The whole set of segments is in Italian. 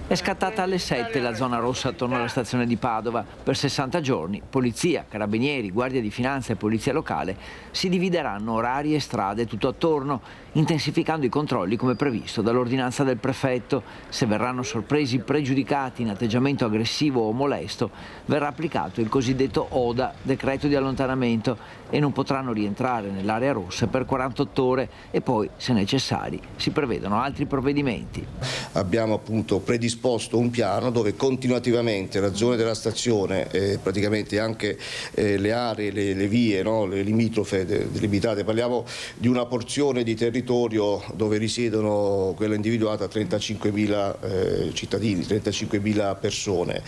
È scattata alle 7 la zona rossa attorno alla stazione di Padova. Per 60 giorni polizia, carabinieri, guardia di finanza e polizia locale si divideranno orari e strade tutto attorno, intensificando i controlli come previsto dall'ordinanza del prefetto. Se verranno sorpresi pregiudicati in atteggiamento aggressivo o molesto, verrà applicato il cosiddetto ODA, decreto di allontanamento, e non potranno rientrare nell'area rossa per 48 ore e poi, se necessari, si prevedono altri provvedimenti. Abbiamo appunto predisposto un piano dove continuativamente la zona della stazione, praticamente anche le aree, le vie, no, le limitrofe delimitate, parliamo di una porzione di territorio dove risiedono, quella individuata, 35.000 cittadini, 35.000 persone.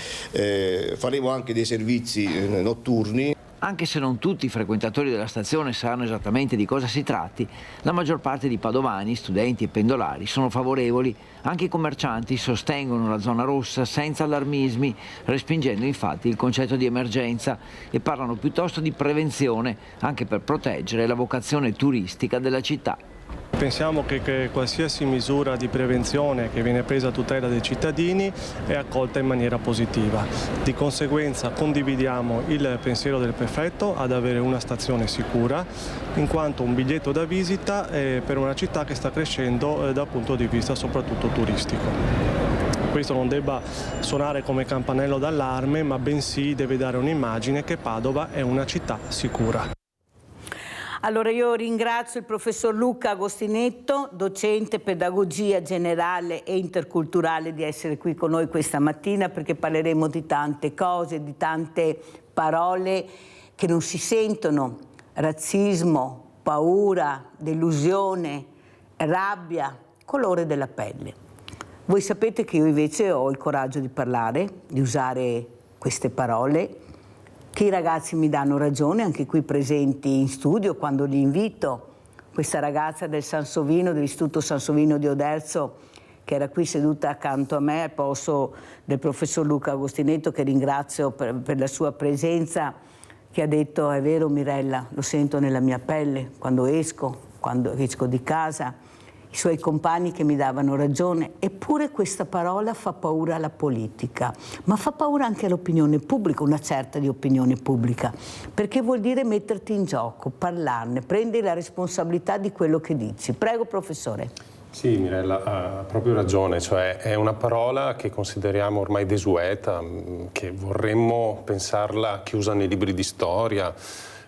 Faremo anche dei servizi notturni. Anche se non tutti i frequentatori della stazione sanno esattamente di cosa si tratti, la maggior parte di padovani, studenti e pendolari sono favorevoli. Anche i commercianti sostengono la zona rossa senza allarmismi, respingendo infatti il concetto di emergenza, e parlano piuttosto di prevenzione, anche per proteggere la vocazione turistica della città. Pensiamo che qualsiasi misura di prevenzione che viene presa a tutela dei cittadini è accolta in maniera positiva. Di conseguenza condividiamo il pensiero del prefetto ad avere una stazione sicura, in quanto un biglietto da visita per una città che sta crescendo dal punto di vista soprattutto turistico. Questo non debba suonare come campanello d'allarme, ma bensì deve dare un'immagine che Padova è una città sicura. Allora io ringrazio il professor Luca Agostinetto, docente pedagogia generale e interculturale, di essere qui con noi questa mattina, perché parleremo di tante cose, di tante parole che non si sentono: razzismo, paura, delusione, rabbia, colore della pelle. Voi sapete che io invece ho il coraggio di parlare, di usare queste parole, che i ragazzi mi danno ragione, anche qui presenti in studio, quando li invito. Questa ragazza del Sansovino, dell'Istituto Sansovino di Oderzo, che era qui seduta accanto a me al posto del professor Luca Agostinetto, che ringrazio per la sua presenza, che ha detto: è vero Mirella, lo sento nella mia pelle quando esco di casa. I suoi compagni che mi davano ragione. Eppure questa parola fa paura alla politica, ma fa paura anche all'opinione pubblica, una certa di opinione pubblica, perché vuol dire metterti in gioco, parlarne, prendi la responsabilità di quello che dici. Prego, professore. Sì, Mirella ha proprio ragione, cioè è una parola che consideriamo ormai desueta, che vorremmo pensarla chiusa nei libri di storia,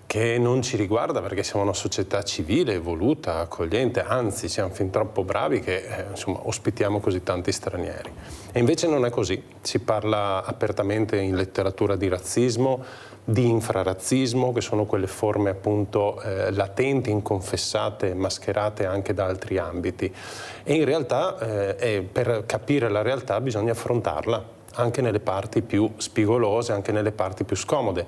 che non ci riguarda perché siamo una società civile, evoluta, accogliente, anzi siamo fin troppo bravi che insomma, ospitiamo così tanti stranieri. E invece non è così, si parla apertamente in letteratura di razzismo, di infrarazzismo, che sono quelle forme appunto latenti, inconfessate, mascherate anche da altri ambiti. E in realtà per capire la realtà bisogna affrontarla, anche nelle parti più spigolose, anche nelle parti più scomode,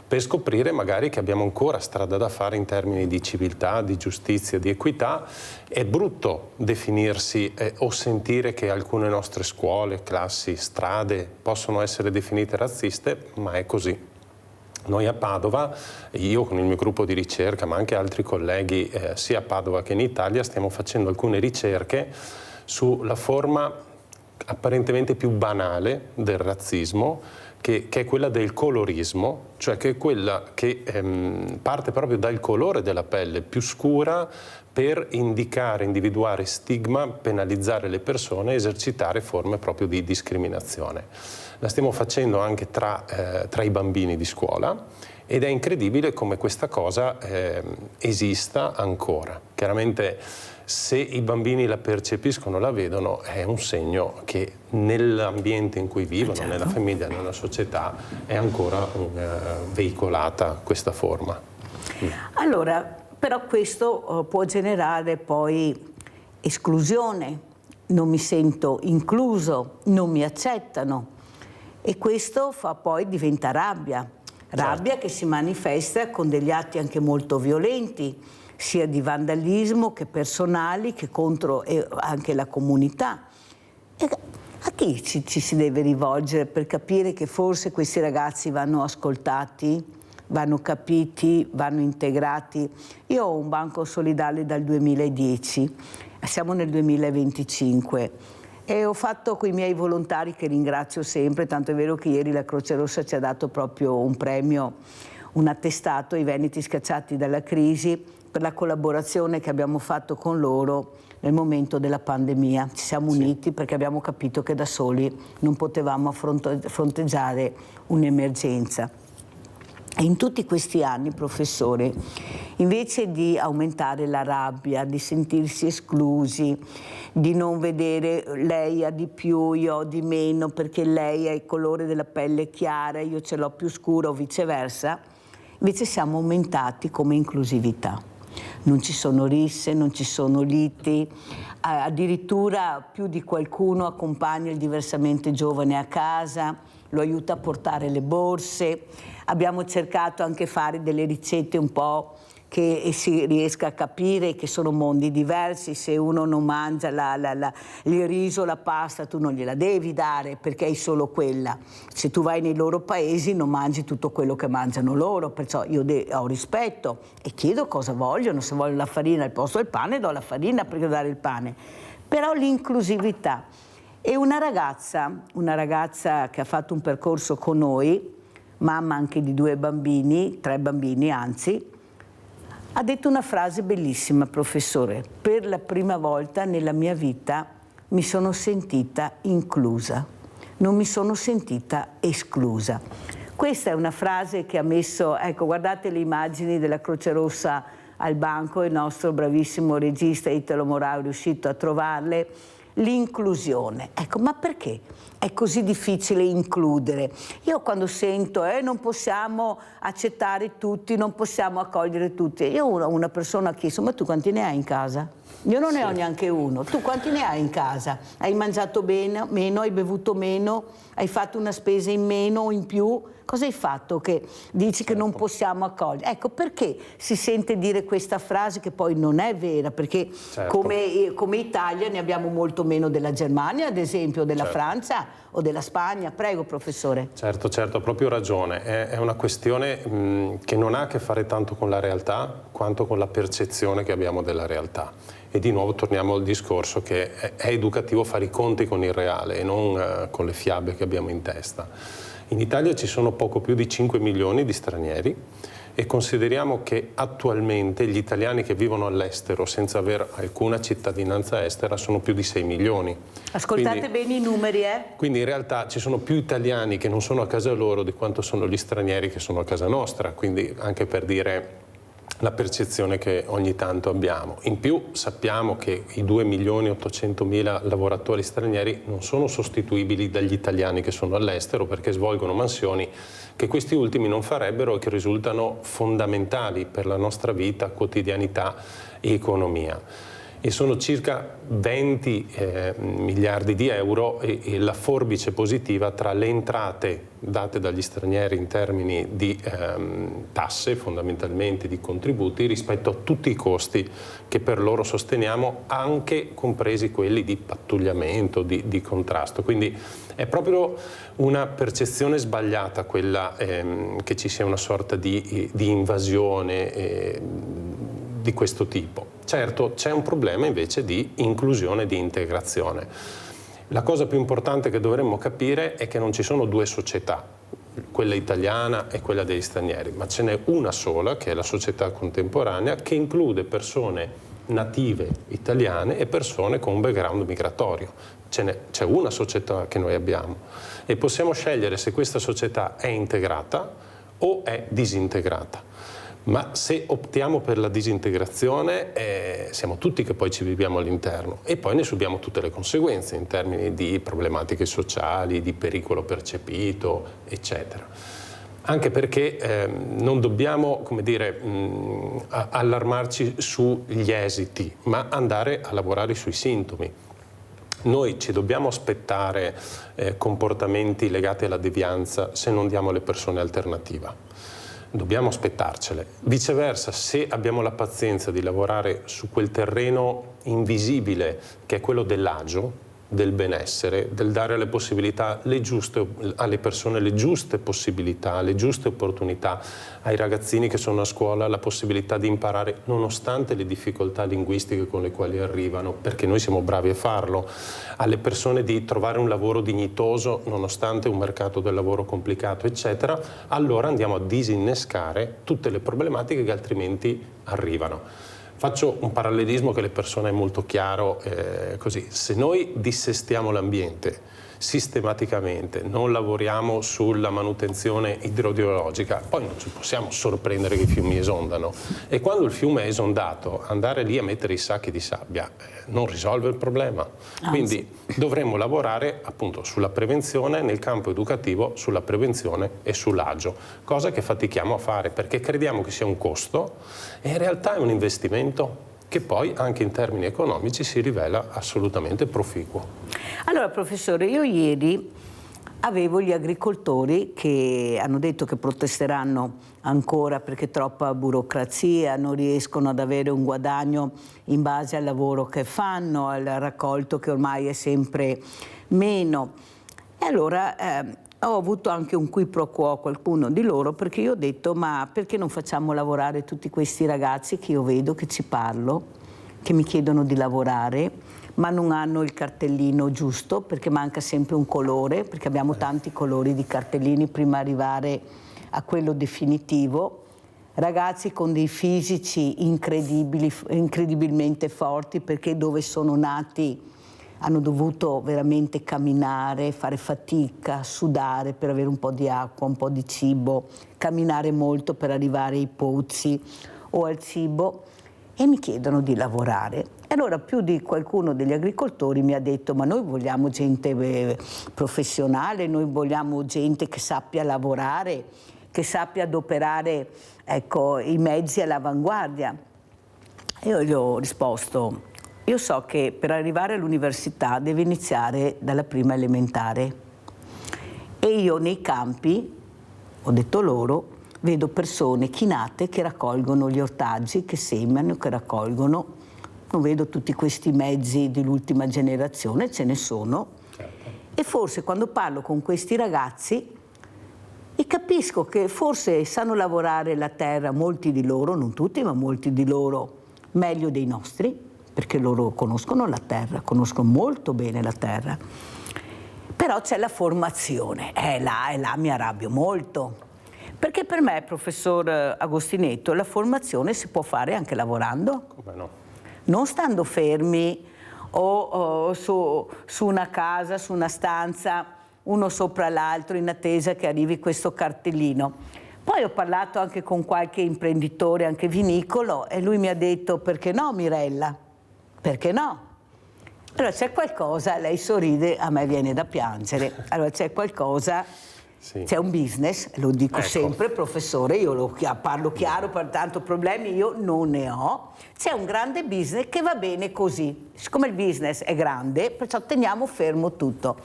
per scoprire magari che abbiamo ancora strada da fare in termini di civiltà, di giustizia, di equità. È brutto definirsi o sentire che alcune nostre scuole, classi, strade possono essere definite razziste, ma è così. Noi a Padova, io con il mio gruppo di ricerca, ma anche altri colleghi sia a Padova che in Italia, stiamo facendo alcune ricerche sulla forma apparentemente più banale del razzismo, che è quella del colorismo, cioè che è quella che parte proprio dal colore della pelle più scura per indicare, individuare stigma, penalizzare le persone, esercitare forme proprio di discriminazione. La stiamo facendo anche tra i bambini di scuola ed è incredibile come questa cosa esista ancora. Chiaramente se i bambini la percepiscono, la vedono, è un segno che nell'ambiente in cui vivono, certo, nella famiglia, nella società, è ancora veicolata questa forma. Allora, però questo può generare poi esclusione, non mi sento incluso, non mi accettano, e questo poi diventa rabbia, certo, che si manifesta con degli atti anche molto violenti, sia di vandalismo che personali, che contro anche la comunità. E a chi ci si deve rivolgere per capire che forse questi ragazzi vanno ascoltati, vanno capiti, vanno integrati? Io ho un banco solidale dal 2010, siamo nel 2025. E ho fatto con i miei volontari, che ringrazio sempre, tanto è vero che ieri la Croce Rossa ci ha dato proprio un premio, un attestato ai Veneti Scacciati dalla Crisi per la collaborazione che abbiamo fatto con loro nel momento della pandemia. Ci siamo uniti perché abbiamo capito che da soli non potevamo fronteggiare un'emergenza. E in tutti questi anni, professore, invece di aumentare la rabbia, di sentirsi esclusi, di non vedere lei ha di più, io ho di meno perché lei ha il colore della pelle chiara, io ce l'ho più scura o viceversa, invece siamo aumentati come inclusività. Non ci sono risse, non ci sono liti, addirittura più di qualcuno accompagna il diversamente giovane a casa, lo aiuta a portare le borse. Abbiamo cercato anche fare delle ricette un po' che si riesca a capire che sono mondi diversi. Se uno non mangia il riso, la pasta, tu non gliela devi dare perché hai solo quella. Se tu vai nei loro paesi non mangi tutto quello che mangiano loro, perciò io ho rispetto e chiedo cosa vogliono. Se vogliono la farina al posto del pane, do la farina perché dare il pane. Però l'inclusività. E una ragazza che ha fatto un percorso con noi, mamma anche di 2 bambini, 3 bambini anzi, ha detto una frase bellissima, professore. Per la prima volta nella mia vita mi sono sentita inclusa, non mi sono sentita esclusa. Questa è una frase che ha messo, ecco, guardate le immagini della Croce Rossa al banco, il nostro bravissimo regista Italo Morao è riuscito a trovarle. L'inclusione. Ecco, ma perché è così difficile includere? Io quando sento non possiamo accettare tutti, non possiamo accogliere tutti, io una persona ha chiesto: ma tu quanti ne hai in casa? Io non ne ho neanche uno. Tu quanti ne hai in casa? Hai mangiato bene, meno, hai bevuto meno, hai fatto una spesa in meno o in più? Cosa hai fatto che dici che non possiamo accogliere? Ecco, perché si sente dire questa frase che poi non è vera? Perché come Italia ne abbiamo molto meno della Germania, ad esempio, della Francia o della Spagna. Prego, professore. Certo, ha proprio ragione. È una questione che non ha a che fare tanto con la realtà quanto con la percezione che abbiamo della realtà. E di nuovo torniamo al discorso che è educativo fare i conti con il reale e non con le fiabe che abbiamo in testa. In Italia ci sono poco più di 5 milioni di stranieri e consideriamo che attualmente gli italiani che vivono all'estero senza avere alcuna cittadinanza estera sono più di 6 milioni. Ascoltate bene i numeri, Quindi in realtà ci sono più italiani che non sono a casa loro di quanto sono gli stranieri che sono a casa nostra, quindi anche per dire la percezione che ogni tanto abbiamo. In più sappiamo che i 2.800.000 lavoratori stranieri non sono sostituibili dagli italiani che sono all'estero perché svolgono mansioni che questi ultimi non farebbero e che risultano fondamentali per la nostra vita, quotidianità e economia. E sono circa 20 miliardi di euro e la forbice positiva tra le entrate date dagli stranieri in termini di tasse, fondamentalmente di contributi, rispetto a tutti i costi che per loro sosteniamo, anche compresi quelli di pattugliamento, di contrasto. Quindi è proprio una percezione sbagliata quella che ci sia una sorta di invasione di questo tipo. Certo, c'è un problema invece di inclusione e di integrazione. La cosa più importante che dovremmo capire è che non ci sono 2 società, quella italiana e quella degli stranieri, ma ce n'è una sola, che è la società contemporanea, che include persone native italiane e persone con un background migratorio. C'è una società che noi abbiamo e possiamo scegliere se questa società è integrata o è disintegrata. Ma se optiamo per la disintegrazione siamo tutti che poi ci viviamo all'interno e poi ne subiamo tutte le conseguenze in termini di problematiche sociali, di pericolo percepito, eccetera. Anche perché non dobbiamo, come dire, allarmarci sugli esiti, ma andare a lavorare sui sintomi. Noi ci dobbiamo aspettare comportamenti legati alla devianza se non diamo alle persone alternativa. Dobbiamo aspettarcele. Viceversa, se abbiamo la pazienza di lavorare su quel terreno invisibile che è quello dell'agio, del benessere, del dare le possibilità alle persone le giuste possibilità, le giuste opportunità, ai ragazzini che sono a scuola la possibilità di imparare nonostante le difficoltà linguistiche con le quali arrivano, perché noi siamo bravi a farlo, alle persone di trovare un lavoro dignitoso nonostante un mercato del lavoro complicato, eccetera, allora andiamo a disinnescare tutte le problematiche che altrimenti arrivano. Faccio un parallelismo che alle persone è molto chiaro, così. Se noi dissestiamo l'ambiente sistematicamente, non lavoriamo sulla manutenzione idrogeologica, poi non ci possiamo sorprendere che i fiumi esondano. E quando il fiume è esondato, andare lì a mettere i sacchi di sabbia non risolve il problema. Quindi dovremmo lavorare appunto sulla prevenzione nel campo educativo, sulla prevenzione e sull'agio, cosa che fatichiamo a fare perché crediamo che sia un costo e in realtà è un investimento che poi anche in termini economici si rivela assolutamente proficuo. Allora professore, io ieri avevo gli agricoltori che hanno detto che protesteranno ancora perché troppa burocrazia, non riescono ad avere un guadagno in base al lavoro che fanno, al raccolto che ormai è sempre meno. E allora ho avuto anche un qui pro quo qualcuno di loro, perché io ho detto: ma perché non facciamo lavorare tutti questi ragazzi che io vedo, che ci parlo, che mi chiedono di lavorare, ma non hanno il cartellino giusto, perché manca sempre un colore, perché abbiamo tanti colori di cartellini prima di arrivare a quello definitivo. Ragazzi con dei fisici incredibilmente forti, perché dove sono nati hanno dovuto veramente camminare, fare fatica, sudare per avere un po' di acqua, un po' di cibo, camminare molto per arrivare ai pozzi o al cibo, e mi chiedono di lavorare. E allora più di qualcuno degli agricoltori mi ha detto: ma noi vogliamo gente professionale, noi vogliamo gente che sappia lavorare, che sappia adoperare, ecco, i mezzi all'avanguardia. Io gli ho risposto: io so che per arrivare all'università deve iniziare dalla prima elementare e io nei campi, ho detto loro, vedo persone chinate che raccolgono gli ortaggi, che seminano, che raccolgono. Non vedo tutti questi mezzi dell'ultima generazione, ce ne sono. E forse quando parlo con questi ragazzi e capisco che forse sanno lavorare la terra, molti di loro, non tutti, ma molti di loro, meglio dei nostri, perché loro conoscono la terra, conoscono molto bene la terra. Però c'è la formazione, là mi arrabbio molto. Perché per me, professor Agostinetto, la formazione si può fare anche lavorando. Come no? Non stando fermi o su una casa, su una stanza, uno sopra l'altro in attesa che arrivi questo cartellino. Poi ho parlato anche con qualche imprenditore, anche vinicolo, e lui mi ha detto: perché no, Mirella? Perché no? Allora c'è qualcosa, lei sorride, a me viene da piangere. Allora c'è qualcosa, sì. C'è un business, lo dico sempre, professore, io parlo chiaro, per tanto problemi io non ne ho. C'è un grande business che va bene così. Siccome il business è grande, perciò teniamo fermo tutto.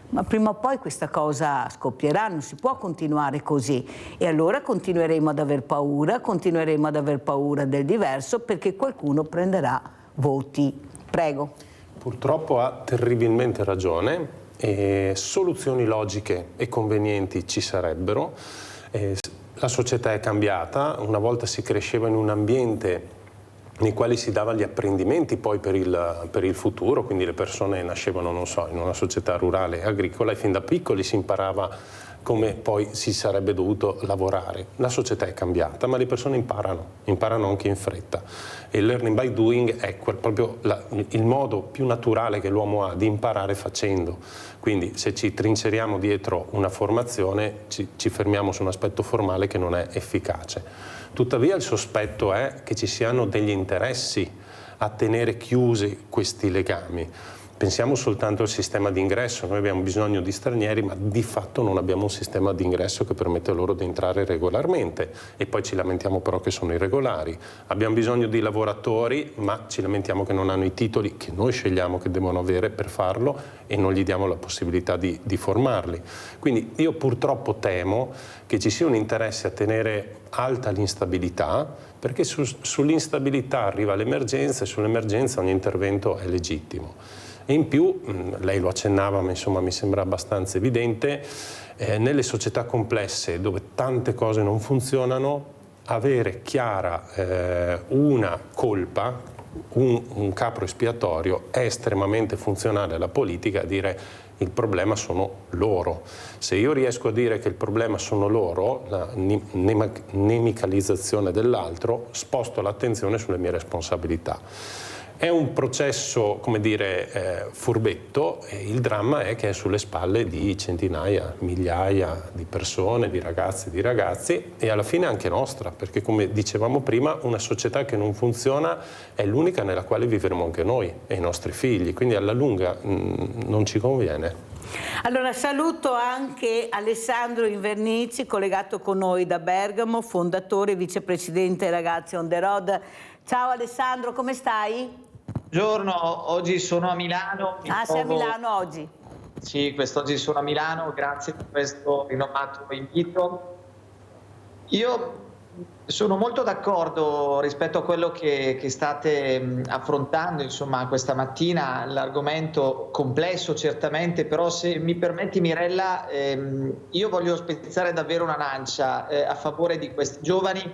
Ma prima o poi questa cosa scoppierà, non si può continuare così. E allora continueremo ad aver paura del diverso, perché qualcuno prenderà voti. Prego. Purtroppo ha terribilmente ragione. Soluzioni logiche e convenienti ci sarebbero. La società è cambiata, una volta si cresceva in un ambiente nei quali si dava gli apprendimenti poi per il futuro, quindi le persone nascevano, non so, in una società rurale e agricola e fin da piccoli si imparava come poi si sarebbe dovuto lavorare. La società è cambiata, ma le persone imparano anche in fretta. E il learning by doing è proprio il modo più naturale che l'uomo ha di imparare facendo. Quindi se ci trinceriamo dietro una formazione ci fermiamo su un aspetto formale che non è efficace. Tuttavia il sospetto è che ci siano degli interessi a tenere chiusi questi legami. Pensiamo soltanto al sistema di ingresso, noi abbiamo bisogno di stranieri, ma di fatto non abbiamo un sistema di ingresso che permette loro di entrare regolarmente e poi ci lamentiamo però che sono irregolari. Abbiamo bisogno di lavoratori, ma ci lamentiamo che non hanno i titoli che noi scegliamo che devono avere per farlo e non gli diamo la possibilità di formarli. Quindi io purtroppo temo che ci sia un interesse a tenere alta l'instabilità, perché sull'instabilità arriva l'emergenza e sull'emergenza ogni intervento è legittimo. E in più, lei lo accennava, ma insomma mi sembra abbastanza evidente, nelle società complesse dove tante cose non funzionano, avere chiara una colpa, un capro espiatorio è estremamente funzionale alla politica, a dire il problema sono loro. Se io riesco a dire che il problema sono loro, la nemicalizzazione dell'altro, sposto l'attenzione sulle mie responsabilità. È un processo, come dire, furbetto, e il dramma è che è sulle spalle di centinaia, migliaia di persone, di ragazzi, di ragazzi, e alla fine anche nostra, perché come dicevamo prima, una società che non funziona è l'unica nella quale vivremo anche noi e i nostri figli, quindi alla lunga non ci conviene. Allora saluto anche Alessandro Invernici, collegato con noi da Bergamo, fondatore e vicepresidente Ragazzi on the Road. Ciao Alessandro, come stai? Buongiorno, oggi sono a Milano. Sei a Milano oggi? Sì, quest'oggi sono a Milano, grazie per questo rinomato invito. Io sono molto d'accordo rispetto a quello che state affrontando, insomma, questa mattina, l'argomento complesso certamente, però se mi permetti Mirella, io voglio spezzare davvero una lancia a favore di questi giovani,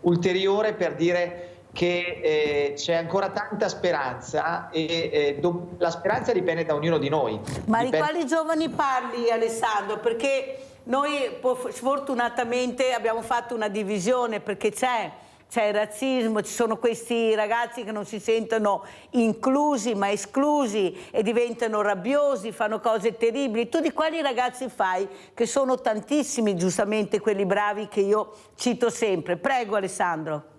ulteriore, per dire che c'è ancora tanta speranza e la speranza dipende da ognuno di noi. Ma di quali giovani parli, Alessandro? Perché noi sfortunatamente abbiamo fatto una divisione, perché c'è il razzismo, ci sono questi ragazzi che non si sentono inclusi ma esclusi e diventano rabbiosi, fanno cose terribili. Tu di quali ragazzi fai? Che sono tantissimi, giustamente, quelli bravi che io cito sempre. Prego Alessandro.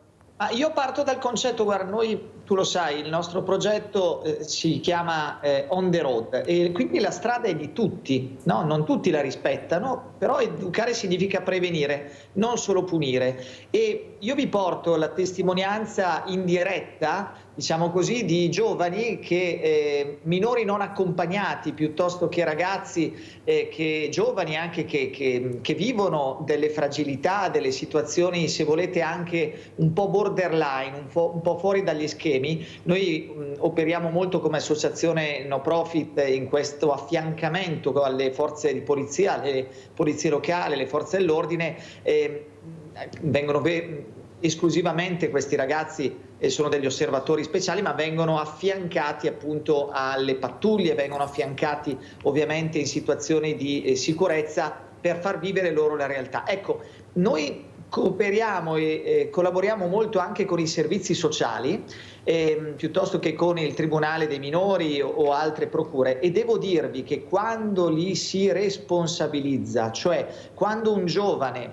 Io parto dal concetto, guarda, noi, tu lo sai, il nostro progetto si chiama On the Road, e quindi la strada è di tutti, no? Non tutti la rispettano, però educare significa prevenire, non solo punire. E io vi porto la testimonianza indiretta, diciamo così, di giovani che minori non accompagnati, piuttosto che ragazzi che giovani anche che vivono delle fragilità, delle situazioni, se volete, anche un po' borderline, un po' fuori dagli schemi. Noi operiamo molto come associazione no profit in questo affiancamento alle forze di polizia, alle polizie locali, alle forze dell'ordine. Vengono esclusivamente questi ragazzi, sono degli osservatori speciali, ma vengono affiancati appunto alle pattuglie, vengono affiancati ovviamente in situazioni di sicurezza per far vivere loro la realtà. Ecco, noi cooperiamo e collaboriamo molto anche con i servizi sociali, piuttosto che con il Tribunale dei minori o altre procure, e devo dirvi che quando li si responsabilizza, cioè quando un giovane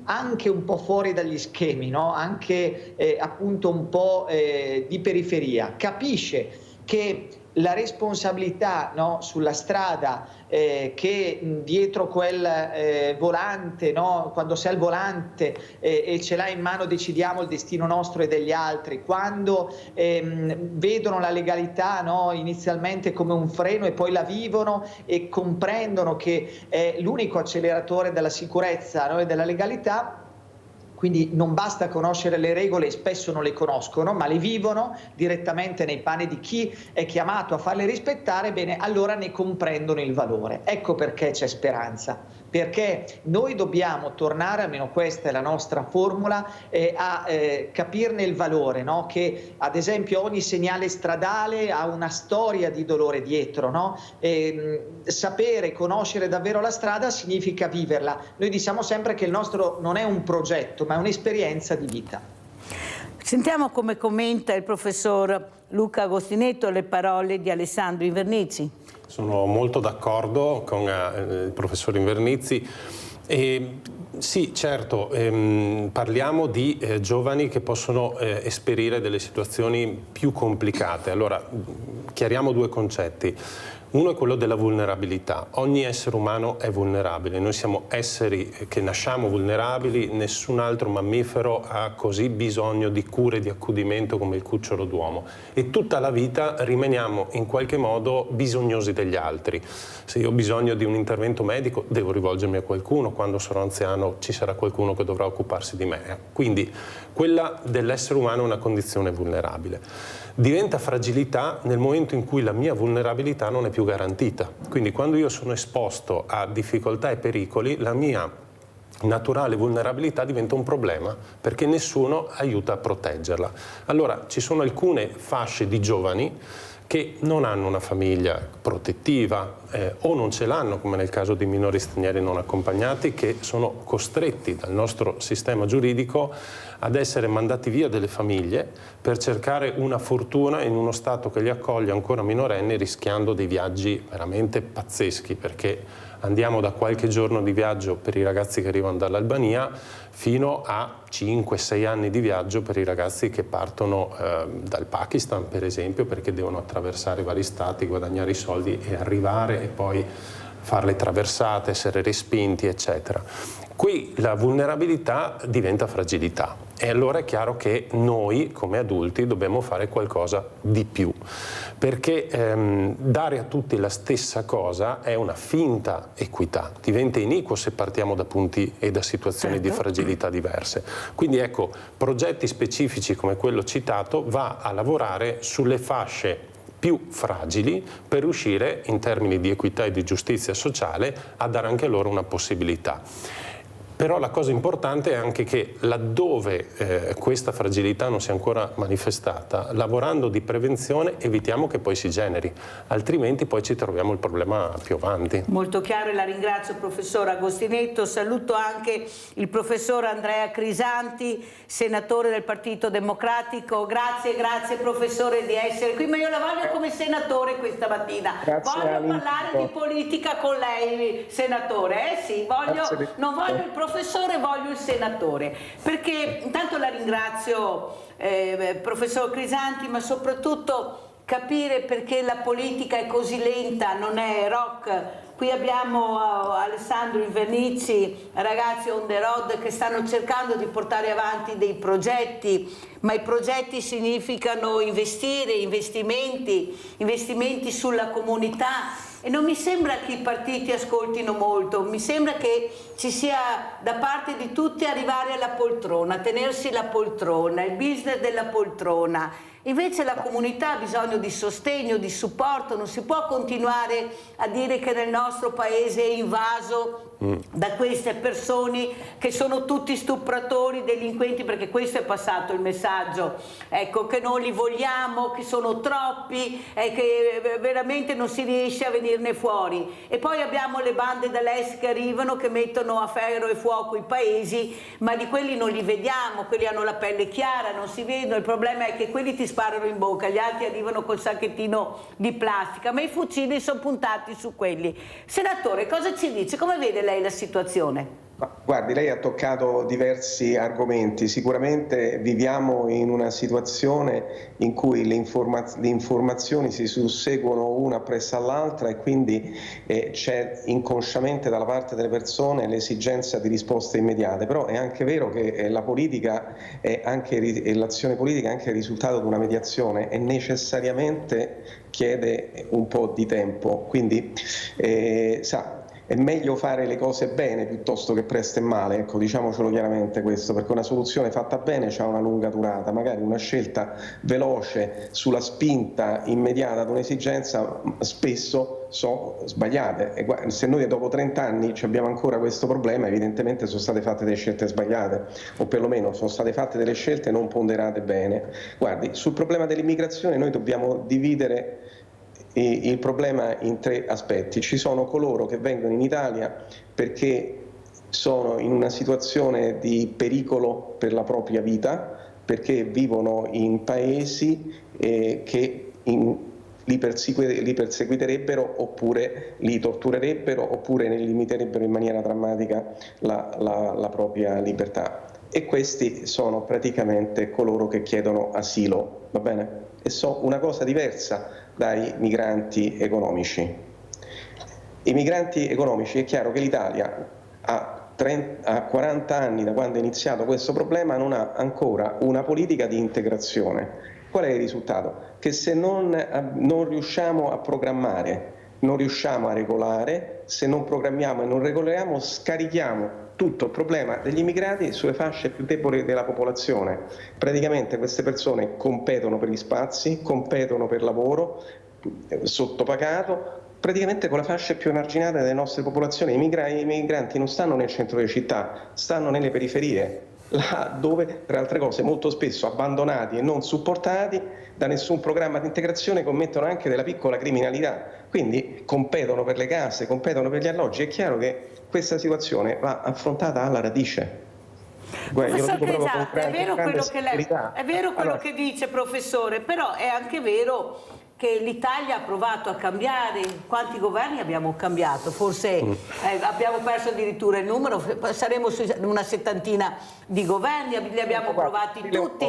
anche un po' fuori dagli schemi, no? Anche appunto un po' di periferia, capisce che la responsabilità, no, sulla strada, che dietro quel volante, no, quando sei al volante e ce l'hai in mano, decidiamo il destino nostro e degli altri, quando vedono la legalità, no, inizialmente come un freno e poi la vivono e comprendono che è l'unico acceleratore della sicurezza, no, e della legalità. Quindi non basta conoscere le regole, spesso non le conoscono, ma le vivono direttamente nei panni di chi è chiamato a farle rispettare, bene, allora ne comprendono il valore. Ecco perché c'è speranza, perché noi dobbiamo tornare, almeno questa è la nostra formula, a capirne il valore, no? Che ad esempio ogni segnale stradale ha una storia di dolore dietro, no? Sapere, conoscere davvero la strada significa viverla. Noi diciamo sempre che il nostro non è un progetto, ma è un'esperienza di vita. Sentiamo come commenta il professor Luca Agostinetto le parole di Alessandro Invernici. Sono molto d'accordo con il professor Invernici. Sì, certo, parliamo di giovani che possono esperire delle situazioni più complicate. Allora, chiariamo due concetti. Uno è quello della vulnerabilità. Ogni essere umano è vulnerabile. Noi siamo esseri che nasciamo vulnerabili, nessun altro mammifero ha così bisogno di cure e di accudimento come il cucciolo d'uomo. E tutta la vita rimaniamo in qualche modo bisognosi degli altri. Se io ho bisogno di un intervento medico, devo rivolgermi a qualcuno. Quando sarò anziano ci sarà qualcuno che dovrà occuparsi di me. Quindi quella dell'essere umano è una condizione vulnerabile. Diventa fragilità nel momento in cui la mia vulnerabilità non è più garantita. Quindi quando io sono esposto a difficoltà e pericoli, la mia naturale vulnerabilità diventa un problema perché nessuno aiuta a proteggerla. Allora ci sono alcune fasce di giovani che non hanno una famiglia protettiva o non ce l'hanno, come nel caso di minori stranieri non accompagnati, che sono costretti dal nostro sistema giuridico ad essere mandati via dalle famiglie per cercare una fortuna in uno Stato che li accoglie ancora minorenni, rischiando dei viaggi veramente pazzeschi, perché andiamo da qualche giorno di viaggio per i ragazzi che arrivano dall'Albania fino a 5-6 anni di viaggio per i ragazzi che partono dal Pakistan, per esempio, perché devono attraversare vari stati, guadagnare i soldi e arrivare e poi fare le traversate, essere respinti, eccetera. Qui la vulnerabilità diventa fragilità e allora è chiaro che noi come adulti dobbiamo fare qualcosa di più, perché dare a tutti la stessa cosa è una finta equità, diventa iniquo se partiamo da punti e da situazioni di fragilità diverse. Quindi ecco, progetti specifici come quello citato va a lavorare sulle fasce più fragili per riuscire in termini di equità e di giustizia sociale a dare anche loro una possibilità. Però la cosa importante è anche che laddove questa fragilità non si è ancora manifestata, lavorando di prevenzione evitiamo che poi si generi, altrimenti poi ci troviamo il problema più avanti. Molto chiaro e la ringrazio professor Agostinetto, saluto anche il professor Andrea Crisanti, senatore del Partito Democratico. Grazie professore di essere qui, ma io la voglio come senatore questa mattina. Voglio parlare di politica con lei, senatore, sì, non voglio il professore, voglio il senatore, perché intanto la ringrazio professor Crisanti, ma soprattutto capire perché la politica è così lenta, non è rock. Qui abbiamo Alessandro Invernizzi, ragazzi on the road che stanno cercando di portare avanti dei progetti, ma i progetti significano investire, investimenti sulla comunità. E non mi sembra che i partiti ascoltino molto, mi sembra che ci sia da parte di tutti arrivare alla poltrona, tenersi la poltrona, il business della poltrona. Invece la comunità ha bisogno di sostegno, di supporto, non si può continuare a dire che nel nostro paese è invaso da queste persone che sono tutti stupratori, delinquenti, perché questo è passato il messaggio, ecco, che non li vogliamo, che sono troppi e che veramente non si riesce a venirne fuori. E poi abbiamo le bande dall'est che arrivano, che mettono a ferro e fuoco i paesi, ma di quelli non li vediamo, quelli hanno la pelle chiara, non si vedono, il problema è che quelli ti sparano in bocca, gli altri arrivano col sacchettino di plastica, ma i fucili sono puntati su quelli. Senatore, cosa ci dice? Come vede lei la situazione? Guardi, lei ha toccato diversi argomenti. Sicuramente viviamo in una situazione in cui le informazioni si susseguono una appresso all'altra e quindi c'è inconsciamente dalla parte delle persone l'esigenza di risposte immediate. Però è anche vero che la politica l'azione politica è anche il risultato di una mediazione e necessariamente chiede un po' di tempo. Quindi è meglio fare le cose bene piuttosto che presto e male, ecco, diciamocelo chiaramente questo, perché una soluzione fatta bene ha una lunga durata, magari una scelta veloce sulla spinta immediata ad un'esigenza spesso sono sbagliate. E se noi dopo 30 anni abbiamo ancora questo problema, evidentemente sono state fatte delle scelte sbagliate, o perlomeno sono state fatte delle scelte non ponderate bene. Guardi, sul problema dell'immigrazione noi dobbiamo dividere il problema in 3 aspetti. Ci sono coloro che vengono in Italia perché sono in una situazione di pericolo per la propria vita, perché vivono in paesi che li perseguiterebbero oppure li torturerebbero oppure ne limiterebbero in maniera drammatica la propria libertà. E questi sono praticamente coloro che chiedono asilo, va bene? E sono una cosa diversa dai migranti economici. I migranti economici, è chiaro che l'Italia a 40 anni da quando è iniziato questo problema non ha ancora una politica di integrazione. Qual è il risultato? Che se non riusciamo a programmare, non riusciamo a regolare, se non programmiamo e non regoliamo, scarichiamo tutto il problema degli immigrati sulle fasce più deboli della popolazione. Praticamente queste persone competono per gli spazi, competono per lavoro, sottopagato, praticamente con la fascia più emarginata delle nostre popolazioni. I migranti non stanno nel centro delle città, stanno nelle periferie, là dove, tra altre cose, molto spesso abbandonati e non supportati da nessun programma di integrazione, commettono anche della piccola criminalità. Quindi competono per le case, competono per gli alloggi. È chiaro che questa situazione va affrontata alla radice. Professor Cresati, è vero quello che dice, professore, però è anche vero che l'Italia ha provato a cambiare. Quanti governi abbiamo cambiato? Forse abbiamo perso addirittura il numero, saremo su una settantina di governi, li abbiamo provati tutti,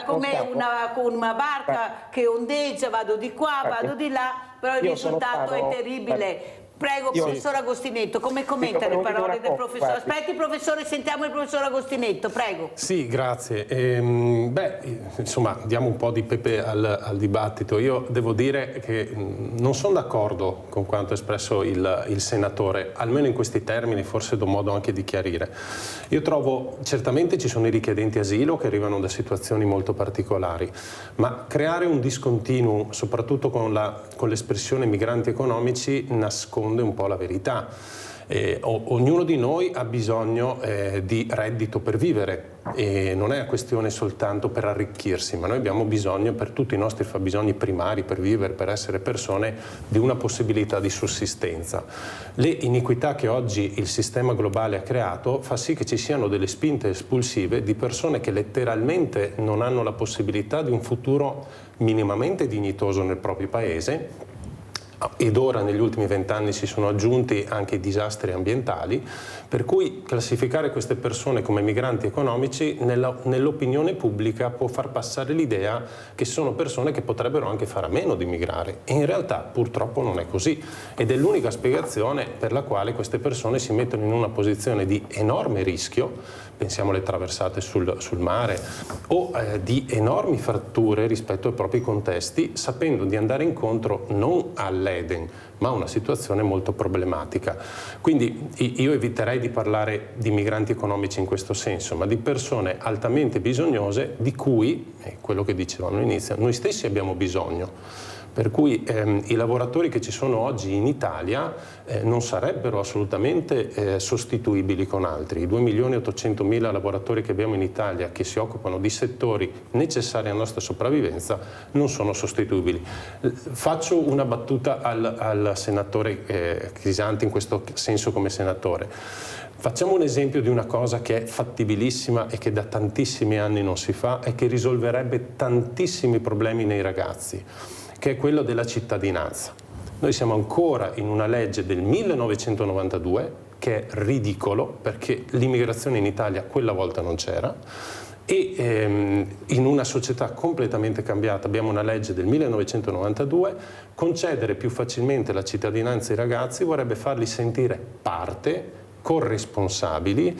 come una barca che ondeggia, vado di qua, vado di là, però il risultato è terribile. Prego, professor Agostinetto, come commenta le parole del professore? Aspetti, professore, sentiamo il professor Agostinetto, prego. Sì, grazie. Insomma, diamo un po' di pepe al dibattito. Io devo dire che non sono d'accordo con quanto espresso il senatore, almeno in questi termini, forse do modo anche di chiarire. Io trovo, certamente ci sono i richiedenti asilo che arrivano da situazioni molto particolari, ma creare un discontinuum, soprattutto con l'espressione migranti economici, nasconde un po' la verità. Ognuno di noi ha bisogno di reddito per vivere e non è una questione soltanto per arricchirsi, ma noi abbiamo bisogno per tutti i nostri fabbisogni primari, per vivere, per essere persone, di una possibilità di sussistenza. Le iniquità che oggi il sistema globale ha creato fa sì che ci siano delle spinte espulsive di persone che letteralmente non hanno la possibilità di un futuro minimamente dignitoso nel proprio paese. Ed ora negli ultimi 20 anni si sono aggiunti anche i disastri ambientali, per cui classificare queste persone come migranti economici nell'opinione pubblica può far passare l'idea che sono persone che potrebbero anche fare a meno di migrare, e in realtà purtroppo non è così, ed è l'unica spiegazione per la quale queste persone si mettono in una posizione di enorme rischio, pensiamo alle traversate sul mare, o di enormi fratture rispetto ai propri contesti, sapendo di andare incontro non all'Eden, ma a una situazione molto problematica. Quindi io eviterei di parlare di migranti economici in questo senso, ma di persone altamente bisognose di cui, quello che dicevamo all'inizio, noi stessi abbiamo bisogno. Per cui i lavoratori che ci sono oggi in Italia non sarebbero assolutamente sostituibili con altri. I 2.800.000 lavoratori che abbiamo in Italia che si occupano di settori necessari alla nostra sopravvivenza non sono sostituibili. Faccio una battuta al senatore Crisanti, in questo senso come senatore. Facciamo un esempio di una cosa che è fattibilissima e che da tantissimi anni non si fa e che risolverebbe tantissimi problemi nei ragazzi, che è quello della cittadinanza. Noi siamo ancora in una legge del 1992, che è ridicolo, perché l'immigrazione in Italia quella volta non c'era, e in una società completamente cambiata abbiamo una legge del 1992, concedere più facilmente la cittadinanza ai ragazzi vorrebbe farli sentire parte, corresponsabili,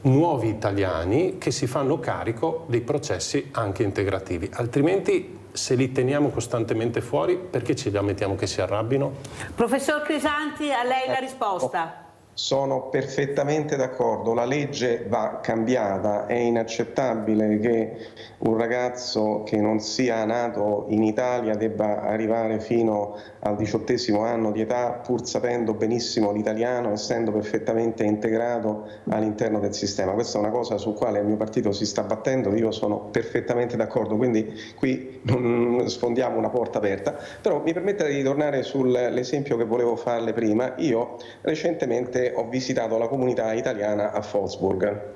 nuovi italiani che si fanno carico dei processi anche integrativi. Altrimenti, se li teniamo costantemente fuori, perché ci mettiamo che si arrabbino? Professor Crisanti, a lei la risposta. Sono perfettamente d'accordo, la legge va cambiata, è inaccettabile che un ragazzo che non sia nato in Italia debba arrivare fino al 18° anno di età pur sapendo benissimo l'italiano, essendo perfettamente integrato all'interno del sistema. Questa è una cosa su quale il mio partito si sta battendo, io sono perfettamente d'accordo, quindi qui non sfondiamo una porta aperta, però mi permette di tornare sull'esempio che volevo farle prima. Io recentemente ho visitato la comunità italiana a Wolfsburg.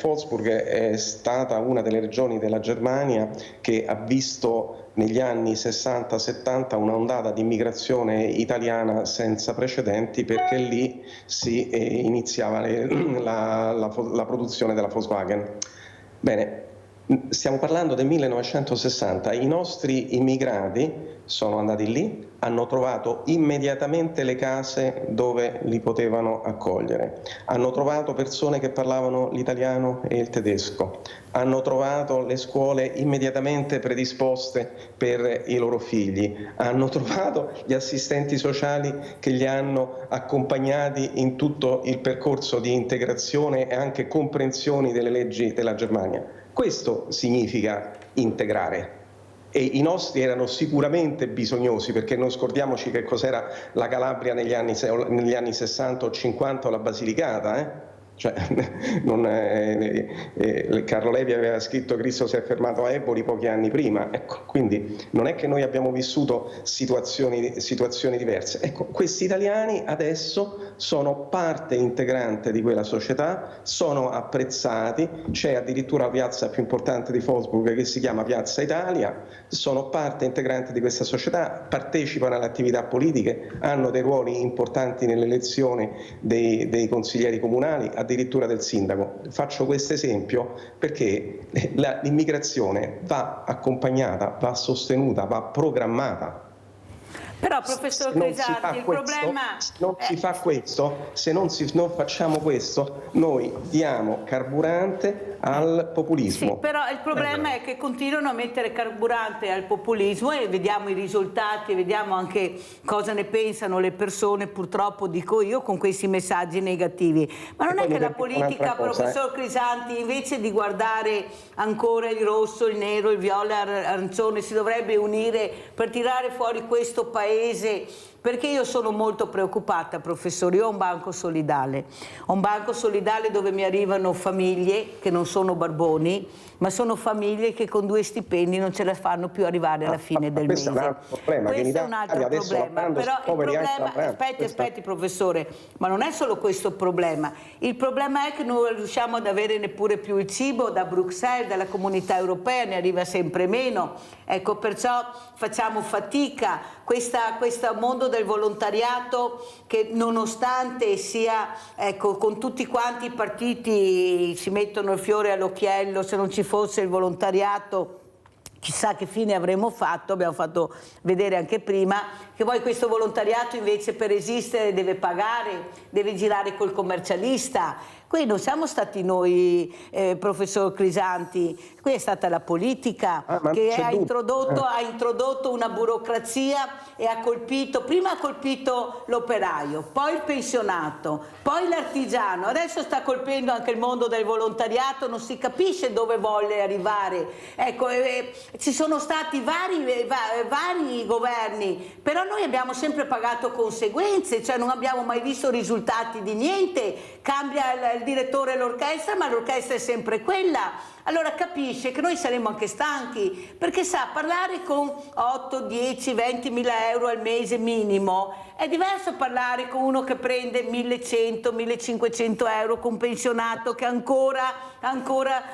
Wolfsburg è stata una delle regioni della Germania che ha visto negli anni 60-70 un'ondata di immigrazione italiana senza precedenti, perché lì si iniziava la produzione della Volkswagen. Bene, Stiamo parlando del 1960, i nostri immigrati sono andati lì, hanno trovato immediatamente le case dove li potevano accogliere, hanno trovato persone che parlavano l'italiano e il tedesco, hanno trovato le scuole immediatamente predisposte per i loro figli, hanno trovato gli assistenti sociali che li hanno accompagnati in tutto il percorso di integrazione e anche comprensione delle leggi della Germania. Questo significa integrare. E i nostri erano sicuramente bisognosi, perché non scordiamoci che cos'era la Calabria negli anni 60 o 50 o la Basilicata, Cioè, Carlo Levi aveva scritto Cristo si è fermato a Eboli pochi anni prima, ecco, quindi non è che noi abbiamo vissuto situazioni diverse. Ecco, questi italiani adesso sono parte integrante di quella società, sono apprezzati, c'è addirittura la piazza più importante di Wolfsburg che si chiama Piazza Italia, sono parte integrante di questa società, partecipano alle attività politiche, hanno dei ruoli importanti nell'elezione dei consiglieri comunali, addirittura del sindaco. Faccio questo esempio perché l'immigrazione va accompagnata, va sostenuta, va programmata. Però professor Crisanti, il problema... Se non facciamo questo, noi diamo carburante al populismo. Sì, però il problema è che continuano a mettere carburante al populismo e vediamo i risultati, vediamo anche cosa ne pensano le persone, purtroppo dico io, con questi messaggi negativi. Ma non è che la politica, professor Crisanti, invece di guardare ancora il rosso, il nero, il viola, l'arancione, si dovrebbe unire per tirare fuori questo paese? Perché io sono molto preoccupata, professore. Io ho un banco solidale dove mi arrivano famiglie che non sono barboni, ma sono famiglie che con 2 stipendi non ce la fanno più arrivare alla fine del mese. Questo è un altro problema. Però il problema, aspetti professore, ma non è solo questo il problema. Il problema è che non riusciamo ad avere neppure più il cibo da Bruxelles, dalla comunità europea, ne arriva sempre meno. Ecco, perciò facciamo fatica. Questo mondo del volontariato che nonostante sia, ecco, con tutti quanti i partiti si mettono il fiore all'occhiello, se non ci fosse il volontariato chissà che fine avremmo fatto, abbiamo fatto vedere anche prima che poi questo volontariato invece per esistere deve pagare, deve girare col commercialista. Qui non siamo stati noi, professor Crisanti, qui è stata la politica che ha introdotto una burocrazia e ha colpito, prima ha colpito l'operaio, poi il pensionato, poi l'artigiano, adesso sta colpendo anche il mondo del volontariato, non si capisce dove vuole arrivare. Ecco, ci sono stati vari governi, però noi abbiamo sempre pagato conseguenze, cioè non abbiamo mai visto risultati di niente, cambia il direttore dell'orchestra, ma l'orchestra è sempre quella. Allora capisce che noi saremo anche stanchi, perché sa, parlare con 8, 10, 20 mila euro al mese minimo è diverso parlare con uno che prende 1100, 1500 euro, con un pensionato che ancora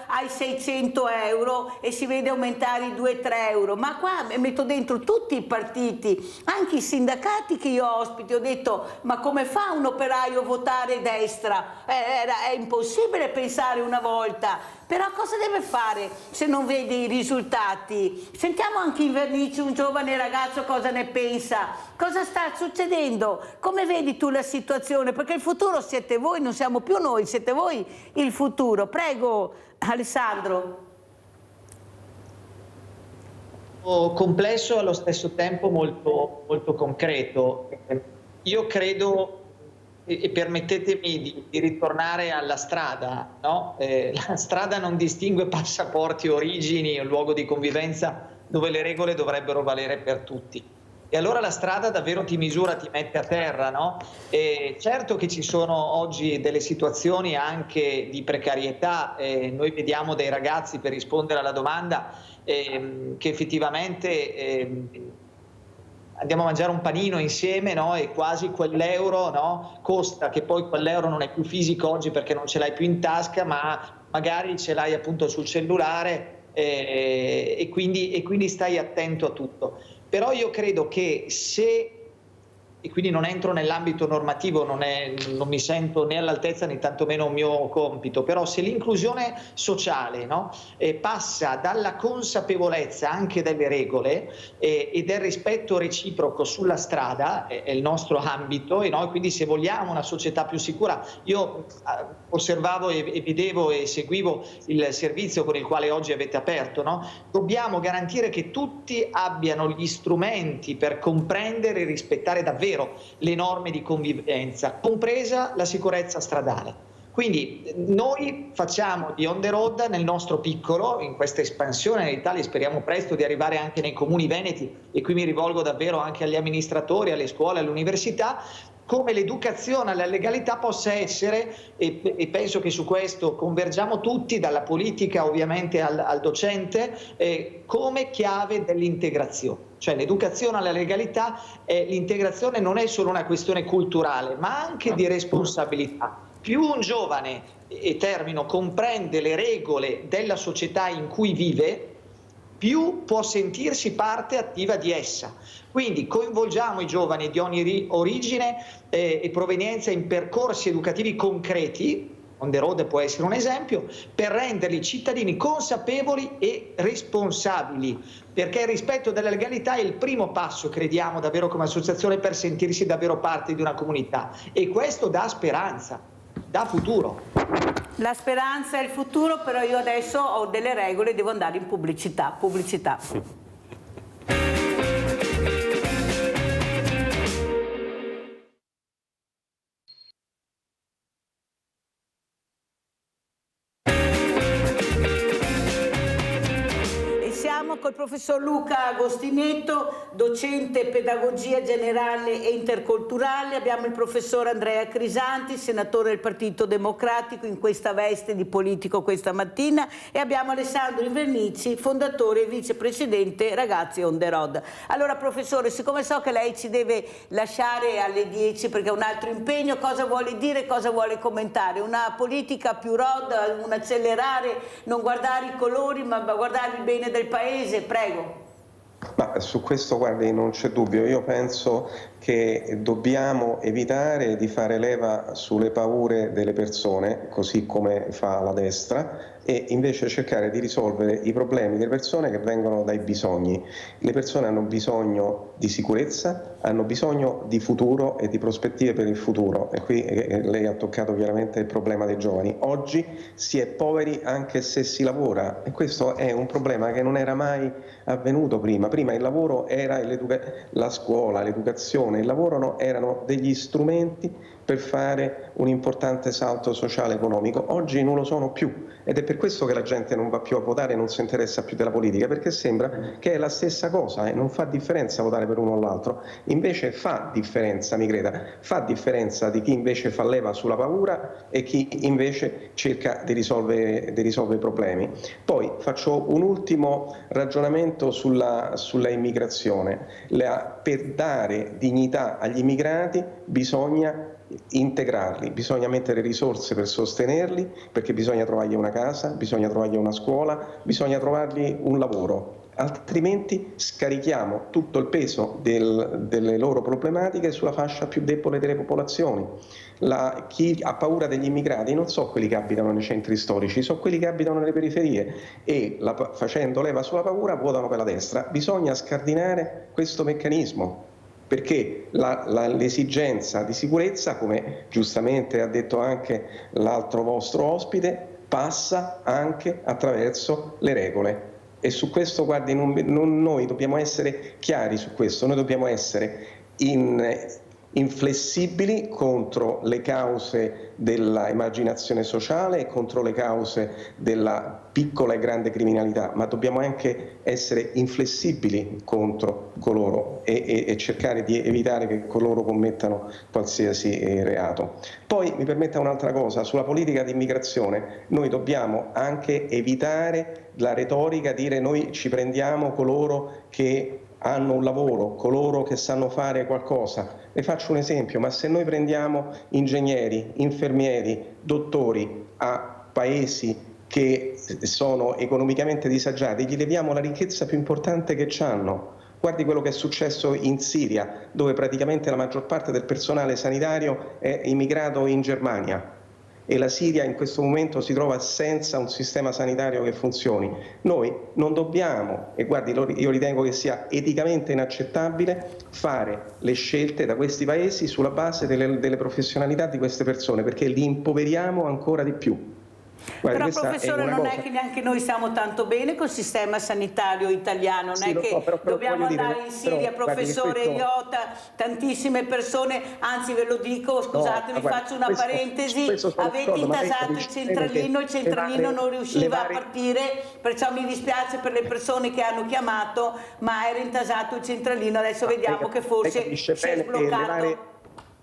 ha i 600 euro e si vede aumentare i 2-3 euro. Ma qua metto dentro tutti i partiti, anche i sindacati che io ospiti. Ho detto, ma come fa un operaio a votare destra? È impossibile pensare una volta. Però cosa deve fare se non vede i risultati? Sentiamo anche in vernice un giovane ragazzo cosa ne pensa, cosa sta succedendo, come vedi tu la situazione, perché il futuro siete voi, non siamo più noi, siete voi il futuro. Prego Alessandro. Complesso e allo stesso tempo molto, molto concreto. Io credo, e permettetemi di ritornare alla strada, no? La strada non distingue passaporti, origini o luogo di convivenza dove le regole dovrebbero valere per tutti. E allora la strada davvero ti misura, ti mette a terra, no? E certo che ci sono oggi delle situazioni anche di precarietà, noi vediamo dei ragazzi, per rispondere alla domanda, che effettivamente andiamo a mangiare un panino insieme, no? E quasi quell'euro, no? Costa, che poi quell'euro non è più fisico oggi perché non ce l'hai più in tasca, ma magari ce l'hai appunto sul cellulare, e quindi stai attento a tutto. Però io credo che se e quindi non entro nell'ambito normativo, non mi sento né all'altezza né tantomeno un mio compito, però se l'inclusione sociale, no, passa dalla consapevolezza anche delle regole e del rispetto reciproco sulla strada, è il nostro ambito, e noi quindi se vogliamo una società più sicura, io osservavo e vedevo e seguivo il servizio con il quale oggi avete aperto, no? Dobbiamo garantire che tutti abbiano gli strumenti per comprendere e rispettare davvero le norme di convivenza, compresa la sicurezza stradale. Quindi noi facciamo di On the Road nel nostro piccolo, in questa espansione nell'Italia, speriamo presto di arrivare anche nei comuni veneti, e qui mi rivolgo davvero anche agli amministratori, alle scuole, all'università, come l'educazione alla legalità possa essere, e penso che su questo convergiamo tutti, dalla politica ovviamente al docente, come chiave dell'integrazione. Cioè l'educazione alla legalità, l'integrazione non è solo una questione culturale, ma anche di responsabilità. Più un giovane, e termino, comprende le regole della società in cui vive, più può sentirsi parte attiva di essa. Quindi coinvolgiamo i giovani di ogni origine e provenienza in percorsi educativi concreti, On the Road può essere un esempio, per renderli cittadini consapevoli e responsabili, perché il rispetto della legalità è il primo passo, crediamo davvero come associazione, per sentirsi davvero parte di una comunità, e questo dà speranza, dà futuro. La speranza è il futuro, però io adesso ho delle regole, devo andare in pubblicità. Col professor Luca Agostinetto, docente pedagogia generale e interculturale. Abbiamo il professor Andrea Crisanti, senatore del Partito Democratico, in questa veste di politico questa mattina, e abbiamo Alessandro Invernici, fondatore e vicepresidente Ragazzi On the Road. Allora professore, siccome so che lei ci deve lasciare alle 10 perché ha un altro impegno, cosa vuole dire, cosa vuole commentare? Una politica più road, un accelerare, non guardare i colori ma guardare il bene del paese? Prego. Ma su questo, guardi, non c'è dubbio. Io penso che dobbiamo evitare di fare leva sulle paure delle persone, così come fa la destra, e invece cercare di risolvere i problemi delle persone che vengono dai bisogni. Le persone hanno bisogno di sicurezza, hanno bisogno di futuro e di prospettive per il futuro, e qui lei ha toccato chiaramente il problema dei giovani. Oggi si è poveri anche se si lavora, e questo è un problema che non era mai avvenuto prima. Prima il lavoro era la scuola, l'educazione, il lavoro erano degli strumenti per fare un importante salto sociale economico. Oggi non lo sono più, ed è per questo che la gente non va più a votare e non si interessa più della politica, perché sembra che è la stessa cosa e non fa differenza votare per uno o l'altro. Invece fa differenza, mi creda, fa differenza di chi invece fa leva sulla paura e chi invece cerca di risolvere i problemi. Poi faccio un ultimo ragionamento sulla immigrazione. Per dare dignità agli immigrati bisogna integrarli, bisogna mettere risorse per sostenerli, perché bisogna trovargli una casa, bisogna trovargli una scuola, bisogna trovargli un lavoro, altrimenti scarichiamo tutto il peso delle loro problematiche sulla fascia più debole delle popolazioni. Chi ha paura degli immigrati non sono quelli che abitano nei centri storici, sono quelli che abitano nelle periferie, e facendo leva sulla paura votano per la destra. Bisogna scardinare questo meccanismo, perché l'esigenza di sicurezza, come giustamente ha detto anche l'altro vostro ospite, passa anche attraverso le regole. E su questo, guardi, noi dobbiamo essere chiari su questo, noi dobbiamo essere inflessibili contro le cause della emarginazione sociale e contro le cause della piccola e grande criminalità, ma dobbiamo anche essere inflessibili contro coloro e cercare di evitare che coloro commettano qualsiasi reato. Poi mi permetta un'altra cosa, sulla politica di immigrazione noi dobbiamo anche evitare la retorica, dire noi ci prendiamo coloro che hanno un lavoro, coloro che sanno fare qualcosa. Le faccio un esempio, ma se noi prendiamo ingegneri, infermieri, dottori a paesi che sono economicamente disagiati, gli leviamo la ricchezza più importante che hanno, Guardi quello che è successo in Siria, dove praticamente la maggior parte del personale sanitario è immigrato in Germania. E la Siria in questo momento si trova senza un sistema sanitario che funzioni. Noi non dobbiamo, e guardi, io ritengo che sia eticamente inaccettabile fare le scelte da questi paesi sulla base delle professionalità di queste persone, perché li impoveriamo ancora di più. Guarda, però professore, non è che neanche noi stiamo tanto bene col sistema sanitario italiano, non è che dobbiamo andare in Siria, professore Iota, tantissime persone, anzi ve lo dico, scusatemi, faccio una parentesi, avete intasato il centralino non riusciva a partire, perciò mi dispiace per le persone che hanno chiamato, ma era intasato il centralino, adesso vediamo che forse si è sbloccato.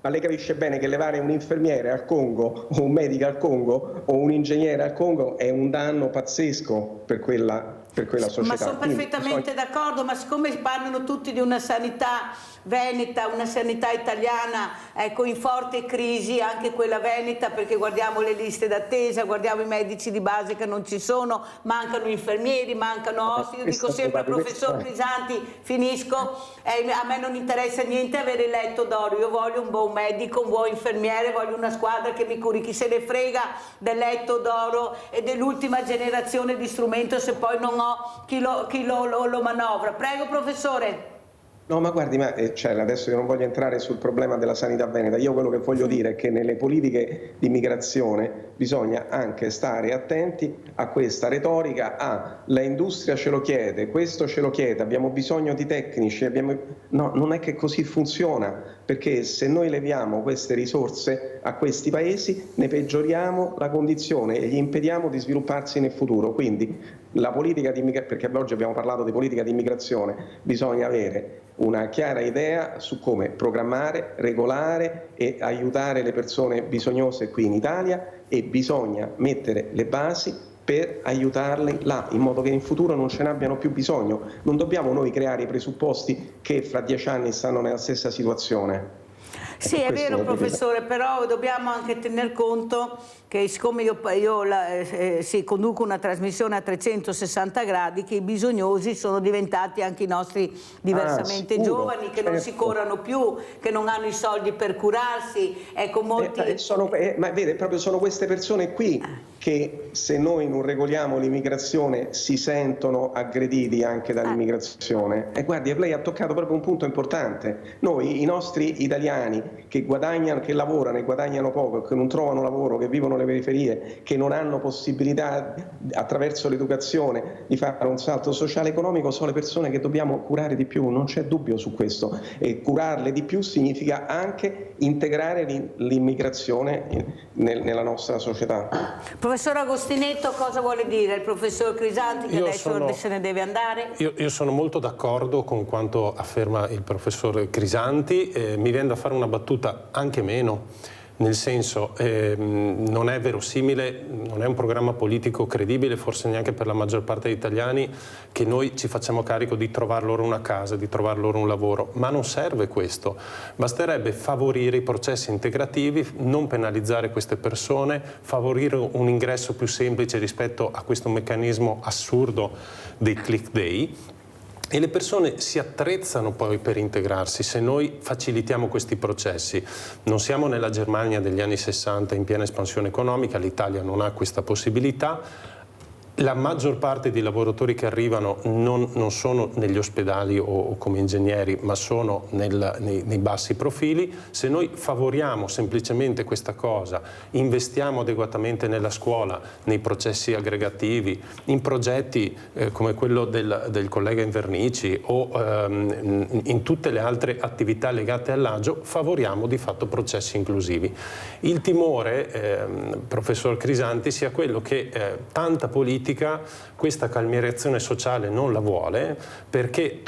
Ma lei capisce bene che levare un infermiere al Congo, o un medico al Congo, o un ingegnere al Congo è un danno pazzesco per quella società. Ma sono perfettamente d'accordo, ma siccome parlano tutti di una sanità veneta, una sanità italiana, ecco, in forte crisi, anche quella veneta, perché guardiamo le liste d'attesa, guardiamo i medici di base che non ci sono, mancano infermieri, mancano ospiti. Io dico sempre al professor Crisanti, finisco, a me non interessa niente avere il letto d'oro, io voglio un buon medico, un buon infermiere, voglio una squadra che mi curi, chi se ne frega del letto d'oro e dell'ultima generazione di strumento se poi non ho chi lo manovra. Prego professore. No, ma guardi, adesso io non voglio entrare sul problema della sanità veneta, io quello che voglio dire è che nelle politiche di migrazione bisogna anche stare attenti a questa retorica, la industria ce lo chiede, questo ce lo chiede, abbiamo bisogno di tecnici, no, non è che così funziona, perché se noi leviamo queste risorse a questi paesi ne peggioriamo la condizione e gli impediamo di svilupparsi nel futuro. Quindi la politica di perché oggi abbiamo parlato di politica di immigrazione, bisogna avere una chiara idea su come programmare, regolare e aiutare le persone bisognose qui in Italia, e bisogna mettere le basi per aiutarle là, in modo che in futuro non ce ne abbiano più bisogno. Non dobbiamo noi creare i presupposti che fra 10 anni stanno nella stessa situazione. Sì, è vero professore, però dobbiamo anche tener conto che siccome io conduco una trasmissione a 360 gradi, che i bisognosi sono diventati anche i nostri diversamente giovani, che non si curano più, che non hanno i soldi per curarsi, ecco molti... ma vede, proprio sono queste persone qui che se noi non regoliamo l'immigrazione si sentono aggrediti anche dall'immigrazione. E guardi, lei ha toccato proprio un punto importante. Noi, i nostri italiani che guadagnano, che lavorano e guadagnano poco, che non trovano lavoro, che vivono le periferie, che non hanno possibilità attraverso l'educazione di fare un salto sociale e economico, sono le persone che dobbiamo curare di più, non c'è dubbio su questo. E curarle di più significa anche integrare l'immigrazione nella nostra società. Professor Agostinetto, cosa vuole dire il professor Crisanti, che adesso se ne deve andare? Io sono molto d'accordo con quanto afferma il professor Crisanti, mi viene da fare una battuta anche meno, nel senso non è verosimile, non è un programma politico credibile, forse neanche per la maggior parte degli italiani, che noi ci facciamo carico di trovar loro una casa, di trovar loro un lavoro, ma non serve questo, basterebbe favorire i processi integrativi, non penalizzare queste persone, favorire un ingresso più semplice rispetto a questo meccanismo assurdo dei click day. E le persone si attrezzano poi per integrarsi se noi facilitiamo questi processi. Non siamo nella Germania degli anni 60 in piena espansione economica, l'Italia non ha questa possibilità. La maggior parte dei lavoratori che arrivano non sono negli ospedali o come ingegneri, ma sono nei bassi profili. Se noi favoriamo semplicemente questa cosa, investiamo adeguatamente nella scuola, nei processi aggregativi, in progetti come quello del collega Invernici o in tutte le altre attività legate all'agio, favoriamo di fatto processi inclusivi. Il timore, professor Crisanti, sia quello che tanta politica questa calmierazione sociale non la vuole, perché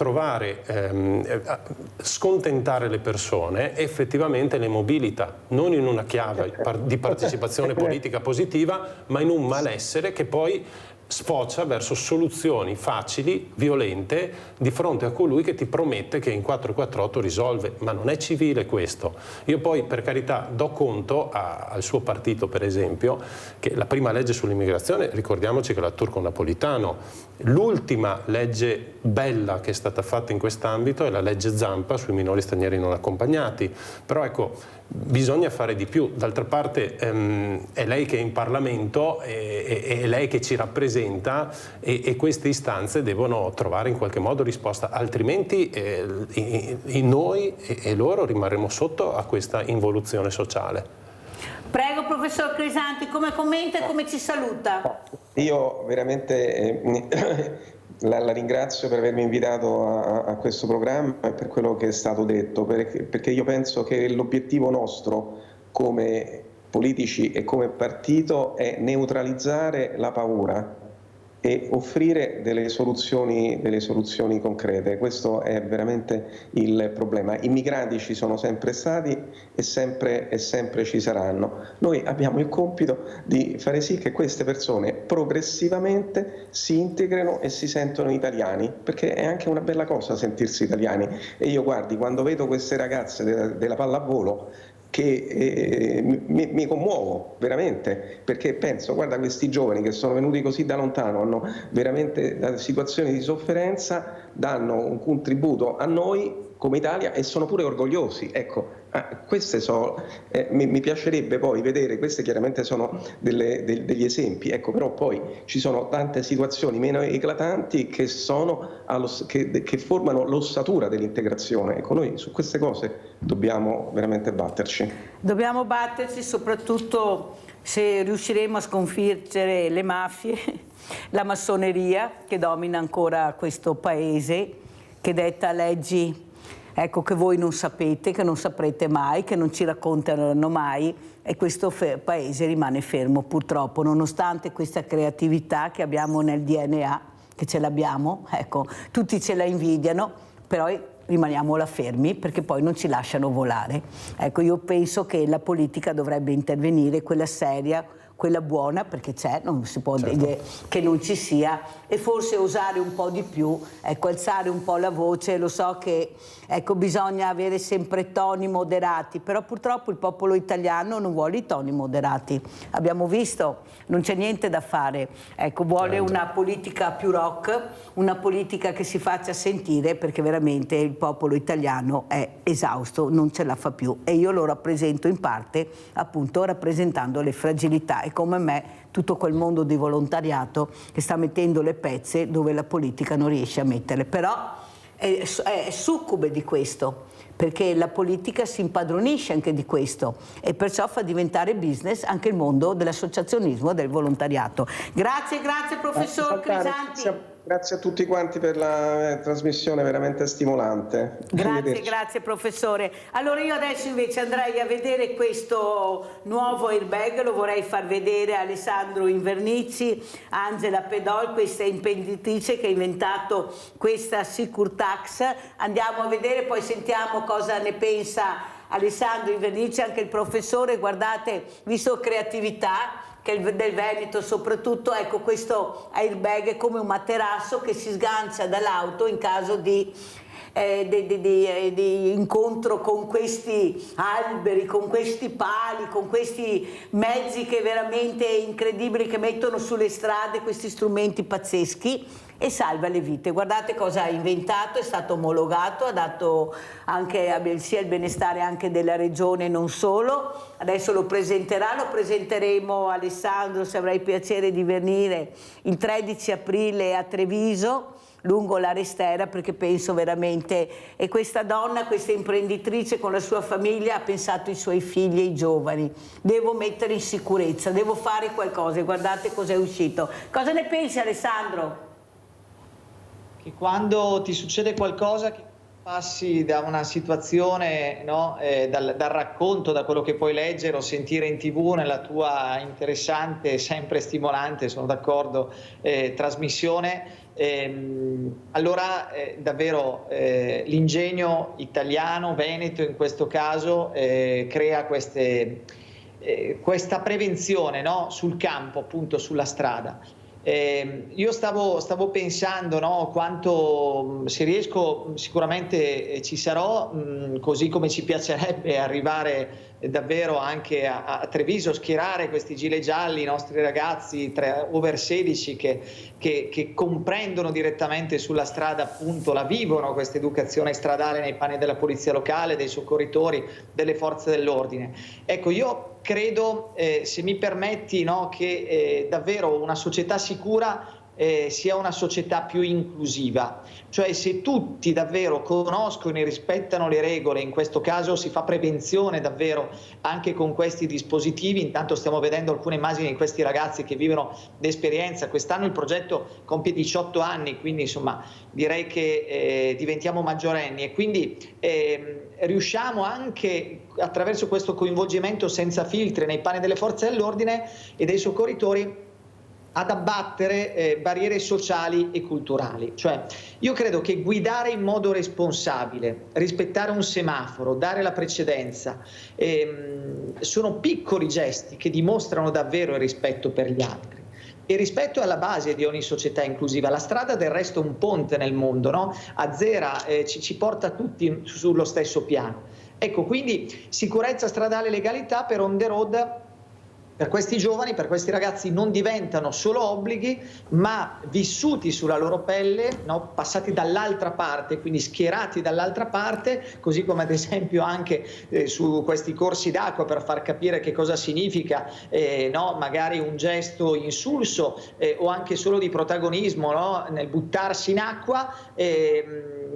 scontentare le persone effettivamente le mobilita, non in una chiave di partecipazione politica positiva, ma in un malessere che poi sfocia verso soluzioni facili, violente, di fronte a colui che ti promette che in 448 risolve, ma non è civile questo. Io poi, per carità, do conto al suo partito, per esempio, che la prima legge sull'immigrazione, ricordiamoci che la Turco-Napolitano, l'ultima legge bella che è stata fatta in quest'ambito è la legge Zampa sui minori stranieri non accompagnati, però ecco, bisogna fare di più. D'altra parte è lei che è in Parlamento, è lei che ci rappresenta e queste istanze devono trovare in qualche modo risposta, altrimenti noi e loro rimarremo sotto a questa involuzione sociale. Prego, professor Crisanti, come commenta e come ci saluta? Io veramente la ringrazio per avermi invitato a questo programma e per quello che è stato detto, perché io penso che l'obiettivo nostro come politici e come partito è neutralizzare la paura e offrire delle soluzioni concrete. Questo è veramente il problema. I migranti ci sono sempre stati e sempre ci saranno. Noi abbiamo il compito di fare sì che queste persone progressivamente si integrino e si sentono italiani, perché è anche una bella cosa sentirsi italiani. E io, guardi, quando vedo queste ragazze della pallavolo, che mi commuovo veramente, perché penso, guarda, questi giovani che sono venuti così da lontano, hanno veramente situazioni di sofferenza, danno un contributo a noi come Italia e sono pure orgogliosi. Ecco, queste mi piacerebbe poi vedere, queste chiaramente sono degli esempi, ecco, però poi ci sono tante situazioni meno eclatanti che formano l'ossatura dell'integrazione. Ecco, noi su queste cose dobbiamo veramente batterci. Dobbiamo batterci soprattutto se riusciremo a sconfiggere le mafie, la massoneria che domina ancora questo paese, che detta leggi, ecco, che voi non sapete, che non saprete mai, che non ci racconteranno mai, e questo paese rimane fermo purtroppo, nonostante questa creatività che abbiamo nel DNA, che ce l'abbiamo, ecco, tutti ce la invidiano, però rimaniamola fermi perché poi non ci lasciano volare. Ecco, io penso che la politica dovrebbe intervenire, quella seria, quella buona, perché c'è, non si può dire che non ci sia, e forse osare un po' di più, ecco, alzare un po' la voce. Lo so che, ecco, bisogna avere sempre toni moderati, però purtroppo il popolo italiano non vuole i toni moderati. Abbiamo visto, non c'è niente da fare, ecco, vuole una politica più rock, una politica che si faccia sentire, perché veramente il popolo italiano è esausto, non ce la fa più, e io lo rappresento in parte appunto rappresentando le fragilità, e come me tutto quel mondo di volontariato che sta mettendo le pezze dove la politica non riesce a metterle, però è succube di questo, perché la politica si impadronisce anche di questo e perciò fa diventare business anche il mondo dell'associazionismo e del volontariato. Grazie professor Crisanti. Grazie a tutti quanti per la trasmissione veramente stimolante. Grazie professore. Allora io adesso invece andrei a vedere questo nuovo airbag, lo vorrei far vedere a Alessandro Invernizzi, Angela Pedol, questa imprenditrice che ha inventato questa Securtax. Andiamo a vedere, poi sentiamo cosa ne pensa Alessandro Invernizzi, anche il professore. Guardate, visto creatività che del Veneto soprattutto, ecco, questo airbag è come un materasso che si sgancia dall'auto in caso di incontro con questi alberi, con questi pali, con questi mezzi che veramente incredibili che mettono sulle strade, questi strumenti pazzeschi, e salva le vite. Guardate cosa ha inventato, è stato omologato, ha dato anche sia il benestare anche della regione, non solo. Adesso lo presenteremo Alessandro, se avrai piacere di venire, il 13 aprile a Treviso, lungo la Restera, perché penso veramente, e questa donna, questa imprenditrice con la sua famiglia ha pensato ai suoi figli e ai giovani. Devo mettere in sicurezza, devo fare qualcosa, e guardate cos'è uscito. Cosa ne pensi, Alessandro? Che quando ti succede qualcosa, che passi da una situazione, no, dal racconto, da quello che puoi leggere o sentire in TV nella tua interessante, sempre stimolante, sono d'accordo, trasmissione, allora davvero l'ingegno italiano, veneto in questo caso, crea questa prevenzione, no, sul campo, appunto sulla strada. Io stavo pensando, no, quanto, se riesco sicuramente ci sarò, così come ci piacerebbe arrivare davvero anche a Treviso, schierare questi gilet gialli, i nostri ragazzi over 16 che comprendono direttamente sulla strada, appunto la vivono questa educazione stradale nei panni della polizia locale, dei soccorritori, delle forze dell'ordine. Ecco, io credo, se mi permetti, no, che davvero una società sicura sia una società più inclusiva, cioè se tutti davvero conoscono e rispettano le regole, in questo caso si fa prevenzione davvero anche con questi dispositivi. Intanto stiamo vedendo alcune immagini di questi ragazzi che vivono l'esperienza. Quest'anno il progetto compie 18 anni, quindi insomma direi che diventiamo maggiorenni e quindi riusciamo anche attraverso questo coinvolgimento senza filtri nei panni delle forze dell'ordine e dei soccorritori ad abbattere barriere sociali e culturali. Cioè, io credo che guidare in modo responsabile, rispettare un semaforo, dare la precedenza, sono piccoli gesti che dimostrano davvero il rispetto per gli altri. Il rispetto è alla base di ogni società inclusiva. La strada del resto è un ponte nel mondo, no? Azzera, ci porta tutti sullo stesso piano. Ecco, quindi sicurezza stradale e legalità per On The Road. Per questi giovani, per questi ragazzi non diventano solo obblighi, ma vissuti sulla loro pelle, no? Passati dall'altra parte, quindi schierati dall'altra parte, così come ad esempio anche su questi corsi d'acqua per far capire che cosa significa no? Magari un gesto insulso o anche solo di protagonismo, no? Nel buttarsi in acqua,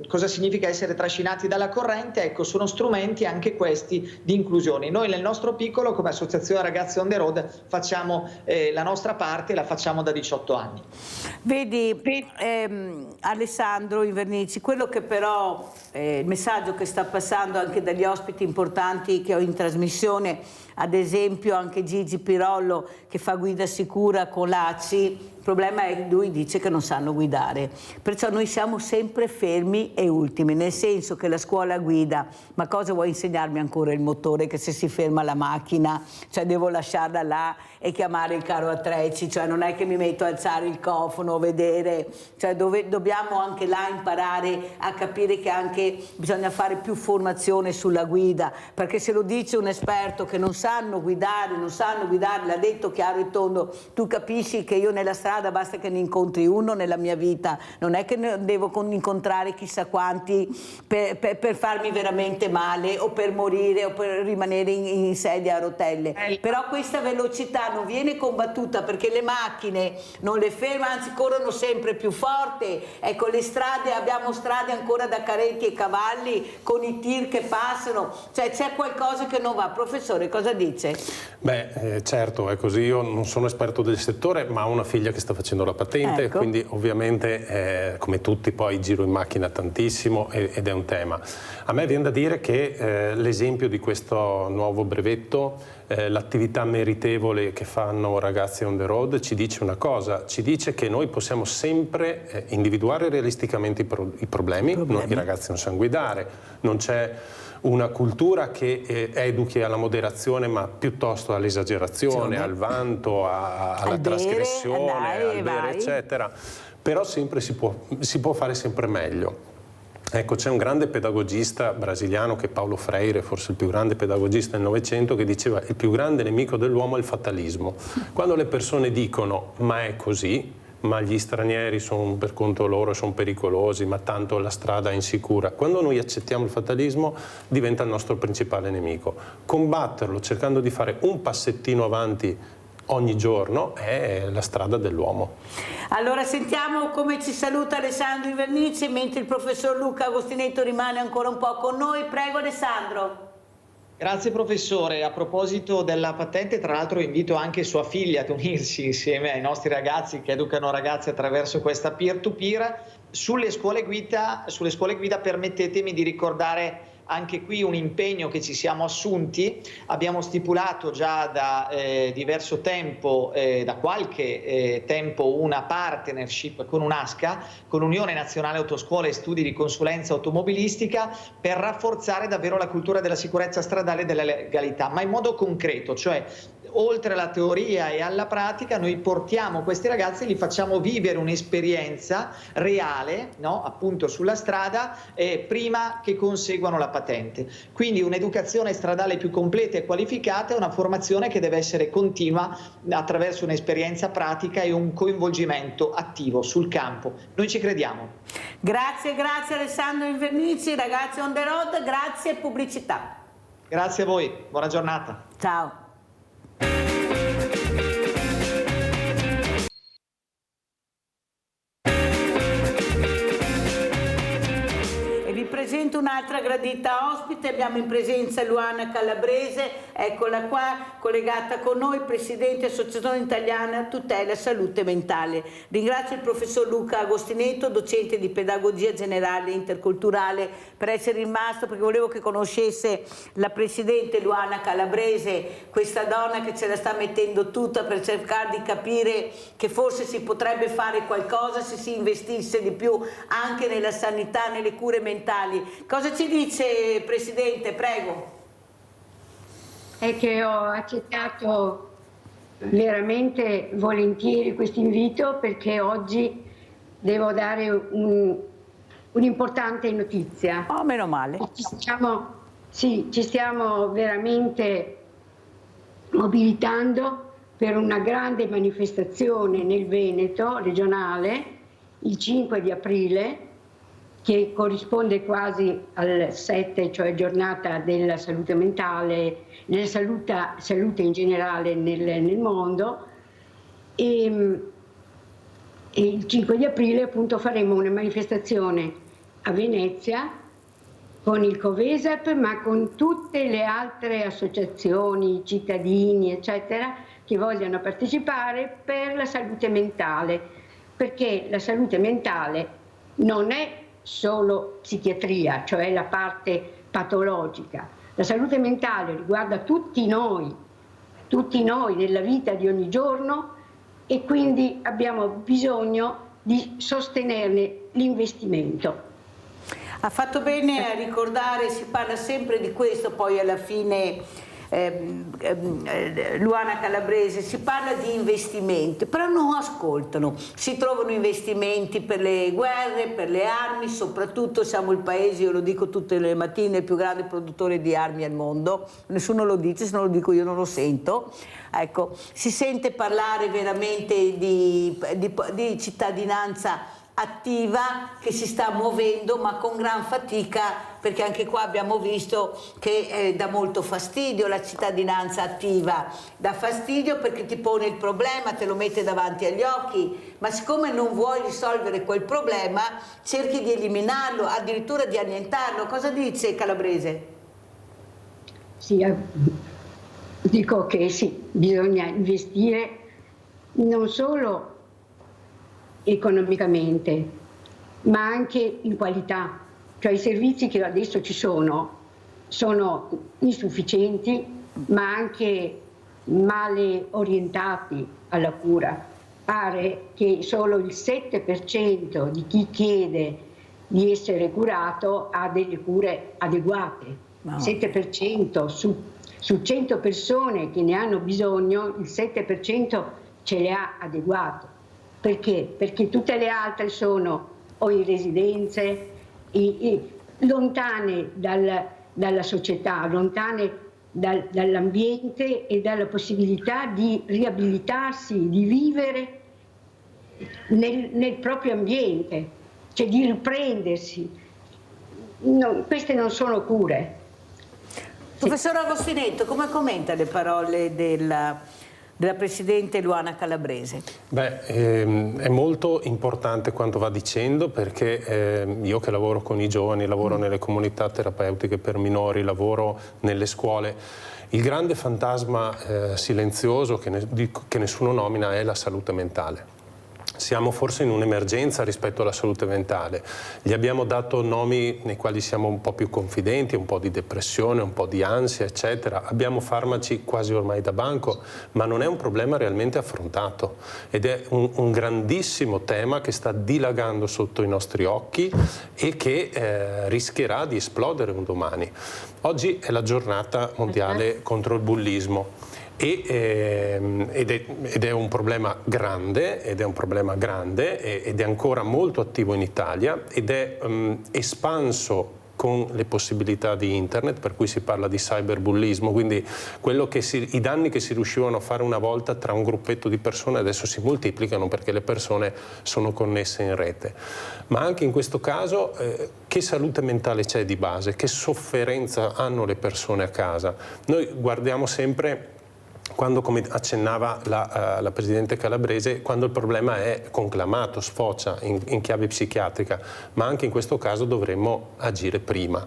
cosa significa essere trascinati dalla corrente. Ecco, sono strumenti anche questi di inclusione. Noi nel nostro piccolo, come Associazione Ragazzi On The Road, facciamo la nostra parte, la facciamo da 18 anni. Vedi, Alessandro Invernici, quello che però il messaggio che sta passando anche dagli ospiti importanti che ho in trasmissione, ad esempio anche Gigi Pirollo che fa guida sicura con l'ACI, il problema è che lui dice che non sanno guidare, perciò noi siamo sempre fermi e ultimi, nel senso che la scuola guida, ma cosa vuoi insegnarmi ancora il motore, che se si ferma la macchina, cioè devo lasciarla là e chiamare il carro attrezzi, cioè non è che mi metto a alzare il cofano, vedere, cioè dobbiamo anche là imparare a capire che anche bisogna fare più formazione sulla guida, perché se lo dice un esperto che non sanno guidare, l'ha detto chiaro e tondo, tu capisci che io nella strada basta che ne incontri uno nella mia vita, non è che ne devo incontrare chissà quanti per farmi veramente male o per morire o per rimanere in sedia a rotelle, però questa velocità non viene combattuta perché le macchine non le fermano, anzi corrono sempre più forte. Ecco, le strade, abbiamo strade ancora da carretti e cavalli con i tir che passano, cioè c'è qualcosa che non va. Professore, cosa dice? Beh, certo, è così. Io non sono esperto del settore, ma ho una figlia che sta facendo la patente, ecco. Quindi ovviamente come tutti poi giro in macchina tantissimo ed è un tema. A me viene da dire che l'esempio di questo nuovo brevetto, l'attività meritevole che fanno Ragazzi On The Road ci dice una cosa, ci dice che noi possiamo sempre individuare realisticamente i problemi. I ragazzi non sanno guidare, non c'è una cultura che educhi alla moderazione, ma piuttosto all'esagerazione, al vanto, alla trasgressione, al bere, eccetera. Però sempre si può fare sempre meglio. Ecco, c'è un grande pedagogista brasiliano che è Paulo Freire, forse il più grande pedagogista del Novecento, che diceva: il più grande nemico dell'uomo è il fatalismo. Quando le persone dicono ma è così, ma gli stranieri sono per conto loro, sono pericolosi, ma tanto la strada è insicura, quando noi accettiamo il fatalismo diventa il nostro principale nemico. Combatterlo cercando di fare un passettino avanti ogni giorno è la strada dell'uomo. Allora sentiamo come ci saluta Alessandro Invernici mentre il professor Luca Agostinetto rimane ancora un po' con noi. Prego Alessandro. Grazie professore. A proposito della patente, tra l'altro invito anche sua figlia ad unirsi insieme ai nostri ragazzi che educano ragazzi attraverso questa peer-to-peer. Sulle scuole guida permettetemi di ricordare anche qui un impegno che ci siamo assunti. Abbiamo stipulato già da diverso tempo, da qualche tempo, una partnership con un'ASCA, con l'Unione Nazionale Autoscuole e Studi di Consulenza Automobilistica, per rafforzare davvero la cultura della sicurezza stradale e della legalità, ma in modo concreto, cioè oltre alla teoria e alla pratica, noi portiamo questi ragazzi e li facciamo vivere un'esperienza reale, no? Appunto sulla strada, prima che conseguano la patente. Quindi un'educazione stradale più completa e qualificata è una formazione che deve essere continua attraverso un'esperienza pratica e un coinvolgimento attivo sul campo. Noi ci crediamo. Grazie Alessandro Invernici, ragazzi on the road, grazie pubblicità. Grazie a voi, buona giornata. Ciao. Presento un'altra gradita ospite, abbiamo in presenza Luana Calabrese, eccola qua, collegata con noi, Presidente Associazione Italiana Tutela Salute Mentale. Ringrazio il professor Luca Agostinetto, docente di Pedagogia Generale e Interculturale, per essere rimasto, perché volevo che conoscesse la Presidente Luana Calabrese, questa donna che ce la sta mettendo tutta per cercare di capire che forse si potrebbe fare qualcosa se si investisse di più anche nella sanità, nelle cure mentali. Cosa ci dice, Presidente? Prego. È che ho accettato veramente volentieri questo invito, perché oggi devo dare un'importante notizia. Oh, meno male. Ci stiamo veramente mobilitando per una grande manifestazione nel Veneto regionale il 5 di aprile, che corrisponde quasi al 7, cioè giornata della salute mentale, della salute in generale nel mondo, e il 5 di aprile appunto faremo una manifestazione a Venezia con il Covesap, ma con tutte le altre associazioni, cittadini eccetera che vogliono partecipare per la salute mentale, perché la salute mentale non è solo psichiatria, cioè la parte patologica. La salute mentale riguarda tutti noi nella vita di ogni giorno, e quindi abbiamo bisogno di sostenerne l'investimento. Ha fatto bene a ricordare, si parla sempre di questo, poi alla fine Luana Calabrese, si parla di investimenti, però non ascoltano. Si trovano investimenti per le guerre, per le armi, soprattutto siamo il paese, io lo dico tutte le mattine, il più grande produttore di armi al mondo, nessuno lo dice, se non lo dico io non lo sento. Ecco, si sente parlare veramente di cittadinanza attiva che si sta muovendo, ma con gran fatica, perché anche qua abbiamo visto che dà molto fastidio la cittadinanza attiva, dà fastidio perché ti pone il problema, te lo mette davanti agli occhi, ma siccome non vuoi risolvere quel problema cerchi di eliminarlo, addirittura di annientarlo. Cosa dice Calabrese? Sì, dico che sì, bisogna investire non solo economicamente, ma anche in qualità. Cioè i servizi che adesso ci sono insufficienti, ma anche male orientati alla cura. Pare che solo il 7% di chi chiede di essere curato ha delle cure adeguate. No. 7% su 100 persone che ne hanno bisogno, il 7% ce le ha adeguate. Perché? Perché tutte le altre sono o in residenze, lontane dalla società, lontane dall'ambiente e dalla possibilità di riabilitarsi, di vivere nel proprio ambiente, cioè di riprendersi. Queste non sono cure. Professor Agostinetto, come commenta le parole della Presidente Luana Calabrese? Beh, è molto importante quanto va dicendo, perché io che lavoro con i giovani, lavoro nelle comunità terapeutiche per minori, lavoro nelle scuole, il grande fantasma silenzioso che nessuno nomina è la salute mentale. Siamo forse in un'emergenza rispetto alla salute mentale. Gli abbiamo dato nomi nei quali siamo un po' più confidenti, un po' di depressione, un po' di ansia, eccetera. Abbiamo farmaci quasi ormai da banco, ma non è un problema realmente affrontato. Ed è un grandissimo tema che sta dilagando sotto i nostri occhi e che rischierà di esplodere un domani. Oggi è la giornata mondiale contro il bullismo. ed è un problema grande, ed è ancora molto attivo in Italia, ed è espanso con le possibilità di internet, per cui si parla di cyberbullismo, quindi i danni che si riuscivano a fare una volta tra un gruppetto di persone adesso si moltiplicano perché le persone sono connesse in rete. Ma anche in questo caso che salute mentale c'è di base? Che sofferenza hanno le persone a casa? Noi guardiamo sempre, quando, come accennava la Presidente Calabrese, quando il problema è conclamato, sfocia in chiave psichiatrica, ma anche in questo caso dovremmo agire prima.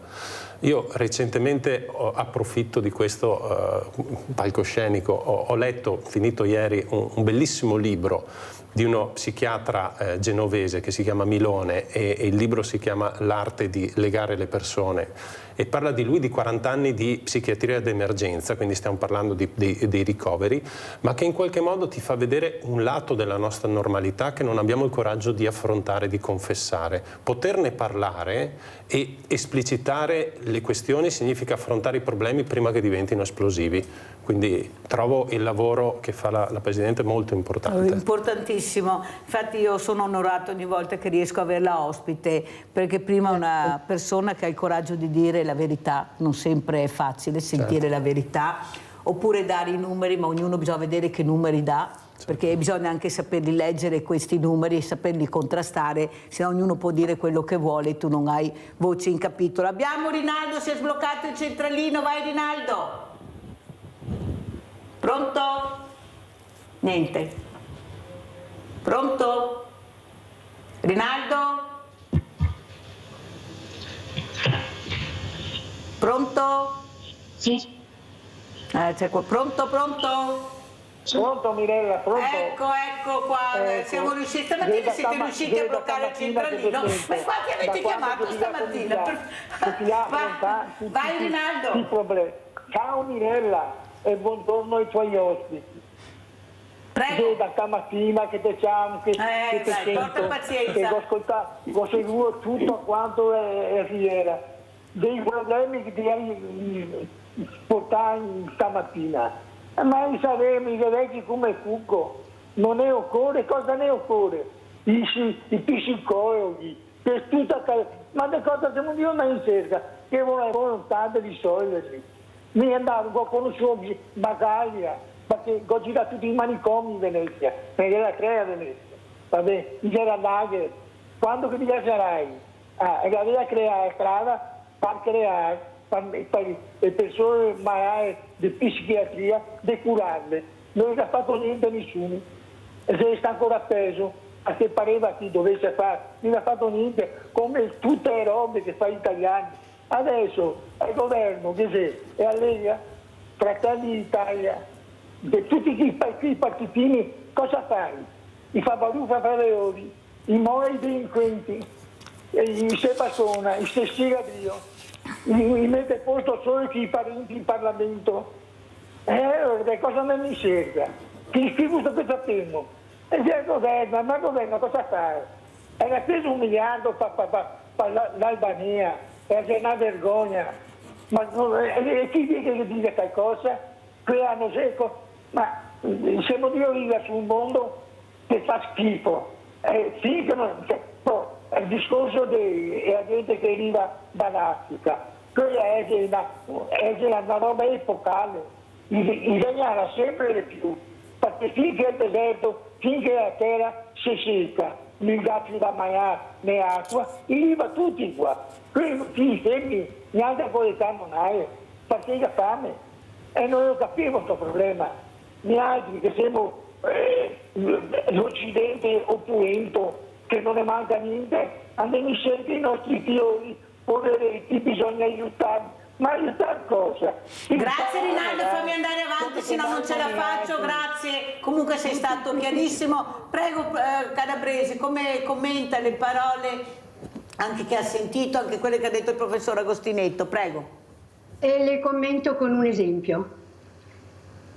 Io recentemente approfitto di questo palcoscenico, ho letto, finito ieri, un bellissimo libro di uno psichiatra genovese che si chiama Milone, e il libro si chiama L'arte di legare le persone, e parla di lui, di 40 anni di psichiatria d'emergenza, quindi stiamo parlando dei ricoveri, ma che in qualche modo ti fa vedere un lato della nostra normalità che non abbiamo il coraggio di affrontare, di confessare. Poterne parlare e esplicitare le questioni significa affrontare i problemi prima che diventino esplosivi. Quindi trovo il lavoro che fa la Presidente molto importante. Importantissimo, infatti io sono onorato ogni volta che riesco a averla ospite, perché prima una persona che ha il coraggio di dire la verità, non sempre è facile sentire la verità, oppure dare i numeri, ma ognuno bisogna vedere che numeri dà, perché bisogna anche saperli leggere questi numeri e saperli contrastare, se no ognuno può dire quello che vuole e tu non hai voce in capitolo. Abbiamo Rinaldo, si è sbloccato il centralino, vai Rinaldo! Pronto? Niente. Pronto? Rinaldo? Pronto? Sì. Pronto? Pronto Mirella, pronto? Ecco qua, siamo riusciti, stamattina siete riusciti a bloccare il centralino. Ma quanti avete chiamato stamattina? Vai Rinaldo. Ciao Mirella e buongiorno ai tuoi ospiti. Prego. Da stamattina che te chiamo, che te sento, porta pazienza. che ho seguito tutto quanto è fiera. Dei problemi che ti hai portato stamattina. Ma saremo i vecchi come fuggo. Non ne occorre, cosa ne occorre? I psicologi, per tutta ma le cose che Dio non cerca, che vuole volontà di risolverli. Mi è andato, ho conosciuto Bagaglia, perché ho girato tutti i manicomi in Venezia, perché era crea Venezia, vabbè, c'era Lager, quando che mi sarai? E aveva creato strada per creare per le persone malate di psichiatria, di curarle. Non ha fatto niente a nessuno, e se sta ancora appeso a che pareva che dovesse fare, non ha fatto niente, come tutte le robe che fa gli italiani. Adesso è il governo che è a Lega, Fratelli d'Italia, di tutti i partitini, cosa fai? I Favaruffa Favreoli, i Mori delinquenti, i Sepassona, i Sessiga Dio, i mette posto solo chi i parenti in Parlamento. Cosa non mi serve? Chi scrivo che sappiamo? E se il governo, ma il governo cosa fa? Era preso 1 miliardo per l'Albania, è una vergogna. Ma chi dice che dice qualcosa? Qui hanno secco. Ma siamo Dio vive su un mondo che fa schifo. Finché non, il discorso della gente che arriva dall'Africa, quella è una roba epocale. Bisognerà sempre di più, perché finché il deserto, finché la terra si secca, non dà più da mangiare né acqua, arriva tutti qua. Quindi figli, neanche a qualità non hai, perché ha fame. E non lo capivo questo problema. Noi altri che siamo l'Occidente opulento, che non ne manca niente, andiamo sempre i nostri figlioli, poveretti, bisogna aiutarli. Ma aiutare cosa? Grazie Rinaldo, fammi andare avanti, se no non ce la faccio, grazie. Comunque sei stato chiarissimo. Prego Calabresi, come commenta le parole anche che ha sentito, anche quelle che ha detto il professor Agostinetto, prego. E le commento con un esempio.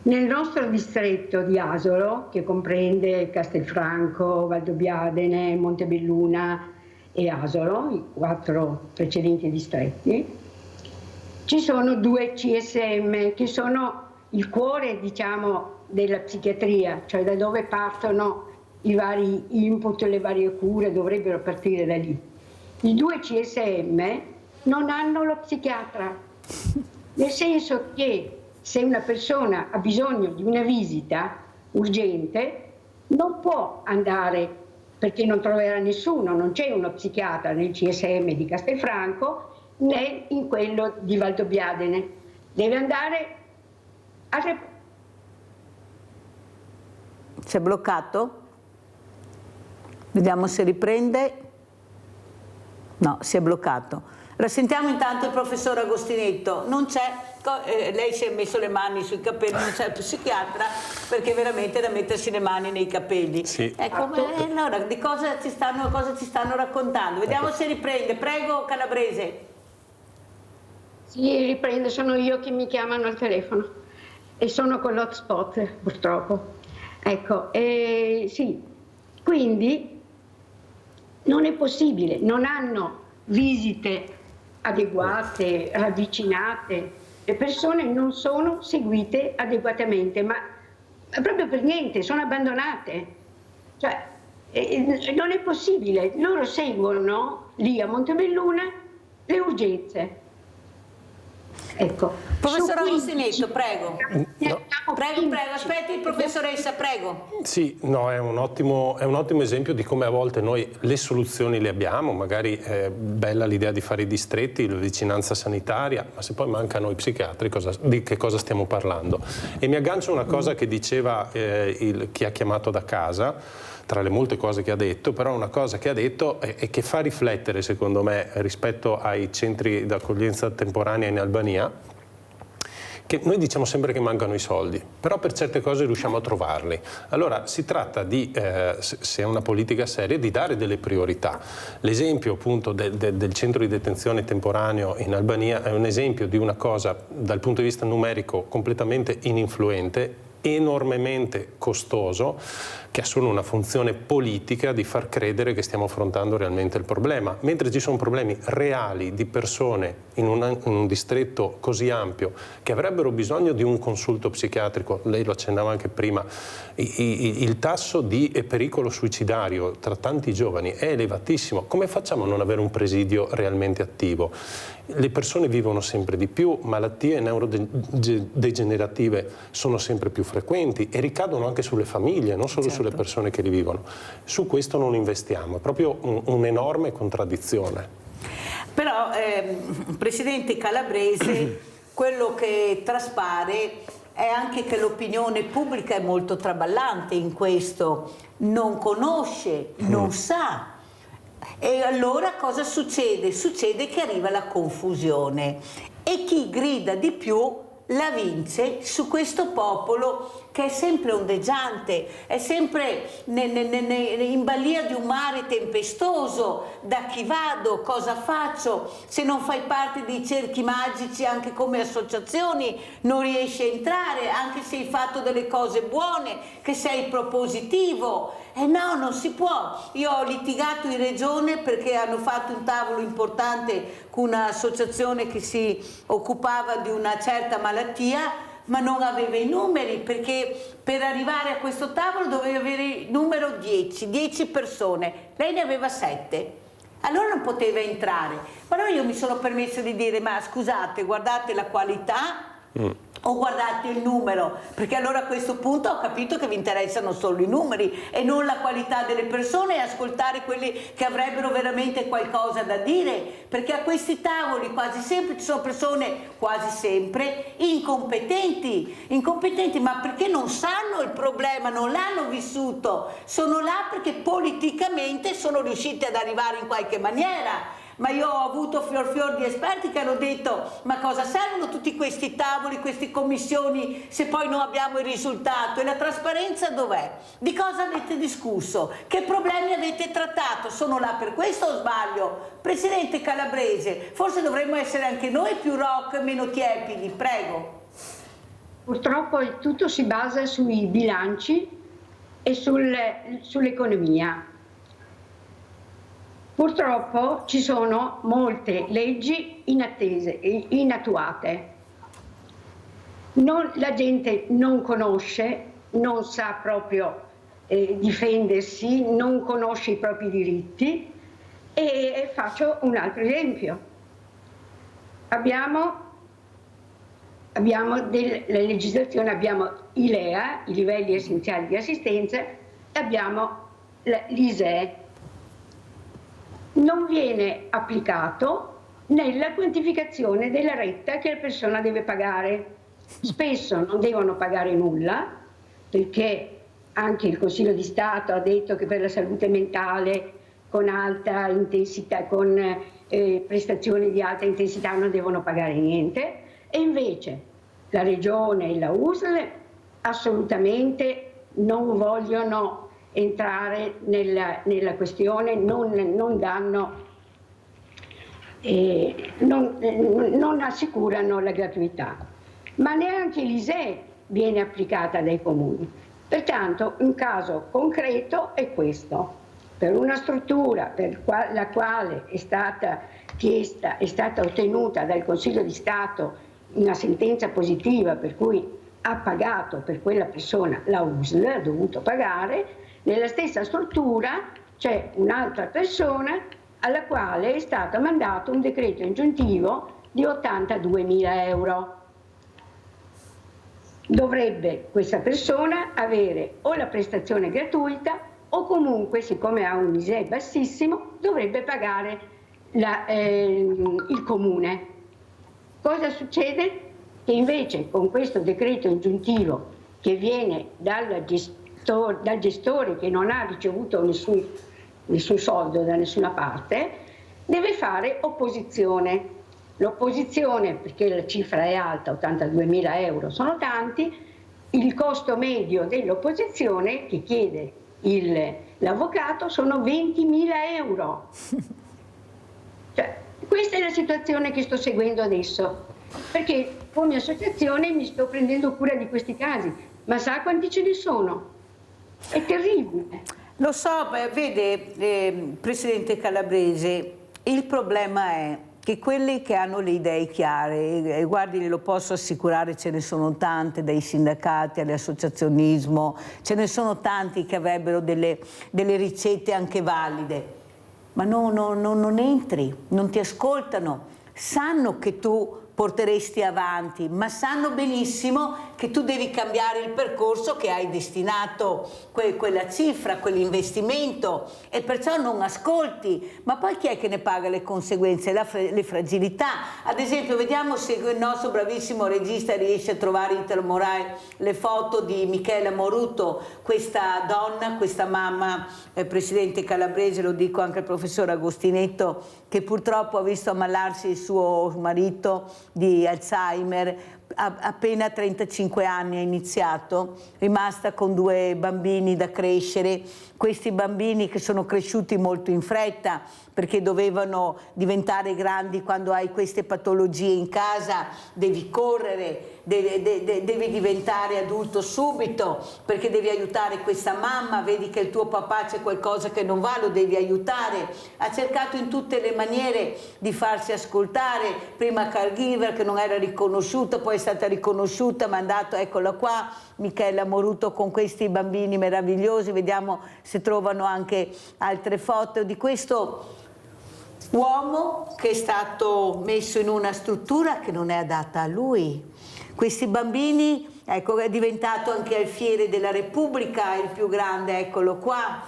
Nel nostro distretto di Asolo, che comprende Castelfranco, Valdobbiadene, Montebelluna e Asolo, i 4 precedenti distretti, ci sono 2 CSM che sono il cuore, diciamo, della psichiatria, cioè da dove partono i vari input, le varie cure, dovrebbero partire da lì. I 2 CSM non hanno lo psichiatra, nel senso che se una persona ha bisogno di una visita urgente non può andare perché non troverà nessuno, non c'è uno psichiatra nel CSM di Castelfranco né in quello di Valdobbiadene. Deve andare a... Si è bloccato? Vediamo se riprende. No, si è bloccato. Allora, sentiamo intanto il professor Agostinetto. Non c'è... lei si è messo le mani sui capelli, non c'è il psichiatra perché veramente è da mettersi le mani nei capelli. Sì. Ecco, allora, di cosa ci stanno raccontando? Vediamo se riprende. Prego, Calabrese. Sì, riprende, sono io che mi chiamano al telefono e sono con l'hotspot purtroppo. Ecco, sì, quindi non è possibile, non hanno visite adeguate, ravvicinate, le persone non sono seguite adeguatamente, ma proprio per niente, sono abbandonate. Cioè, non è possibile, loro seguono lì a Montebelluna le urgenze. Ecco. Professor Agostinetto, prego. No. Prego, aspetti, professoressa, prego. Sì, no, è un ottimo esempio di come a volte noi le soluzioni le abbiamo, magari è bella l'idea di fare i distretti, la vicinanza sanitaria, ma se poi mancano i psichiatri, di che cosa stiamo parlando? E mi aggancio a una cosa che diceva chi ha chiamato da casa, tra le molte cose che ha detto, però una cosa che ha detto e che fa riflettere secondo me rispetto ai centri d'accoglienza temporanea in Albania, che noi diciamo sempre che mancano i soldi, però per certe cose riusciamo a trovarli. Allora si tratta di, se è una politica seria, di dare delle priorità. L'esempio appunto del centro di detenzione temporaneo in Albania è un esempio di una cosa dal punto di vista numerico completamente ininfluente, enormemente costoso, che ha solo una funzione politica di far credere che stiamo affrontando realmente il problema, mentre ci sono problemi reali di persone in un distretto così ampio che avrebbero bisogno di un consulto psichiatrico. Lei lo accennava anche prima, il tasso di pericolo suicidario tra tanti giovani è elevatissimo. Come facciamo a non avere un presidio realmente attivo? Le persone vivono sempre di più, malattie neurodegenerative sono sempre più frequenti e ricadono anche sulle famiglie, non solo sulle persone che li vivono. Su questo non investiamo, è proprio un'enorme contraddizione. Però, Presidente Calabrese, quello che traspare è anche che l'opinione pubblica è molto traballante in questo, non conosce, non sa. E allora cosa succede? Succede che arriva la confusione e chi grida di più la vince su questo popolo che è sempre ondeggiante, è sempre in balia di un mare tempestoso. Da chi vado? Cosa faccio? Se non fai parte dei cerchi magici anche come associazioni non riesci a entrare, anche se hai fatto delle cose buone, che sei propositivo. No, non si può. Io ho litigato in regione perché hanno fatto un tavolo importante con un'associazione che si occupava di una certa malattia, ma non aveva i numeri, perché per arrivare a questo tavolo doveva avere il numero 10 persone, lei ne aveva 7. Allora non poteva entrare. Ma allora io mi sono permessa di dire, ma scusate, guardate la qualità o guardate il numero, perché allora a questo punto ho capito che vi interessano solo i numeri e non la qualità delle persone e ascoltare quelli che avrebbero veramente qualcosa da dire, perché a questi tavoli quasi sempre ci sono persone, quasi sempre, incompetenti, ma perché non sanno il problema, non l'hanno vissuto, sono là perché politicamente sono riusciti ad arrivare in qualche maniera. Ma io ho avuto fior di esperti che hanno detto, ma cosa servono tutti questi tavoli, queste commissioni se poi non abbiamo il risultato? E la trasparenza dov'è? Di cosa avete discusso? Che problemi avete trattato? Sono là per questo o sbaglio? Presidente Calabrese, forse dovremmo essere anche noi più rock e meno tiepidi, prego. Purtroppo tutto si basa sui bilanci e sull'economia. Purtroppo ci sono molte leggi inattese e inattuate. la gente non conosce, non sa proprio difendersi, non conosce i propri diritti. E faccio un altro esempio. Abbiamo la legislazione, abbiamo i LEA, i livelli essenziali di assistenza, e abbiamo l'ISEE. Non viene applicato nella quantificazione della retta che la persona deve pagare. Spesso non devono pagare nulla, perché anche il Consiglio di Stato ha detto che per la salute mentale con alta intensità, con prestazioni di alta intensità non devono pagare niente, e invece la Regione e la USL assolutamente non vogliono entrare nella questione, non assicurano la gratuità, ma neanche l'ISEE viene applicata dai comuni. Pertanto un caso concreto è questo. Per una struttura per la quale è stata ottenuta dal Consiglio di Stato una sentenza positiva per cui ha pagato per quella persona la USL, ha dovuto pagare, nella stessa struttura c'è un'altra persona alla quale è stato mandato un decreto ingiuntivo di 82.000 euro. Dovrebbe questa persona avere o la prestazione gratuita o comunque, siccome ha un ISEE bassissimo, dovrebbe pagare il comune. Cosa succede? Che invece con questo decreto ingiuntivo che viene dal gestore che non ha ricevuto nessun soldo da nessuna parte, deve fare opposizione. L'opposizione, perché la cifra è alta, 82.000 euro sono tanti, il costo medio dell'opposizione che chiede l'avvocato sono 20.000 euro. Cioè, questa è la situazione che sto seguendo adesso, perché come associazione mi sto prendendo cura di questi casi, ma sa quanti ce ne sono? È terribile. Lo so, vede, Presidente Calabrese, il problema è che quelli che hanno le idee chiare, guardi, lo posso assicurare, ce ne sono tante, dai sindacati all'associazionismo, ce ne sono tanti che avrebbero delle ricette anche valide, ma non entri, non ti ascoltano, sanno che tu porteresti avanti, ma sanno benissimo che tu devi cambiare il percorso che hai destinato quella cifra, quell'investimento, e perciò non ascolti. Ma poi chi è che ne paga le conseguenze? Le fragilità. Ad esempio, vediamo se il nostro bravissimo regista riesce a trovare in Telmorai le foto di Michela Moruto, questa donna, questa mamma, Presidente Calabrese, lo dico anche al professor Agostinetto, che purtroppo ha visto ammalarsi il suo marito di Alzheimer, appena 35 anni ha iniziato, rimasta con 2 bambini da crescere, questi bambini che sono cresciuti molto in fretta perché dovevano diventare grandi. Quando hai queste patologie in casa devi correre, devi diventare adulto subito perché devi aiutare questa mamma, vedi che il tuo papà c'è qualcosa che non va, lo devi aiutare. Ha cercato in tutte le maniere di farsi ascoltare, prima caregiver che non era riconosciuta, poi è stata riconosciuta, ma è andato, eccola qua, Michela Moruto con questi bambini meravigliosi. Vediamo se trovano anche altre foto di questo uomo che è stato messo in una struttura che non è adatta a lui. Questi bambini, ecco, è diventato anche alfiere della Repubblica, il più grande, eccolo qua,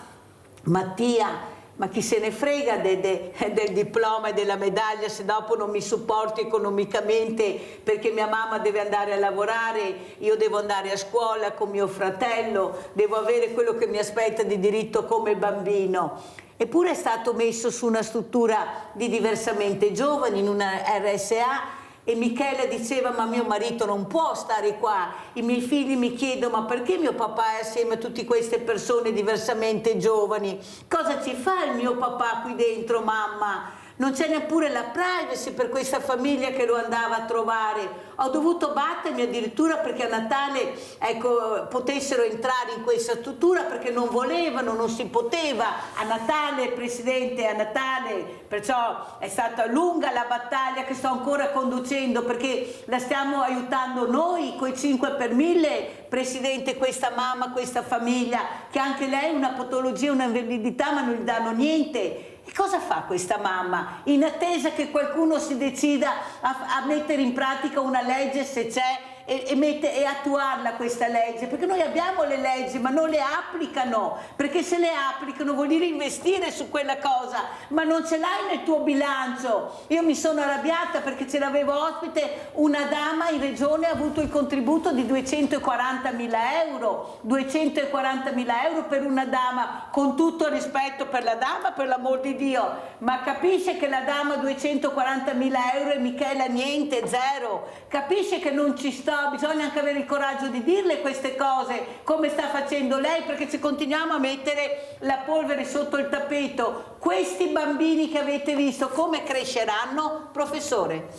Mattia. Ma chi se ne frega del diploma e della medaglia se dopo non mi supporti economicamente, perché mia mamma deve andare a lavorare, io devo andare a scuola con mio fratello, devo avere quello che mi aspetta di diritto come bambino. Eppure è stato messo su una struttura di diversamente giovani, in una RSA, e Michela diceva: ma mio marito non può stare qua, i miei figli mi chiedono: ma perché mio papà è assieme a tutte queste persone diversamente giovani? Cosa ci fa il mio papà qui dentro, mamma? non c'è neppure la privacy per questa famiglia che lo andava a trovare. Ho dovuto battermi addirittura perché a Natale, ecco, potessero entrare in questa struttura, perché non volevano, non si poteva. A Natale, Presidente, a Natale, perciò è stata lunga la battaglia che sto ancora conducendo, perché la stiamo aiutando noi coi 5 per 1000, Presidente, questa mamma, questa famiglia, che anche lei ha una patologia, una invalidità, ma non gli danno niente. E cosa fa questa mamma? In attesa che qualcuno si decida a mettere in pratica una legge, se c'è, e attuarla questa legge, perché noi abbiamo le leggi ma non le applicano, perché se le applicano vuol dire investire su quella cosa, ma non ce l'hai nel tuo bilancio. Io mi sono arrabbiata perché ce l'avevo ospite, una dama in regione ha avuto il contributo di 240.000 euro, 240.000 euro per una dama, con tutto il rispetto per la dama, per l'amor di Dio, ma capisce che la dama 240.000 euro e Michela niente, zero, capisce che non ci sto. Bisogna anche avere il coraggio di dirle queste cose, come sta facendo lei, perché se continuiamo a mettere la polvere sotto il tappeto, questi bambini che avete visto come cresceranno, professore?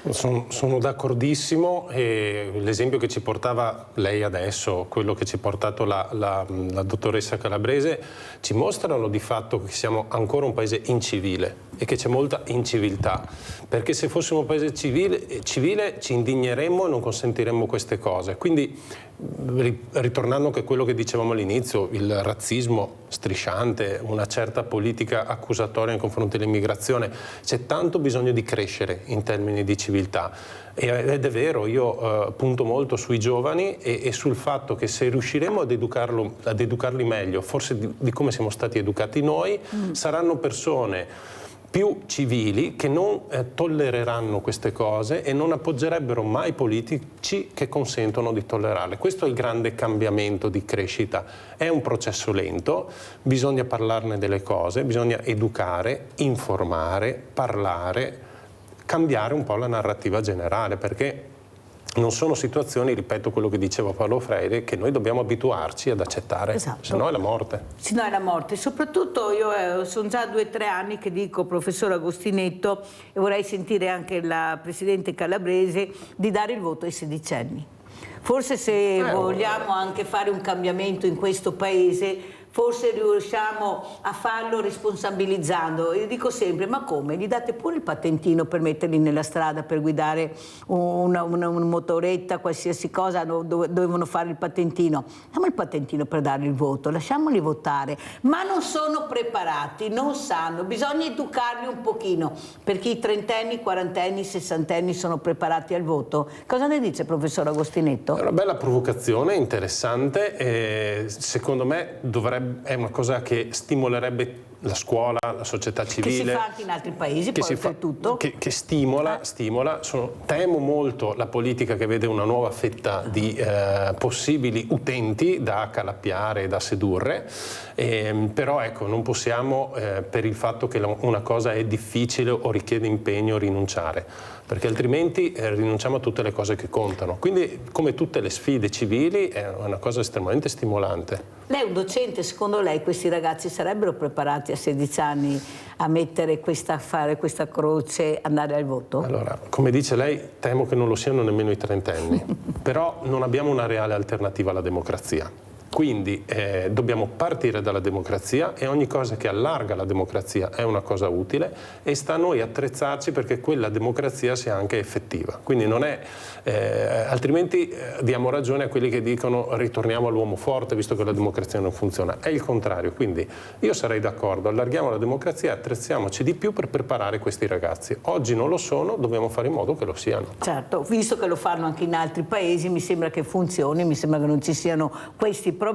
Sono d'accordissimo, e l'esempio che ci portava lei adesso, quello che ci ha portato la dottoressa Calabrese, ci mostrano di fatto che siamo ancora un paese incivile e che c'è molta inciviltà, perché se fossimo un paese civile ci indigneremmo e non consentiremmo queste cose. Quindi, ritornando anche a quello che dicevamo all'inizio, il razzismo strisciante, una certa politica accusatoria nei confronti dell'immigrazione, c'è tanto bisogno di crescere in termini di civiltà. Ed è vero, io punto molto sui giovani e sul fatto che se riusciremo ad educarli meglio, forse di come siamo stati educati noi, saranno persone più civili che non tollereranno queste cose e non appoggerebbero mai politici che consentono di tollerarle. Questo è il grande cambiamento di crescita. È un processo lento, bisogna parlarne delle cose, bisogna educare, informare, parlare, cambiare un po' la narrativa generale, perché non sono situazioni, ripeto quello che diceva Paolo Freire, che noi dobbiamo abituarci ad accettare, esatto. Se no è la morte. Se no è la morte. Soprattutto io sono già 2 o 3 anni che dico, professor Agostinetto, e vorrei sentire anche la Presidente Calabrese, di dare il voto ai 16enni. Forse se vogliamo anche fare un cambiamento in questo Paese, forse riusciamo a farlo responsabilizzando. Io dico sempre, ma come? Gli date pure il patentino per metterli nella strada, per guidare una motoretta, qualsiasi cosa, dovevano fare il patentino. Diamo il patentino per dare il voto, lasciamoli votare. Ma non sono preparati, non sanno, bisogna educarli un pochino, perché i 30enni, 40enni, 60enni sono preparati al voto. Cosa ne dice, professor Agostinetto? È una bella provocazione, interessante, secondo me è una cosa che stimolerebbe la scuola, la società civile. Che si fa anche in altri paesi, poi oltretutto. Che stimola. Temo molto la politica che vede una nuova fetta di possibili utenti da accalappiare e da sedurre, però ecco, non possiamo, per il fatto che una cosa è difficile o richiede impegno, rinunciare, perché altrimenti rinunciamo a tutte le cose che contano. Quindi, come tutte le sfide civili, è una cosa estremamente stimolante. Lei è un docente, secondo lei questi ragazzi sarebbero preparati a 16 anni a fare questa croce, andare al voto? Allora, come dice lei, temo che non lo siano nemmeno i 30enni, però non abbiamo una reale alternativa alla democrazia. Quindi dobbiamo partire dalla democrazia, e ogni cosa che allarga la democrazia è una cosa utile, e sta a noi attrezzarci perché quella democrazia sia anche effettiva. Quindi non è, altrimenti diamo ragione a quelli che dicono ritorniamo all'uomo forte visto che la democrazia non funziona. È il contrario, quindi io sarei d'accordo, allarghiamo la democrazia e attrezziamoci di più per preparare questi ragazzi. Oggi non lo sono, dobbiamo fare in modo che lo siano. Certo, visto che lo fanno anche in altri paesi, mi sembra che funzioni, mi sembra che non ci siano questi problemi.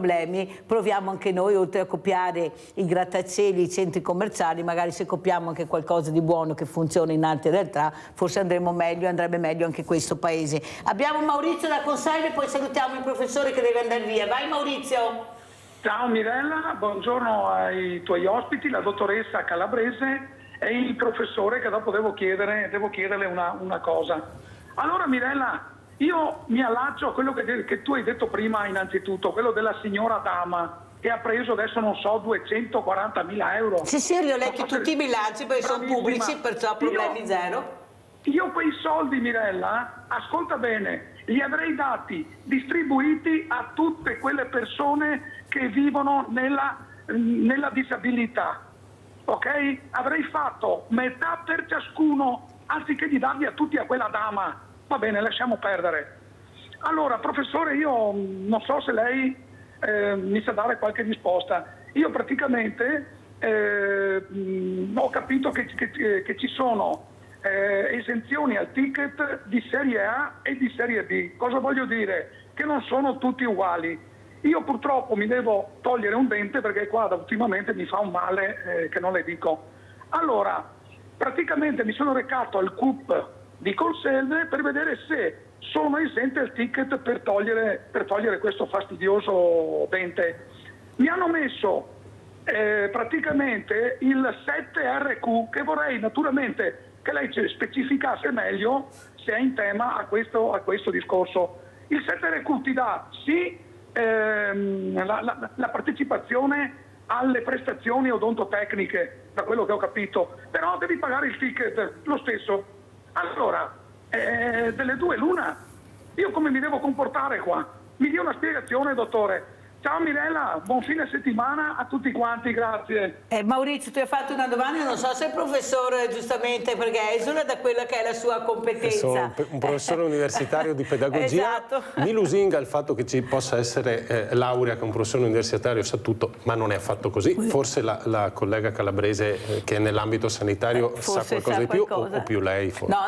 Proviamo anche noi, oltre a copiare i grattacieli, i centri commerciali, magari se copiamo anche qualcosa di buono che funziona in altre realtà, forse andrebbe meglio anche questo paese. Abbiamo Maurizio da Consello e poi salutiamo il professore che deve andare via. Vai Maurizio! Ciao Mirella, buongiorno ai tuoi ospiti, la dottoressa Calabrese e il professore, che dopo devo chiederle una cosa. Allora Mirella, io mi allaccio a quello che tu hai detto prima, innanzitutto, quello della signora dama. e ha preso adesso non so 240.000 euro. Sì, li ho letti tutti i bilanci perché sono pubblici, perciò problemi zero. Io quei soldi, Mirella, ascolta bene, li avrei dati distribuiti a tutte quelle persone che vivono nella disabilità, ok? Avrei fatto metà per ciascuno anziché di darli a tutti a quella dama. Va bene, lasciamo perdere. Allora, professore, io non so se lei mi sa dare qualche risposta. Io praticamente ho capito che ci sono esenzioni al ticket di serie A e di serie B. Cosa voglio dire? Che non sono tutti uguali. Io purtroppo mi devo togliere un dente perché qua ultimamente mi fa un male che non le dico. Allora, praticamente mi sono recato al CUP di Colselve per vedere se sono esente il ticket per togliere questo fastidioso dente. Mi hanno messo praticamente il 7RQ, che vorrei naturalmente che lei ci specificasse meglio se è in tema a questo discorso. Il 7RQ ti dà sì la partecipazione alle prestazioni odontotecniche, da quello che ho capito, però devi pagare il ticket lo stesso. Allora, delle due l'una, io come mi devo comportare qua? Mi dia una spiegazione, dottore. Ciao Mirella, buon fine settimana a tutti quanti, grazie. Maurizio, ti ho fatto una domanda, non so se il professore giustamente, perché esula da quella che è la sua competenza. Sono un professore universitario di pedagogia. Esatto. Mi lusinga il fatto che ci possa essere laurea che un professore universitario sa tutto, ma non è affatto così. Forse la collega calabrese che è nell'ambito sanitario sa qualcosa di più, o più lei? Forse. No,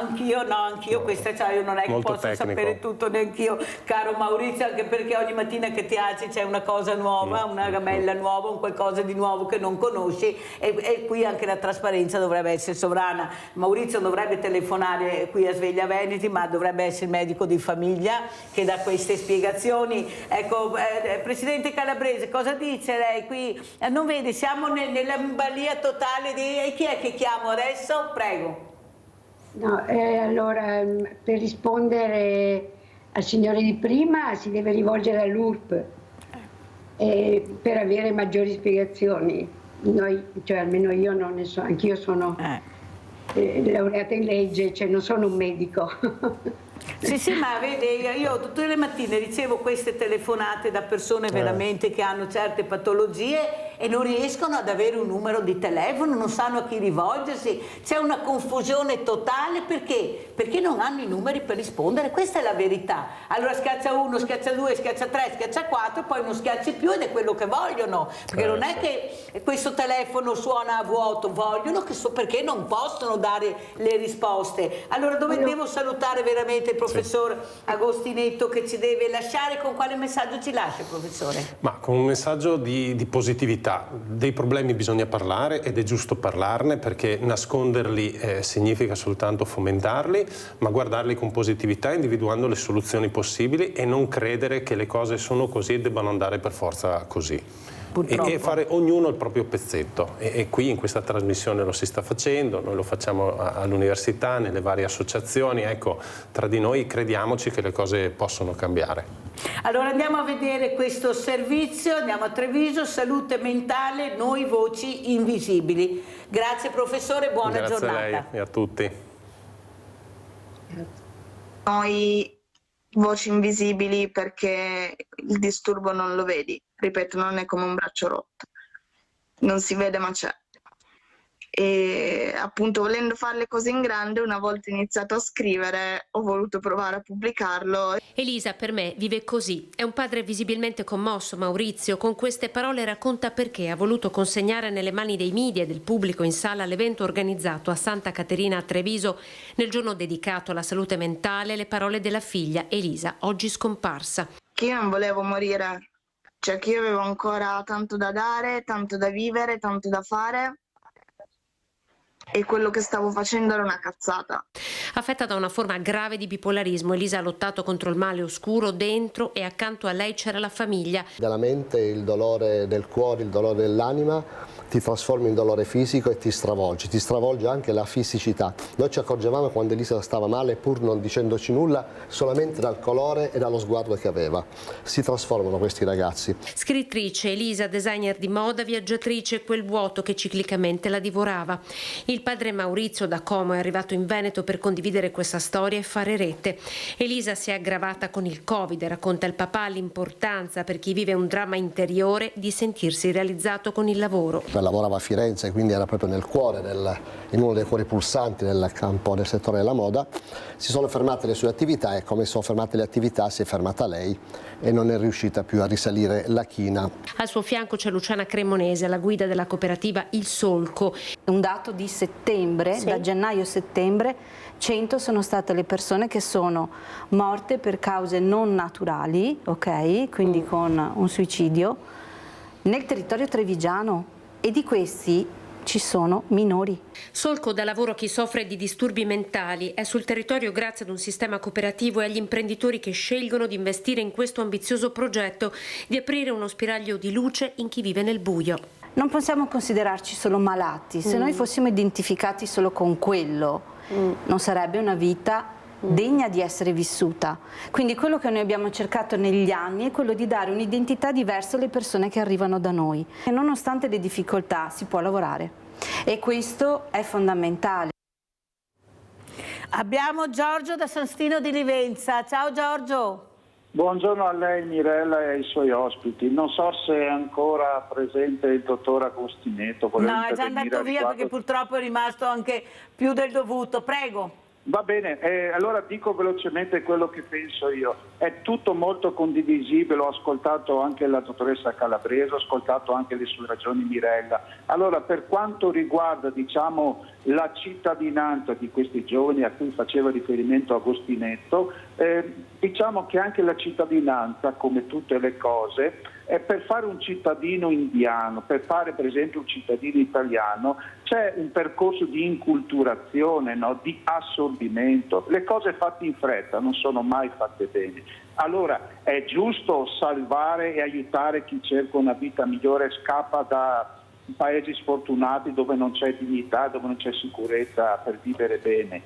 anch'io questa io non è che posso sapere tutto neanch'io, caro Maurizio, anche perché ogni mattina che ti alzi c'è una cosa nuova, una gamella nuova, un qualcosa di nuovo che non conosci e qui anche la trasparenza dovrebbe essere sovrana. Maurizio dovrebbe telefonare qui a Sveglia Veneti, ma dovrebbe essere il medico di famiglia che dà queste spiegazioni. Ecco, Presidente Calabrese, cosa dice lei qui? Non vedi, siamo nella balia totale di... chi è che chiamo adesso? Prego. No, allora, per rispondere al signore di prima si deve rivolgere all'URP. Per avere maggiori spiegazioni. Noi, cioè almeno io non ne so, anch'io sono laureata in legge, cioè non sono un medico. Sì, ma vedi, io tutte le mattine ricevo queste telefonate da persone veramente che hanno certe patologie e non riescono ad avere un numero di telefono, non sanno a chi rivolgersi, c'è una confusione totale perché non hanno i numeri per rispondere, questa è la verità. Allora schiaccia 1, schiaccia 2, schiaccia 3, schiaccia 4, poi non schiacci più ed è quello che vogliono, perché non è che questo telefono suona a vuoto, vogliono perché non possono dare le risposte. Allora devo salutare veramente il professor Agostinetto che ci deve lasciare. Con quale messaggio ci lascia, professore? Ma con un messaggio di positività. Dei problemi bisogna parlare ed è giusto parlarne, perché nasconderli significa soltanto fomentarli, ma guardarli con positività, individuando le soluzioni possibili e non credere che le cose sono così e debbano andare per forza così. E fare ognuno il proprio pezzetto e qui in questa trasmissione lo si sta facendo, noi lo facciamo all'università, nelle varie associazioni, ecco, tra di noi crediamoci che le cose possono cambiare. Allora andiamo a vedere questo servizio, andiamo a Treviso, salute mentale, noi voci invisibili. Grazie professore, buona giornata. Grazie a lei e a tutti. Noi voci invisibili perché il disturbo non lo vedi. Ripeto, non è come un braccio rotto, non si vede ma c'è. E appunto volendo fare le cose in grande, una volta iniziato a scrivere ho voluto provare a pubblicarlo. Elisa per me vive così, è un padre visibilmente commosso. Maurizio con queste parole racconta perché ha voluto consegnare nelle mani dei media e del pubblico in sala l'evento organizzato a Santa Caterina a Treviso nel giorno dedicato alla salute mentale, le parole della figlia Elisa, oggi scomparsa. Che io non volevo morire, cioè che io avevo ancora tanto da dare, tanto da vivere, tanto da fare. E quello che stavo facendo era una cazzata. Affetta da una forma grave di bipolarismo, Elisa ha lottato contro il male oscuro dentro e accanto a lei c'era la famiglia. Della mente, il dolore del cuore, il dolore dell'anima ti trasformi in dolore fisico e ti stravolge anche la fisicità. Noi ci accorgevamo quando Elisa stava male, pur non dicendoci nulla, solamente dal colore e dallo sguardo che aveva. Si trasformano questi ragazzi. Scrittrice, Elisa, designer di moda, viaggiatrice, quel vuoto che ciclicamente la divorava. Il padre Maurizio da Como è arrivato in Veneto per condividere questa storia e fare rete. Elisa si è aggravata con il Covid e racconta il papà l'importanza per chi vive un dramma interiore di sentirsi realizzato con il lavoro. Lavorava a Firenze, quindi era proprio nel cuore, in uno dei cuori pulsanti del campo del settore della moda. Si sono fermate le sue attività e come sono fermate le attività si è fermata lei e non è riuscita più a risalire la china. Al suo fianco c'è Luciana Cremonese, alla guida della cooperativa Il Solco. Un dato di settembre, da gennaio-settembre, 100 sono state le persone che sono morte per cause non naturali, ok? Quindi con un suicidio, nel territorio trevigiano, e di questi ci sono minori. Solco dà lavoro a chi soffre di disturbi mentali, è sul territorio grazie ad un sistema cooperativo e agli imprenditori che scelgono di investire in questo ambizioso progetto, di aprire uno spiraglio di luce in chi vive nel buio. Non possiamo considerarci solo malati, se noi fossimo identificati solo con quello, non sarebbe una vita degna di essere vissuta. Quindi quello che noi abbiamo cercato negli anni è quello di dare un'identità diversa alle persone che arrivano da noi. E nonostante le difficoltà si può lavorare e questo è fondamentale. Abbiamo Giorgio da San Stino di Livenza. Ciao Giorgio. Buongiorno a lei Mirella e ai suoi ospiti. Non so se è ancora presente il dottor Agostinetto. No, è già andato via perché purtroppo è rimasto anche più del dovuto. Prego. Va bene, allora dico velocemente quello che penso io. È tutto molto condivisibile, ho ascoltato anche la dottoressa Calabrese, ho ascoltato anche le sue ragioni Mirella. Allora, per quanto riguarda diciamo, la cittadinanza di questi giovani a cui faceva riferimento Agostinetto, diciamo che anche la cittadinanza, come tutte le cose, per fare un cittadino indiano, per fare per esempio un cittadino italiano, c'è un percorso di inculturazione, no? Di assorbimento. Le cose fatte in fretta non sono mai fatte bene. Allora è giusto salvare e aiutare chi cerca una vita migliore, scappa da paesi sfortunati dove non c'è dignità, dove non c'è sicurezza per vivere bene.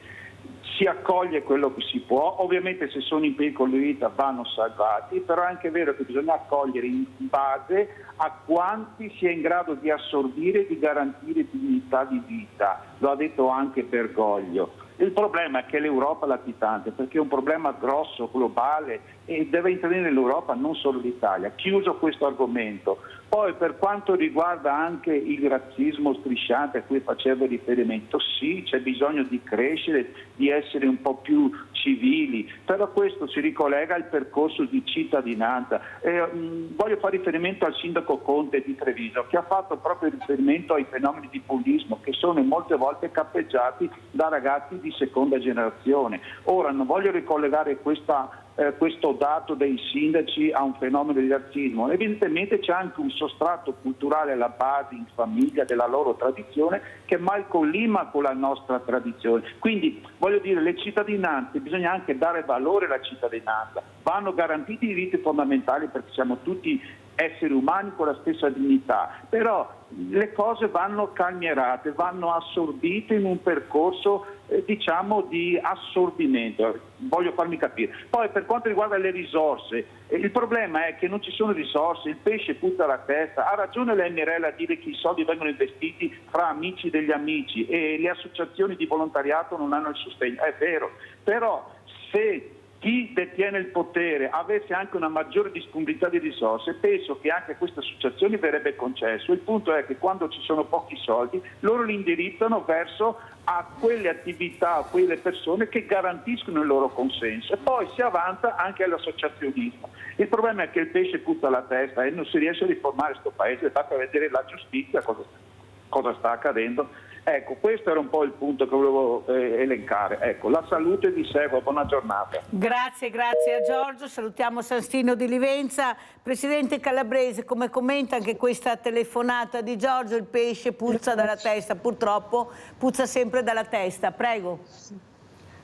Si accoglie quello che si può, ovviamente se sono in pericolo di vita vanno salvati, però è anche vero che bisogna accogliere in base a quanti si è in grado di assorbire e di garantire dignità di vita, lo ha detto anche Bergoglio. Il problema è che l'Europa è latitante, perché è un problema grosso, globale, e deve intervenire l'Europa, non solo l'Italia. Chiuso questo argomento. Poi per quanto riguarda anche il razzismo strisciante a cui facevo riferimento, sì, c'è bisogno di crescere, di essere un po' più civili, però questo si ricollega al percorso di cittadinanza. Voglio fare riferimento al sindaco Conte di Treviso, che ha fatto proprio riferimento ai fenomeni di bullismo che sono molte volte cappeggiati da ragazzi di seconda generazione. Ora non voglio ricollegare questo dato dei sindaci a un fenomeno di razzismo. Evidentemente c'è anche un sostrato culturale alla base in famiglia della loro tradizione che mal collima con la nostra tradizione. Quindi voglio dire, le cittadinanze, bisogna anche dare valore alla cittadinanza, vanno garantiti i diritti fondamentali perché siamo tutti esseri umani con la stessa dignità, però le cose vanno calmierate, vanno assorbite in un percorso diciamo di assorbimento, voglio farmi capire. Poi per quanto riguarda le risorse, il problema è che non ci sono risorse, il pesce puzza la testa. Ha ragione lei Mirella a dire che i soldi vengono investiti fra amici degli amici e le associazioni di volontariato non hanno il sostegno, è vero, però se chi detiene il potere avesse anche una maggiore disponibilità di risorse, penso che anche a queste associazioni verrebbe concesso. Il punto è che quando ci sono pochi soldi, loro li indirizzano verso a quelle attività, a quelle persone che garantiscono il loro consenso e poi si avanza anche all'associazionismo. Il problema è che il pesce puzza la testa e non si riesce a riformare questo paese, basta vedere la giustizia cosa sta accadendo. Ecco, questo era un po' il punto che volevo elencare. Ecco, la salute vi segue, buona giornata. Grazie a Giorgio, salutiamo San Stino di Livenza. Presidente Calabrese, come commenta anche questa telefonata di Giorgio? Il pesce puzza dalla testa, purtroppo puzza sempre dalla testa, prego.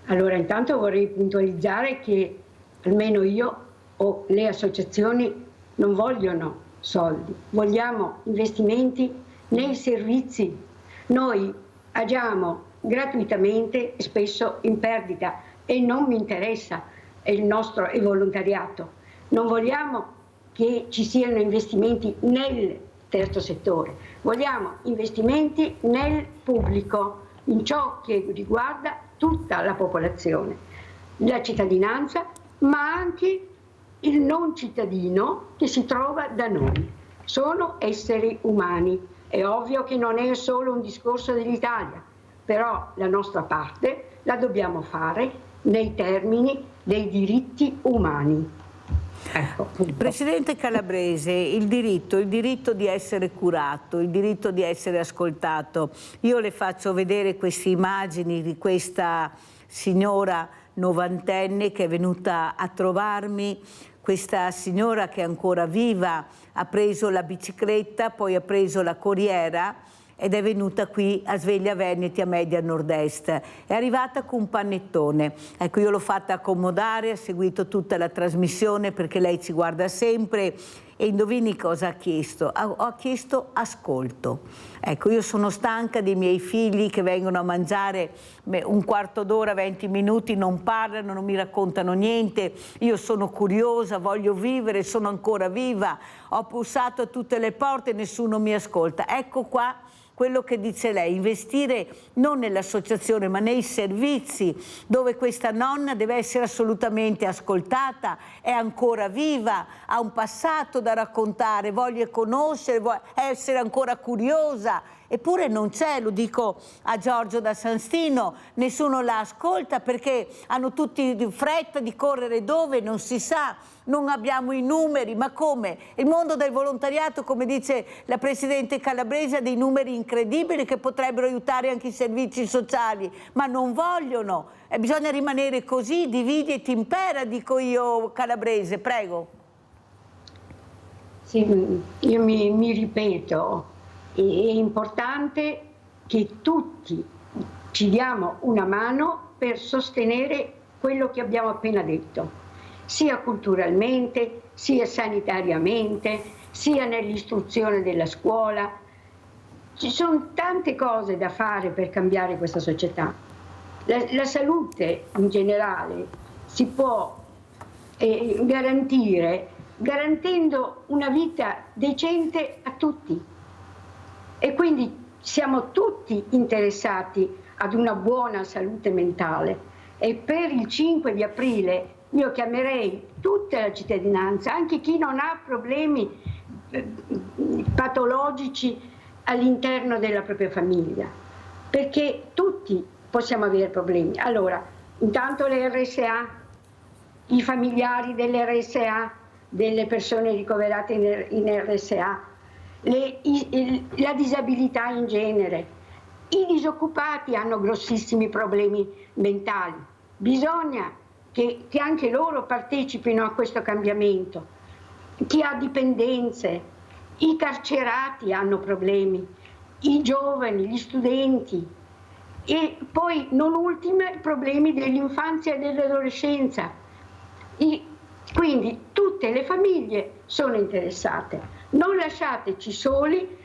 Allora, intanto vorrei puntualizzare che almeno io o le associazioni non vogliono soldi, vogliamo investimenti nei servizi. Noi agiamo gratuitamente, spesso in perdita, e non mi interessa, è il nostro volontariato. Non vogliamo che ci siano investimenti nel terzo settore, vogliamo investimenti nel pubblico, in ciò che riguarda tutta la popolazione, la cittadinanza, ma anche il non cittadino che si trova da noi. Sono esseri umani. È ovvio che non è solo un discorso dell'Italia, però la nostra parte la dobbiamo fare nei termini dei diritti umani. Ecco, Presidente Calabrese, il diritto di essere curato, il diritto di essere ascoltato. Io le faccio vedere queste immagini di questa signora novantenne che è venuta a trovarmi, questa signora che è ancora viva, ha preso la bicicletta, poi ha preso la corriera ed è venuta qui a Sveglia Veneti, a Media Nord-Est. È arrivata con un panettone. Ecco, io l'ho fatta accomodare, ha seguito tutta la trasmissione perché lei ci guarda sempre e indovini cosa ha chiesto? Ha chiesto ascolto. Ecco, io sono stanca dei miei figli che vengono a mangiare un quarto d'ora, 20 minuti, non parlano, non mi raccontano niente. Io sono curiosa, voglio vivere, sono ancora viva, ho bussato a tutte le porte e nessuno mi ascolta. Ecco qua quello che dice lei, investire non nell'associazione ma nei servizi, dove questa nonna deve essere assolutamente ascoltata, è ancora viva, ha un passato da raccontare, voglia conoscere, vuole essere ancora curiosa. Eppure non c'è, lo dico a Giorgio da San Stino, nessuno la ascolta perché hanno tutti fretta di correre dove non si sa, non abbiamo i numeri, ma come? Il mondo del volontariato, come dice la Presidente Calabrese, ha dei numeri incredibili che potrebbero aiutare anche i servizi sociali, ma non vogliono. Bisogna rimanere così, dividi e impera, dico io Calabrese, prego. Sì, io mi ripeto. È importante che tutti ci diamo una mano per sostenere quello che abbiamo appena detto, sia culturalmente, sia sanitariamente, sia nell'istruzione della scuola. Ci sono tante cose da fare per cambiare questa società. La salute in generale si può garantire garantendo una vita decente a tutti. E quindi siamo tutti interessati ad una buona salute mentale e per il 5 di aprile io chiamerei tutta la cittadinanza, anche chi non ha problemi patologici all'interno della propria famiglia, perché tutti possiamo avere problemi. Allora, intanto le RSA, i familiari delle RSA, delle persone ricoverate in RSA, la disabilità in genere, i disoccupati hanno grossissimi problemi mentali, bisogna che anche loro partecipino a questo cambiamento, chi ha dipendenze, i carcerati hanno problemi, i giovani, gli studenti e poi non ultimo i problemi dell'infanzia e dell'adolescenza. Quindi tutte le famiglie sono interessate. Non lasciateci soli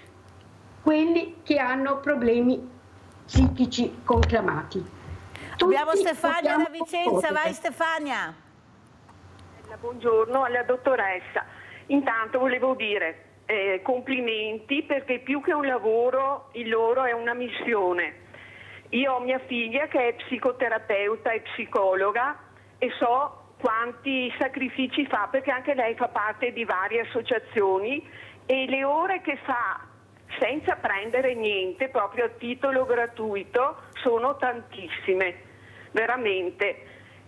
quelli che hanno problemi psichici conclamati. Abbiamo Stefania da Vicenza, vai Stefania. Buongiorno alla dottoressa. Intanto volevo dire complimenti perché più che un lavoro il loro è una missione. Io ho mia figlia che è psicoterapeuta e psicologa e so quanti sacrifici fa perché anche lei fa parte di varie associazioni e le ore che fa senza prendere niente, proprio a titolo gratuito, sono tantissime, veramente.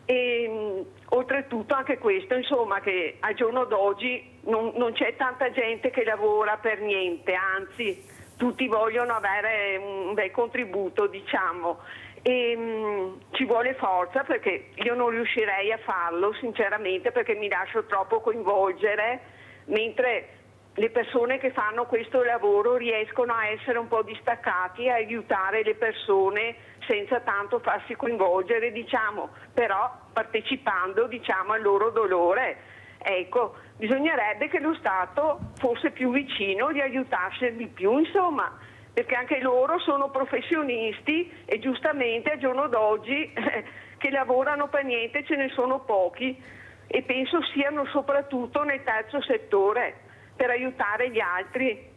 E oltretutto anche questo, insomma, che al giorno d'oggi non c'è tanta gente che lavora per niente, anzi tutti vogliono avere un bel contributo, diciamo. E ci vuole forza perché io non riuscirei a farlo sinceramente perché mi lascio troppo coinvolgere, mentre le persone che fanno questo lavoro riescono a essere un po' distaccati, a aiutare le persone senza tanto farsi coinvolgere, diciamo, però partecipando, diciamo, al loro dolore. ecco, bisognerebbe che lo Stato fosse più vicino, li aiutasse di più, insomma, perché anche loro sono professionisti e giustamente al giorno d'oggi che lavorano per niente ce ne sono pochi e penso siano soprattutto nel terzo settore per aiutare gli altri.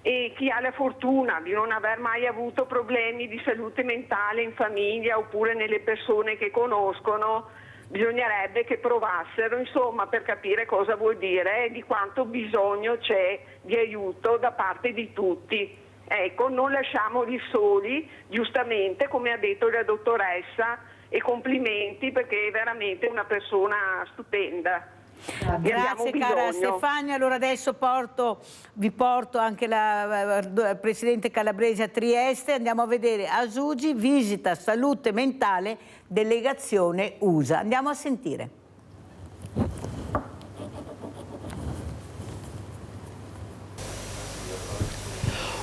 E chi ha la fortuna di non aver mai avuto problemi di salute mentale in famiglia oppure nelle persone che conoscono, bisognerebbe che provassero, insomma, per capire cosa vuol dire e di quanto bisogno c'è di aiuto da parte di tutti. Ecco, non lasciamoli soli, giustamente, come ha detto la dottoressa, e complimenti perché è veramente una persona stupenda. Grazie cara Stefania, allora adesso vi porto anche il Presidente Calabrese a Trieste, andiamo a vedere Azugi, visita salute mentale, delegazione USA, andiamo a sentire.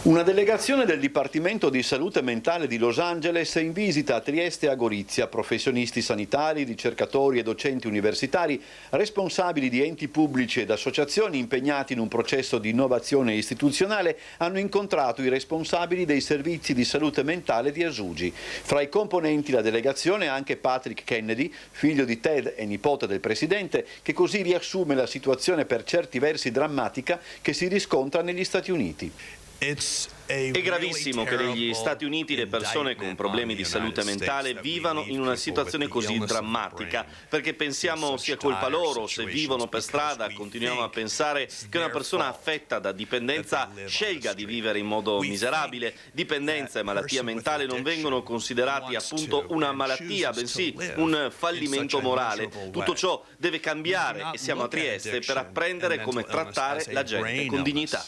Una delegazione del Dipartimento di Salute Mentale di Los Angeles è in visita a Trieste e a Gorizia. Professionisti sanitari, ricercatori e docenti universitari, responsabili di enti pubblici ed associazioni impegnati in un processo di innovazione istituzionale hanno incontrato i responsabili dei servizi di salute mentale di Azugi. Fra i componenti la delegazione anche Patrick Kennedy, figlio di Ted e nipote del presidente, che così riassume la situazione per certi versi drammatica che si riscontra negli Stati Uniti. È gravissimo che negli Stati Uniti le persone con problemi di salute mentale vivano in una situazione così drammatica, perché pensiamo sia colpa loro, se vivono per strada continuiamo a pensare che una persona affetta da dipendenza scelga di vivere in modo miserabile. Dipendenza e malattia mentale non vengono considerati appunto una malattia, bensì un fallimento morale. Tutto ciò deve cambiare e siamo a Trieste per apprendere come trattare la gente con dignità.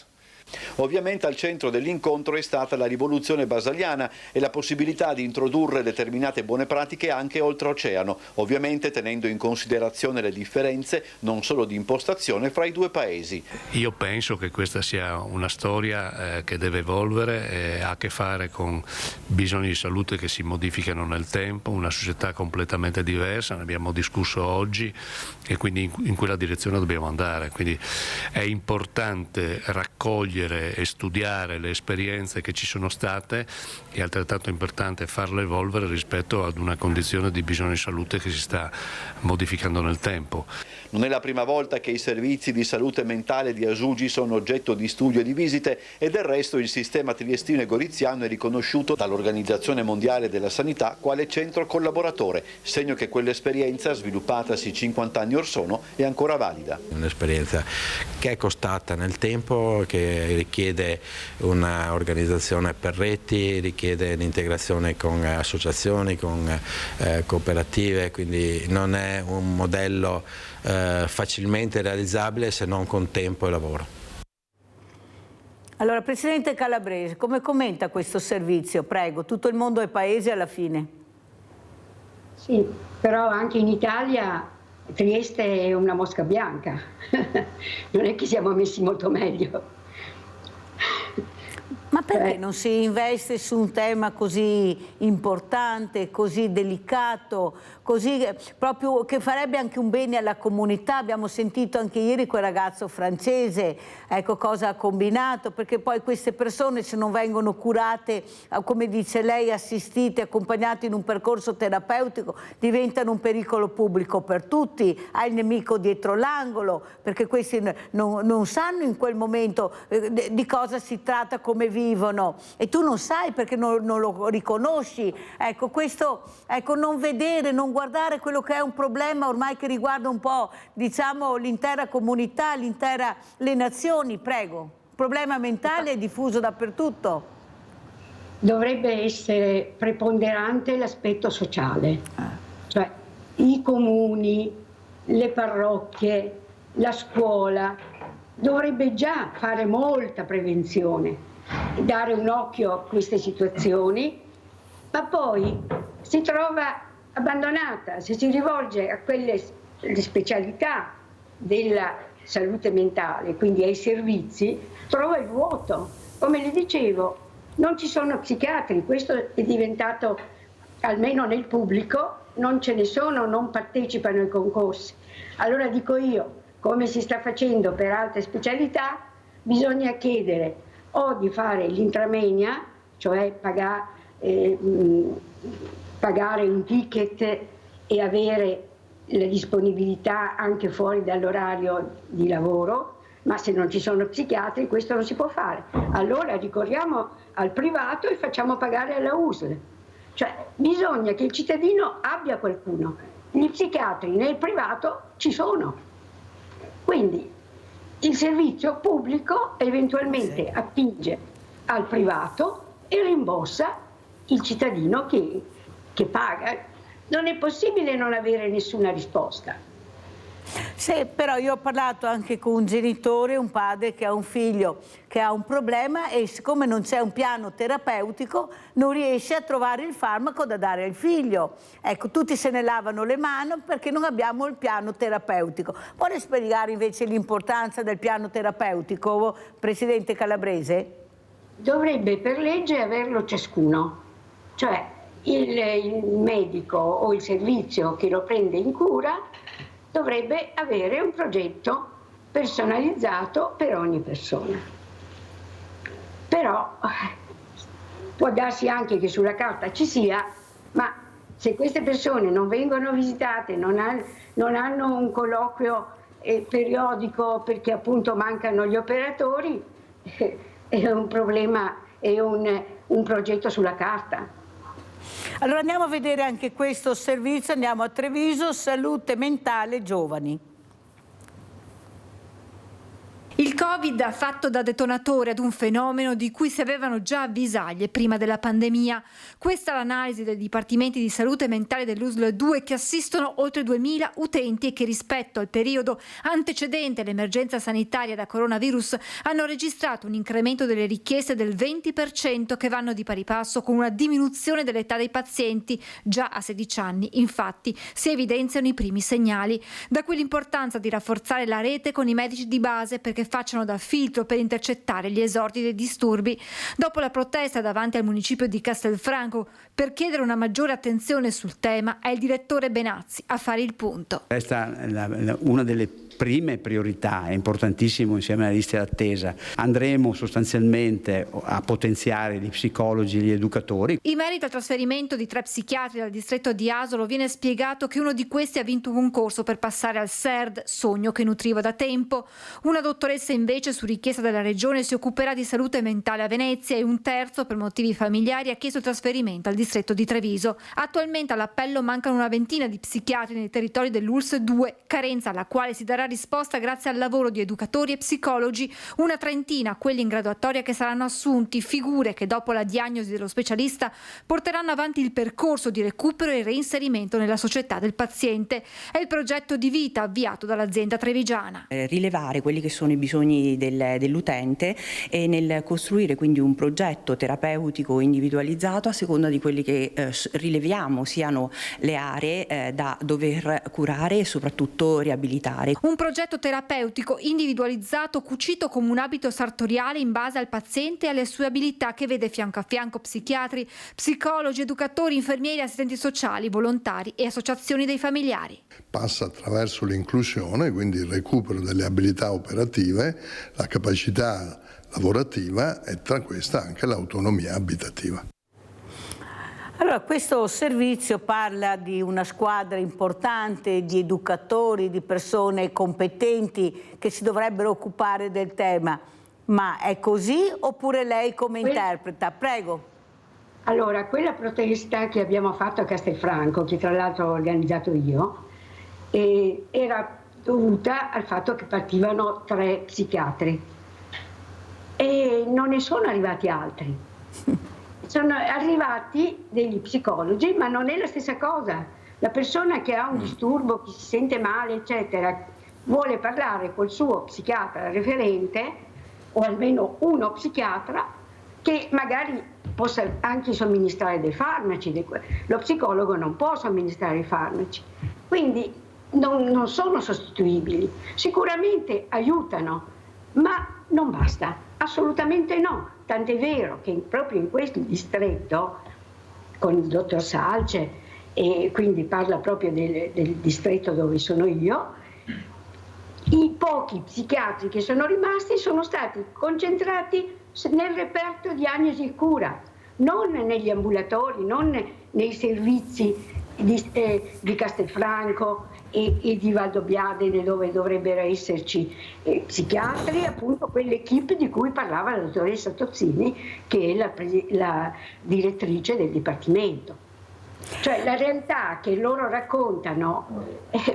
Ovviamente al centro dell'incontro è stata la rivoluzione basaliana e la possibilità di introdurre determinate buone pratiche anche oltreoceano, ovviamente tenendo in considerazione le differenze non solo di impostazione fra i due paesi. Io penso che questa sia una storia che deve evolvere, ha a che fare con bisogni di salute che si modificano nel tempo, una società completamente diversa, ne abbiamo discusso oggi e quindi in quella direzione dobbiamo andare. Quindi è importante raccogliere e studiare le esperienze che ci sono state, è altrettanto importante farle evolvere rispetto ad una condizione di bisogno di salute che si sta modificando nel tempo. Non è la prima volta che i servizi di salute mentale di Azugi sono oggetto di studio e di visite e del resto il sistema triestino e goriziano è riconosciuto dall'Organizzazione Mondiale della Sanità quale centro collaboratore, segno che quell'esperienza sviluppatasi 50 anni or sono è ancora valida. Un'esperienza che è costata nel tempo, che richiede un'organizzazione per reti, richiede l'integrazione con associazioni, con cooperative, quindi non è un modello facilmente realizzabile se non con tempo e lavoro. Allora, Presidente Calabrese, come commenta questo servizio? Prego, tutto il mondo è paese alla fine. Sì, però anche in Italia Trieste è una mosca bianca, non è che siamo messi molto meglio. Ma perché non si investe su un tema così importante, così delicato, così proprio che farebbe anche un bene alla comunità? Abbiamo sentito anche ieri quel ragazzo francese, ecco cosa ha combinato, perché poi queste persone se non vengono curate, come dice lei, assistite, accompagnate in un percorso terapeutico, diventano un pericolo pubblico per tutti, ha il nemico dietro l'angolo, perché questi non sanno in quel momento di cosa si tratta, come vivono, e tu non sai perché non lo riconosci. Ecco, questo, ecco, non vedere, non guardare quello che è un problema ormai che riguarda un po', diciamo, l'intera comunità, le nazioni, prego. Il problema mentale è diffuso dappertutto. Dovrebbe essere preponderante l'aspetto sociale, cioè i comuni, le parrocchie, la scuola, dovrebbe già fare molta prevenzione, dare un occhio a queste situazioni, ma poi si trova abbandonata, se si rivolge a quelle specialità della salute mentale, quindi ai servizi, trova il vuoto. Come le dicevo, non ci sono psichiatri, questo è diventato, almeno nel pubblico, non ce ne sono, non partecipano ai concorsi. Allora dico io, come si sta facendo per altre specialità, bisogna chiedere o di fare l'intramenia, cioè pagare un ticket e avere la disponibilità anche fuori dall'orario di lavoro, ma se non ci sono psichiatri questo non si può fare. Allora ricorriamo al privato e facciamo pagare alla USL. Cioè bisogna che il cittadino abbia qualcuno. Gli psichiatri nel privato ci sono. Quindi il servizio pubblico eventualmente attinge al privato e rimborsa il cittadino che paga. Non è possibile non avere nessuna risposta. Sì, però io ho parlato anche con un genitore, un padre che ha un figlio che ha un problema e siccome non c'è un piano terapeutico non riesce a trovare il farmaco da dare al figlio. Ecco, tutti se ne lavano le mani perché non abbiamo il piano terapeutico. Vuole spiegare invece l'importanza del piano terapeutico, Presidente Calabrese? Dovrebbe per legge averlo ciascuno, cioè il medico o il servizio che lo prende in cura dovrebbe avere un progetto personalizzato per ogni persona. Però può darsi anche che sulla carta ci sia, ma se queste persone non vengono visitate, non hanno un colloquio periodico perché appunto mancano gli operatori, è un problema, è un progetto sulla carta. Allora andiamo a vedere anche questo servizio, andiamo a Treviso, salute mentale giovani. Il Covid ha fatto da detonatore ad un fenomeno di cui si avevano già avvisaglie prima della pandemia. Questa è l'analisi dei dipartimenti di salute mentale dell'USL 2 che assistono oltre 2000 utenti e che rispetto al periodo antecedente all'emergenza sanitaria da coronavirus hanno registrato un incremento delle richieste del 20% che vanno di pari passo con una diminuzione dell'età dei pazienti già a 16 anni. Infatti si evidenziano i primi segnali. Da qui l'importanza di rafforzare la rete con i medici di base perché facciano da filtro per intercettare gli esordi dei disturbi. Dopo la protesta davanti al municipio di Castelfranco per chiedere una maggiore attenzione sul tema, è il direttore Benazzi a fare il punto. Questa è una delle prime priorità, è importantissimo insieme alle liste d'attesa. Andremo sostanzialmente a potenziare gli psicologi e gli educatori. In merito al trasferimento di 3 psichiatri dal distretto di Asolo viene spiegato che uno di questi ha vinto un concorso per passare al SERD, sogno che nutriva da tempo. Una dottoressa invece su richiesta della regione si occuperà di salute mentale a Venezia e un terzo per motivi familiari ha chiesto il trasferimento al distretto di Treviso. Attualmente all'appello mancano una ventina di psichiatri nei territori dell'ULSS 2, carenza alla quale si darà risposta grazie al lavoro di educatori e psicologi, una trentina quelli in graduatoria che saranno assunti, figure che dopo la diagnosi dello specialista porteranno avanti il percorso di recupero e reinserimento nella società del paziente. È il progetto di vita avviato dall'azienda trevigiana. Rilevare quelli che sono i bisogni dell'utente e nel costruire quindi un progetto terapeutico individualizzato a seconda di quelli che rileviamo siano le aree da dover curare e soprattutto riabilitare. Un progetto terapeutico individualizzato cucito come un abito sartoriale in base al paziente e alle sue abilità che vede fianco a fianco psichiatri, psicologi, educatori, infermieri, assistenti sociali, volontari e associazioni dei familiari. Passa attraverso l'inclusione, quindi il recupero delle abilità operative, la capacità lavorativa e tra questa anche l'autonomia abitativa. Allora, questo servizio parla di una squadra importante di educatori, di persone competenti che si dovrebbero occupare del tema, ma è così oppure lei come interpreta? Prego. Allora, quella protesta che abbiamo fatto a Castelfranco, che tra l'altro ho organizzato io, era dovuta al fatto che partivano 3 psichiatri e non ne sono arrivati altri. Sono arrivati degli psicologi, ma non è la stessa cosa. La persona che ha un disturbo, che si sente male, eccetera, vuole parlare col suo psichiatra referente, o almeno uno psichiatra, che magari possa anche somministrare dei farmaci. Lo psicologo non può somministrare i farmaci. Quindi non sono sostituibili. Sicuramente aiutano, ma non basta. Assolutamente no. Tant'è vero che proprio in questo distretto, con il dottor Salce, e quindi parla proprio del distretto dove sono io, i pochi psichiatri che sono rimasti sono stati concentrati nel reparto diagnosi e cura, non negli ambulatori, non nei servizi di Castelfranco e di Valdobbiadene, dove dovrebbero esserci psichiatri, appunto quell'equipe di cui parlava la dottoressa Tozzini, che è la direttrice del Dipartimento. Cioè la realtà che loro raccontano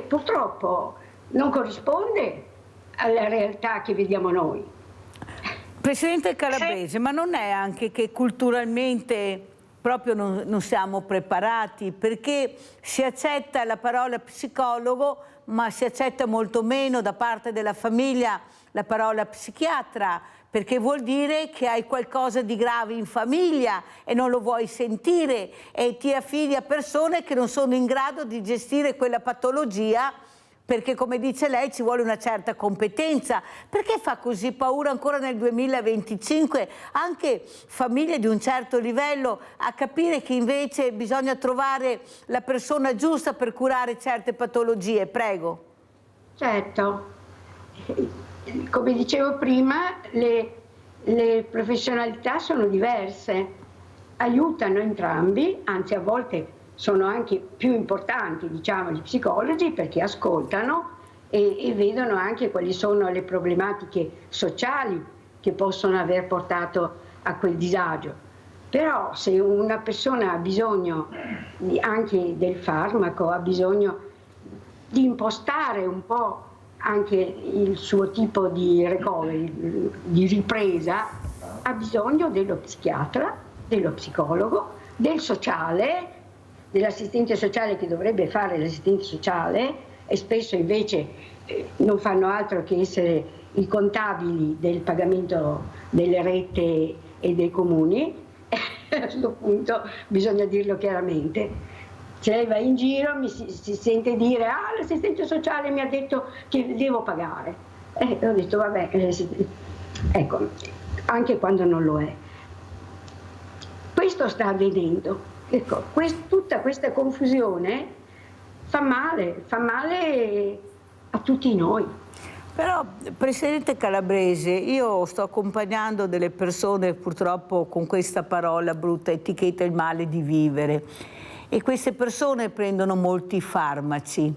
purtroppo non corrisponde alla realtà che vediamo noi. Presidente Calabrese, ma non è anche che culturalmente proprio non siamo preparati, perché si accetta la parola psicologo, ma si accetta molto meno da parte della famiglia la parola psichiatra, perché vuol dire che hai qualcosa di grave in famiglia e non lo vuoi sentire e ti affidi a persone che non sono in grado di gestire quella patologia, perché come dice lei ci vuole una certa competenza. Perché fa così paura ancora nel 2025 anche famiglie di un certo livello a capire che invece bisogna trovare la persona giusta per curare certe patologie? Prego. Certo, come dicevo prima, le professionalità sono diverse, aiutano entrambi, anzi a volte sono anche più importanti, diciamo, gli psicologi, perché ascoltano e vedono anche quali sono le problematiche sociali che possono aver portato a quel disagio. Però se una persona ha bisogno anche del farmaco, ha bisogno di impostare un po' anche il suo tipo di recovery, di ripresa, ha bisogno dello psichiatra, dello psicologo, del sociale, dell'assistente sociale che dovrebbe fare l'assistente sociale, e spesso invece non fanno altro che essere i contabili del pagamento delle rette e dei comuni. A questo punto bisogna dirlo chiaramente. Se lei va in giro si sente dire l'assistente sociale mi ha detto che devo pagare. Ho detto vabbè, ecco, anche quando non lo è. Questo sta avvenendo. Ecco, tutta questa confusione fa male a tutti noi. Però, Presidente Calabrese, io sto accompagnando delle persone purtroppo con questa parola brutta, etichetta il male di vivere. E queste persone prendono molti farmaci,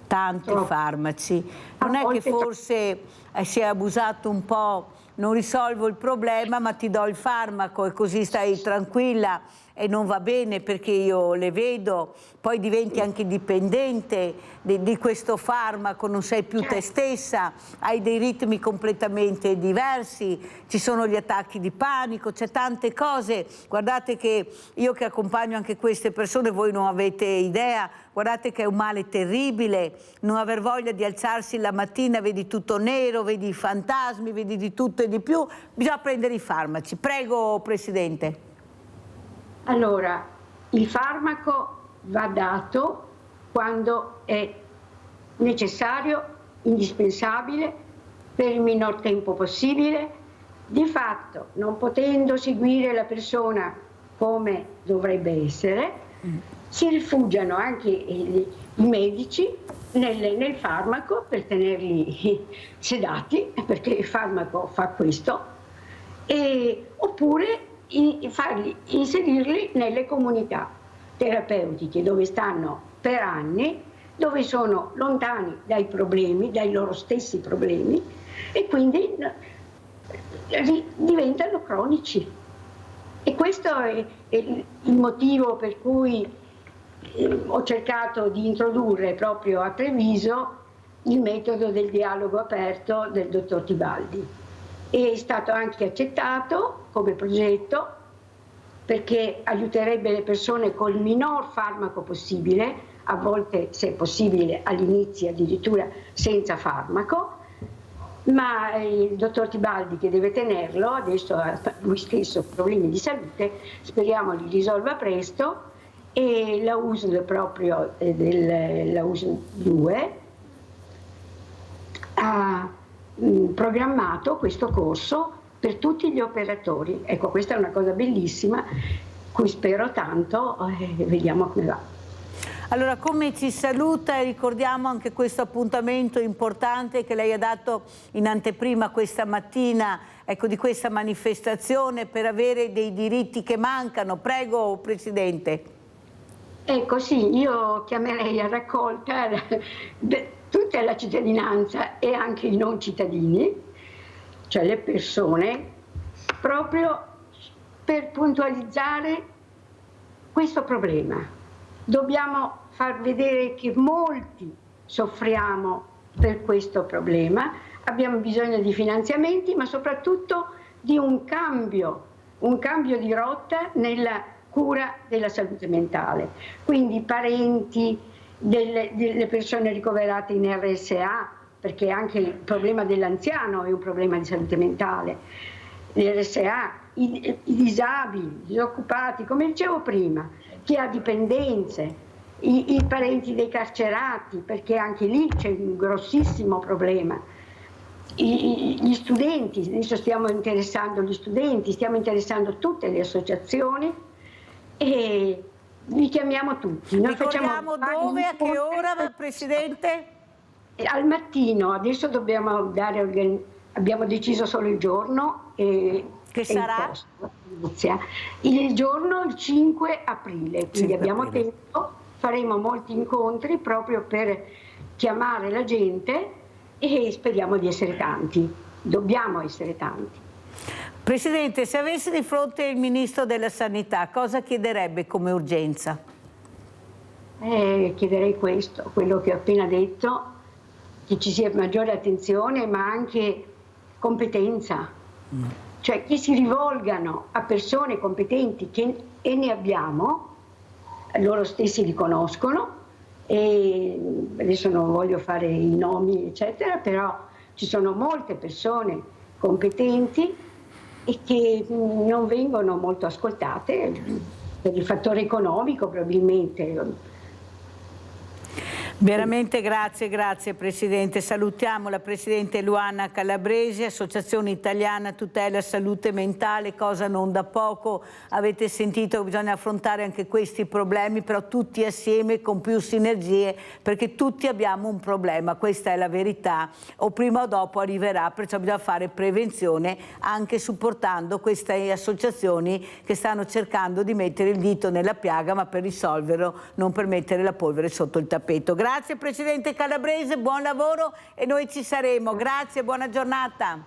tanti farmaci. Non è che forse si è abusato un po', non risolvo il problema ma ti do il farmaco e così stai tranquilla, e non va bene perché io le vedo, poi diventi anche dipendente di questo farmaco, non sei più te stessa, hai dei ritmi completamente diversi, ci sono gli attacchi di panico, c'è tante cose. Guardate che io che accompagno anche queste persone, voi non avete idea, guardate che è un male terribile, non aver voglia di alzarsi la mattina, vedi tutto nero, vedi i fantasmi, vedi di tutto e di più, bisogna prendere i farmaci. Prego, Presidente. Allora, il farmaco va dato quando è necessario, indispensabile, per il minor tempo possibile. Di fatto, non potendo seguire la persona come dovrebbe essere, si rifugiano anche i medici nel farmaco per tenerli sedati, perché il farmaco fa questo, oppure inserirli nelle comunità terapeutiche dove stanno per anni, dove sono lontani dai problemi, dai loro stessi problemi, e quindi diventano cronici. E questo è il motivo per cui ho cercato di introdurre proprio a Treviso il metodo del dialogo aperto del dottor Tibaldi. È stato anche accettato come progetto perché aiuterebbe le persone col minor farmaco possibile, a volte, se è possibile, all'inizio addirittura senza farmaco, ma il dottor Tibaldi, che deve tenerlo, adesso ha lui stesso problemi di salute, speriamo li risolva presto, e la USL proprio la USL 2 ha programmato questo corso per tutti gli operatori. Ecco, questa è una cosa bellissima, cui spero tanto, vediamo come va. Allora, come ci saluta e ricordiamo anche questo appuntamento importante che lei ha dato in anteprima questa mattina, ecco, di questa manifestazione per avere dei diritti che mancano. Prego, Presidente. Ecco, sì, io chiamerei a raccolta tutta la cittadinanza e anche i non cittadini, cioè le persone, proprio per puntualizzare questo problema. Dobbiamo far vedere che molti soffriamo per questo problema, abbiamo bisogno di finanziamenti, ma soprattutto di un cambio di rotta nella cura della salute mentale. Quindi parenti delle persone ricoverate in RSA, perché anche il problema dell'anziano è un problema di salute mentale, l'RSA, i disabili, i disoccupati, come dicevo prima, chi ha dipendenze, i parenti dei carcerati, perché anche lì c'è un grossissimo problema. Gli studenti, adesso stiamo interessando gli studenti, stiamo interessando tutte le associazioni e li chiamiamo tutti. Noi ricordiamo dove, a che ora, Presidente? Al mattino, adesso dobbiamo abbiamo deciso solo il giorno che sarà? Il giorno il 5 aprile, quindi abbiamo tempo, faremo molti incontri proprio per chiamare la gente e speriamo di essere tanti, dobbiamo essere tanti. Presidente, se avesse di fronte il Ministro della Sanità, cosa chiederebbe come urgenza? Chiederei questo, quello che ho appena detto, che ci sia maggiore attenzione ma anche competenza, cioè che si rivolgano a persone competenti e ne abbiamo, loro stessi li conoscono e adesso non voglio fare i nomi eccetera, però ci sono molte persone competenti e che non vengono molto ascoltate per il fattore economico probabilmente. Veramente grazie Presidente. Salutiamo la Presidente Luana Calabresi, Associazione Italiana Tutela Salute Mentale, cosa non da poco. Avete sentito che bisogna affrontare anche questi problemi, però tutti assieme con più sinergie, perché tutti abbiamo un problema, questa è la verità, o prima o dopo arriverà, perciò bisogna fare prevenzione anche supportando queste associazioni che stanno cercando di mettere il dito nella piaga, ma per risolverlo non per mettere la polvere sotto il tappeto. Grazie Presidente Calabrese, buon lavoro e noi ci saremo. Grazie, buona giornata.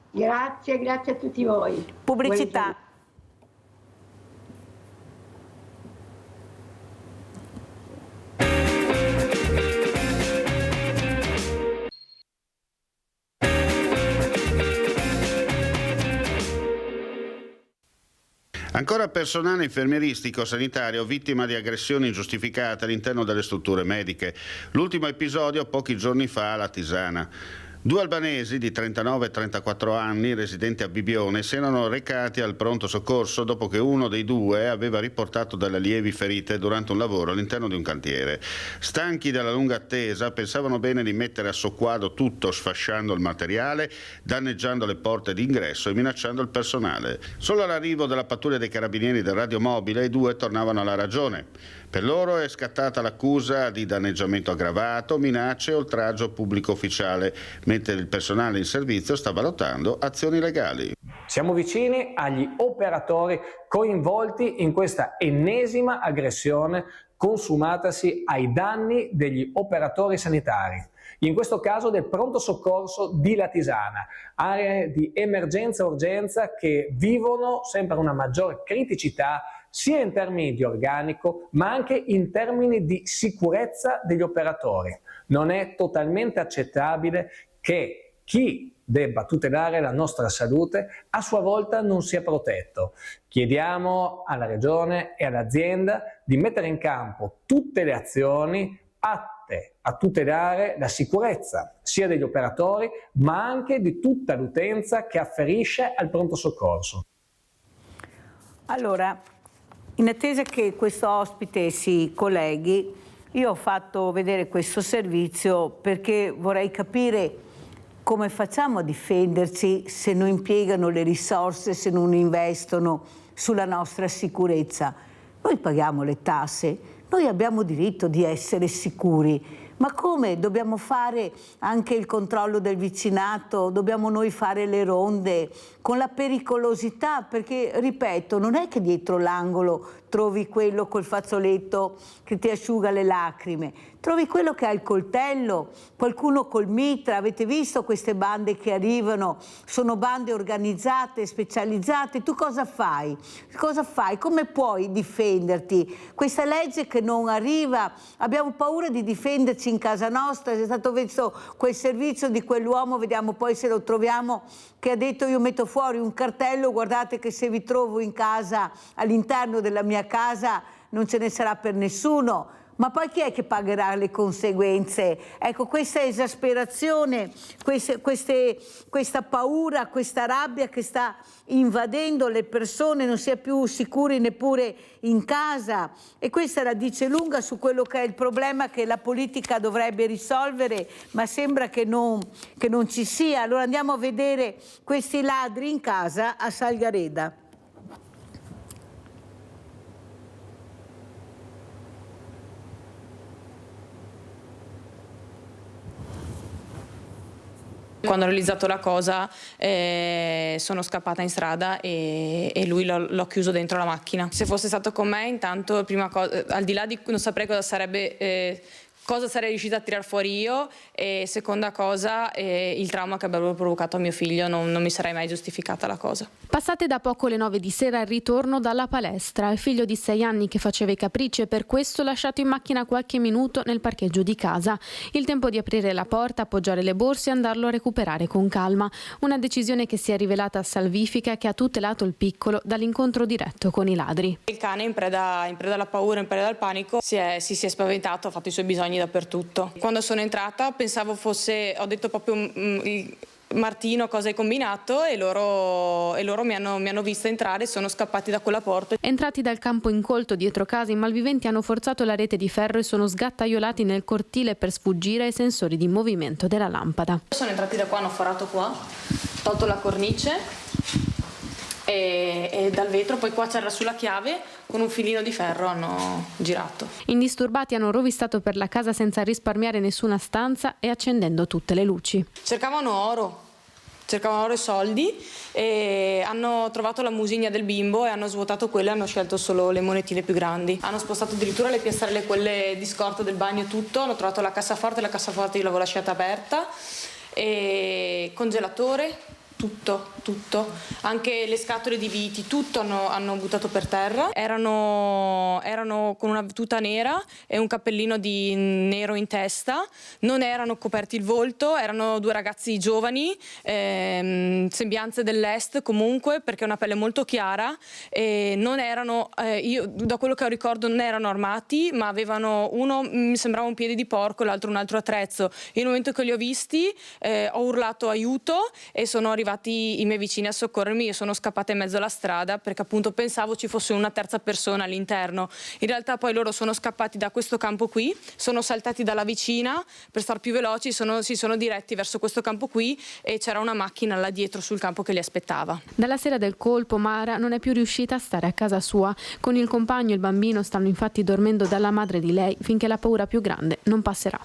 Grazie a tutti voi. Pubblicità. Ancora personale infermieristico sanitario vittima di aggressioni ingiustificate all'interno delle strutture mediche. L'ultimo episodio pochi giorni fa a Latisana. 2 albanesi di 39 e 34 anni, residenti a Bibione, si erano recati al pronto soccorso dopo che uno dei due aveva riportato delle lievi ferite durante un lavoro all'interno di un cantiere. Stanchi dalla lunga attesa, pensavano bene di mettere a soqquadro tutto sfasciando il materiale, danneggiando le porte d'ingresso e minacciando il personale. Solo all'arrivo della pattuglia dei carabinieri del radiomobile i due tornavano alla ragione. Per loro è scattata l'accusa di danneggiamento aggravato, minacce e oltraggio pubblico ufficiale, mentre il personale in servizio sta valutando azioni legali. Siamo vicini agli operatori coinvolti in questa ennesima aggressione consumatasi ai danni degli operatori sanitari. In questo caso del pronto soccorso di Latisana, aree di emergenza-urgenza che vivono sempre una maggiore criticità sia in termini di organico ma anche in termini di sicurezza degli operatori. Non è totalmente accettabile che chi debba tutelare la nostra salute a sua volta non sia protetto. Chiediamo alla Regione e all'azienda di mettere in campo tutte le azioni atte a tutelare la sicurezza sia degli operatori ma anche di tutta l'utenza che afferisce al pronto soccorso. Allora, in attesa che questo ospite si colleghi, io ho fatto vedere questo servizio perché vorrei capire come facciamo a difenderci se non impiegano le risorse, se non investono sulla nostra sicurezza. Noi paghiamo le tasse, Noi abbiamo diritto di essere sicuri. Ma come? Dobbiamo fare anche il controllo del vicinato? Dobbiamo noi fare le ronde con la pericolosità? Perché, ripeto, non è che dietro l'angolo trovi quello col fazzoletto che ti asciuga le lacrime, trovi quello che ha il coltello, qualcuno col mitra. Avete visto queste bande che arrivano? Sono bande organizzate, specializzate. Tu cosa fai? Cosa fai? Come puoi difenderti? Questa legge che non arriva, abbiamo paura di difenderci in casa nostra. È stato visto quel servizio di quell'uomo, vediamo poi se lo troviamo, che ha detto: io metto fuori un cartello, guardate che se vi trovo in casa, all'interno della mia casa, non ce ne sarà per nessuno. Ma poi chi è che pagherà le conseguenze? Ecco, questa esasperazione, questa paura, questa rabbia che sta invadendo le persone, non si è più sicuri neppure in casa, e questa la dice lunga su quello che è il problema che la politica dovrebbe risolvere, ma sembra che non ci sia. Allora andiamo a vedere questi ladri in casa a Salgareda. Quando ho realizzato la cosa sono scappata in strada e lui l'ho chiuso dentro la macchina. Se fosse stato con me, intanto, prima cosa, al di là di non saprei cosa sarei riuscita a tirar fuori io, e seconda cosa, il trauma che avevo provocato a mio figlio, non mi sarei mai giustificata la cosa. Passate da poco le 9 di sera al ritorno dalla palestra. Il figlio di 6 anni che faceva i capricci e per questo lasciato in macchina qualche minuto nel parcheggio di casa. Il tempo di aprire la porta, appoggiare le borse e andarlo a recuperare con calma. Una decisione che si è rivelata salvifica e che ha tutelato il piccolo dall'incontro diretto con i ladri. Il cane, in preda alla paura, in preda al panico, si è spaventato, ha fatto i suoi bisogni dappertutto. Quando sono entrata pensavo ho detto proprio Martino, cosa hai combinato? E loro mi hanno vista entrare e sono scappati da quella porta. Entrati dal campo incolto dietro casa, i malviventi hanno forzato la rete di ferro e sono sgattaiolati nel cortile per sfuggire ai sensori di movimento della lampada. Sono entrati da qua, hanno forato qua, tolto la cornice e dal vetro, poi qua c'era sulla chiave, con un filino di ferro hanno girato. Indisturbati hanno rovistato per la casa senza risparmiare nessuna stanza e accendendo tutte le luci. Cercavano oro e soldi, e hanno trovato la musigna del bimbo e hanno svuotato quelle e hanno scelto solo le monetine più grandi. Hanno spostato addirittura le piastrelle, quelle di scorta del bagno, tutto. Hanno trovato la cassaforte io l'avevo lasciata aperta, e congelatore, tutto, anche le scatole di viti, tutto hanno buttato per terra. Erano con una tuta nera e un cappellino di nero in testa, non erano coperti il volto, erano 2 ragazzi giovani, sembianze dell'est comunque, perché è una pelle molto chiara, e non erano, io da quello che ho ricordo non erano armati, ma avevano, uno mi sembrava un piede di porco, l'altro un altro attrezzo. Nel momento che li ho visti ho urlato aiuto e sono arrivati i miei vicini a soccorrermi. Io sono scappata in mezzo alla strada perché appunto pensavo ci fosse una terza persona all'interno. In realtà poi loro sono scappati da questo campo qui, sono saltati dalla vicina per star più veloci, si sono diretti verso questo campo qui, e c'era una macchina là dietro sul campo che li aspettava. Dalla sera del colpo Mara non è più riuscita a stare a casa sua. Con il compagno e il bambino stanno infatti dormendo dalla madre di lei finché la paura più grande non passerà.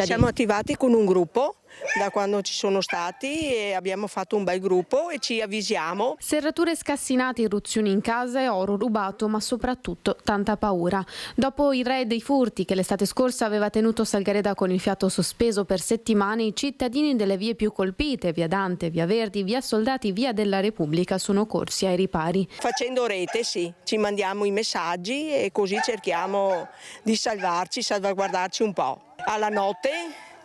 Siamo attivati con un gruppo da quando ci sono stati e abbiamo fatto un bel gruppo e ci avvisiamo. Serrature scassinate, irruzioni in casa e oro rubato, ma soprattutto tanta paura. Dopo il raid dei furti che l'estate scorsa aveva tenuto Salgareda con il fiato sospeso per settimane, i cittadini delle vie più colpite, via Dante, via Verdi, via Soldati, via della Repubblica, sono corsi ai ripari. Facendo rete, sì, ci mandiamo i messaggi e così cerchiamo di salvaguardarci un po'. Alla notte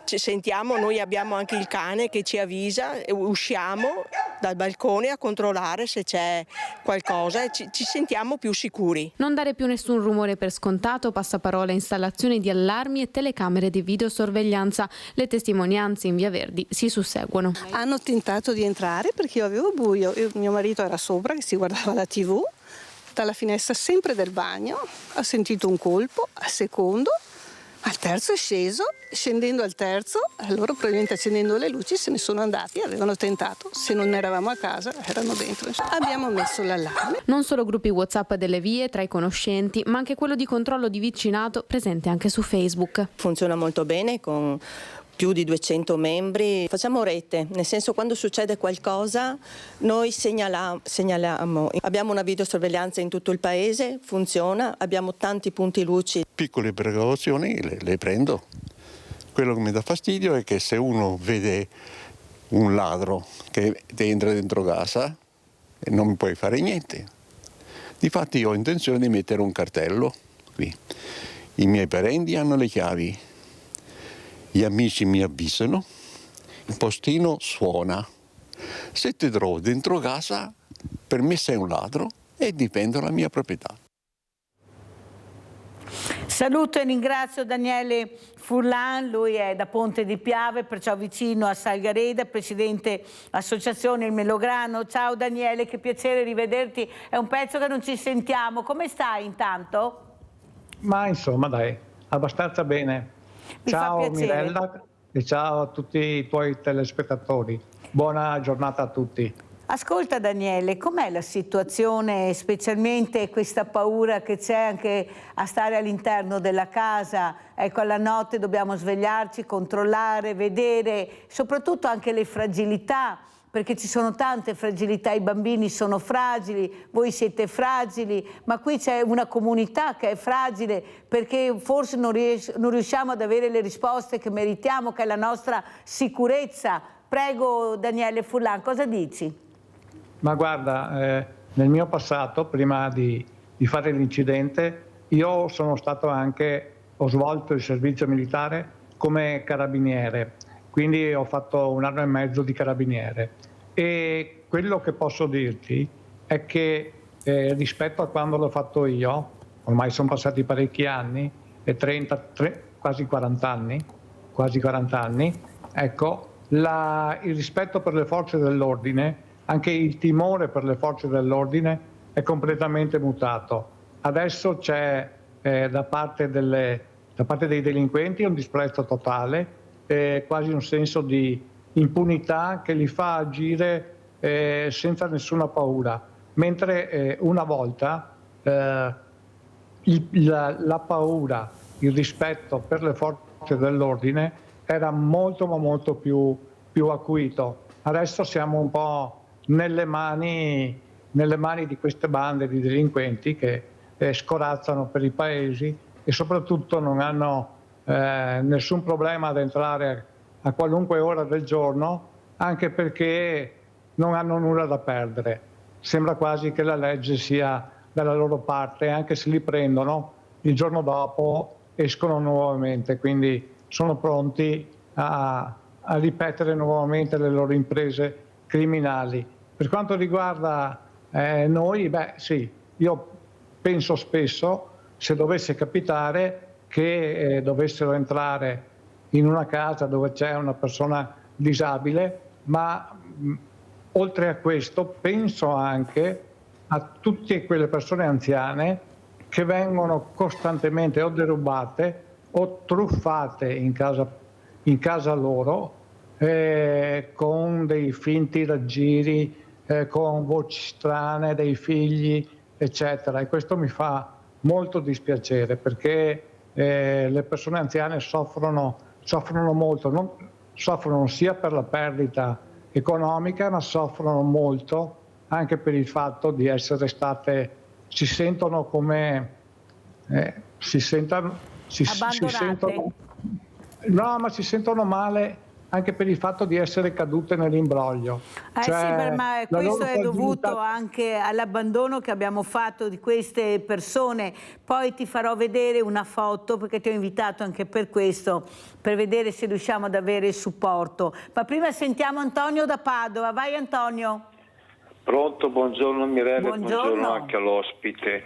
ci sentiamo, noi abbiamo anche il cane che ci avvisa, e usciamo dal balcone a controllare se c'è qualcosa e ci sentiamo più sicuri. Non dare più nessun rumore per scontato, passaparola, installazione di allarmi e telecamere di videosorveglianza. Le testimonianze in via Verdi si susseguono. Hanno tentato di entrare perché io avevo buio, mio marito era sopra che si guardava la TV, dalla finestra sempre del bagno, ha sentito un colpo, al secondo Al terzo è sceso, scendendo al terzo, allora probabilmente accendendo le luci se ne sono andati, avevano tentato, se non eravamo a casa erano dentro. Abbiamo messo l'allarme. Non solo gruppi WhatsApp delle vie tra i conoscenti, ma anche quello di controllo di vicinato presente anche su Facebook. Funziona molto bene con più di 200 membri, facciamo rete, nel senso quando succede qualcosa noi segnaliamo, abbiamo una videosorveglianza in tutto il paese, funziona, abbiamo tanti punti luci. Piccole precauzioni le prendo, quello che mi dà fastidio è che se uno vede un ladro che entra dentro casa non mi puoi fare niente. Difatti ho intenzione di mettere un cartello qui, i miei parenti hanno le chiavi. Gli amici mi avvisano, il postino suona. Se ti trovo dentro casa, per me sei un ladro e difendo la mia proprietà. Saluto e ringrazio Daniele Furlan, lui è da Ponte di Piave, perciò vicino a Salgareda, presidente associazione Il Melograno. Ciao Daniele, che piacere rivederti, è un pezzo che non ci sentiamo. Come stai intanto? Ma insomma dai, abbastanza bene. Ciao Mirella e ciao a tutti i tuoi telespettatori. Buona giornata a tutti. Ascolta Daniele, com'è la situazione, specialmente questa paura che c'è anche a stare all'interno della casa? Ecco, alla notte dobbiamo svegliarci, controllare, vedere, soprattutto anche le fragilità, perché ci sono tante fragilità, i bambini sono fragili, voi siete fragili, ma qui c'è una comunità che è fragile perché forse non riusciamo ad avere le risposte che meritiamo, che è la nostra sicurezza. Prego Daniele Furlan, cosa dici? Ma guarda, nel mio passato, prima di fare l'incidente, io ho svolto il servizio militare come carabiniere. Quindi ho fatto 1 anno e mezzo di carabiniere e quello che posso dirti è che rispetto a quando l'ho fatto io, ormai sono passati parecchi anni, quasi 40 anni, ecco, il rispetto per le forze dell'ordine, anche il timore per le forze dell'ordine è completamente mutato. Adesso c'è da parte dei delinquenti un disprezzo totale, quasi un senso di impunità che li fa agire senza nessuna paura, mentre una volta la paura, il rispetto per le forze dell'ordine era molto ma molto più acuito. Adesso siamo un po' nelle mani di queste bande di delinquenti che scorazzano per i paesi e soprattutto non hanno nessun problema ad entrare a qualunque ora del giorno, anche perché non hanno nulla da perdere. Sembra quasi che la legge sia dalla loro parte, anche se li prendono, il giorno dopo escono nuovamente, quindi sono pronti a ripetere nuovamente le loro imprese criminali. Per quanto riguarda noi, sì, io penso spesso, se dovesse capitare, che dovessero entrare in una casa dove c'è una persona disabile, ma oltre a questo penso anche a tutte quelle persone anziane che vengono costantemente o derubate o truffate in casa loro con dei finti raggiri, con voci strane dei figli, eccetera. E questo mi fa molto dispiacere perché le persone anziane soffrono molto, soffrono sia per la perdita economica, ma soffrono molto anche per il fatto di essere state, si sentono come si sentono male anche per il fatto di essere cadute nell'imbroglio. Sì, ma questo è dovuto anche all'abbandono che abbiamo fatto di queste persone. Poi ti farò vedere una foto, perché ti ho invitato anche per questo, per vedere se riusciamo ad avere il supporto. Ma prima sentiamo Antonio da Padova. Vai Antonio. Pronto, buongiorno Mirella, buongiorno anche all'ospite.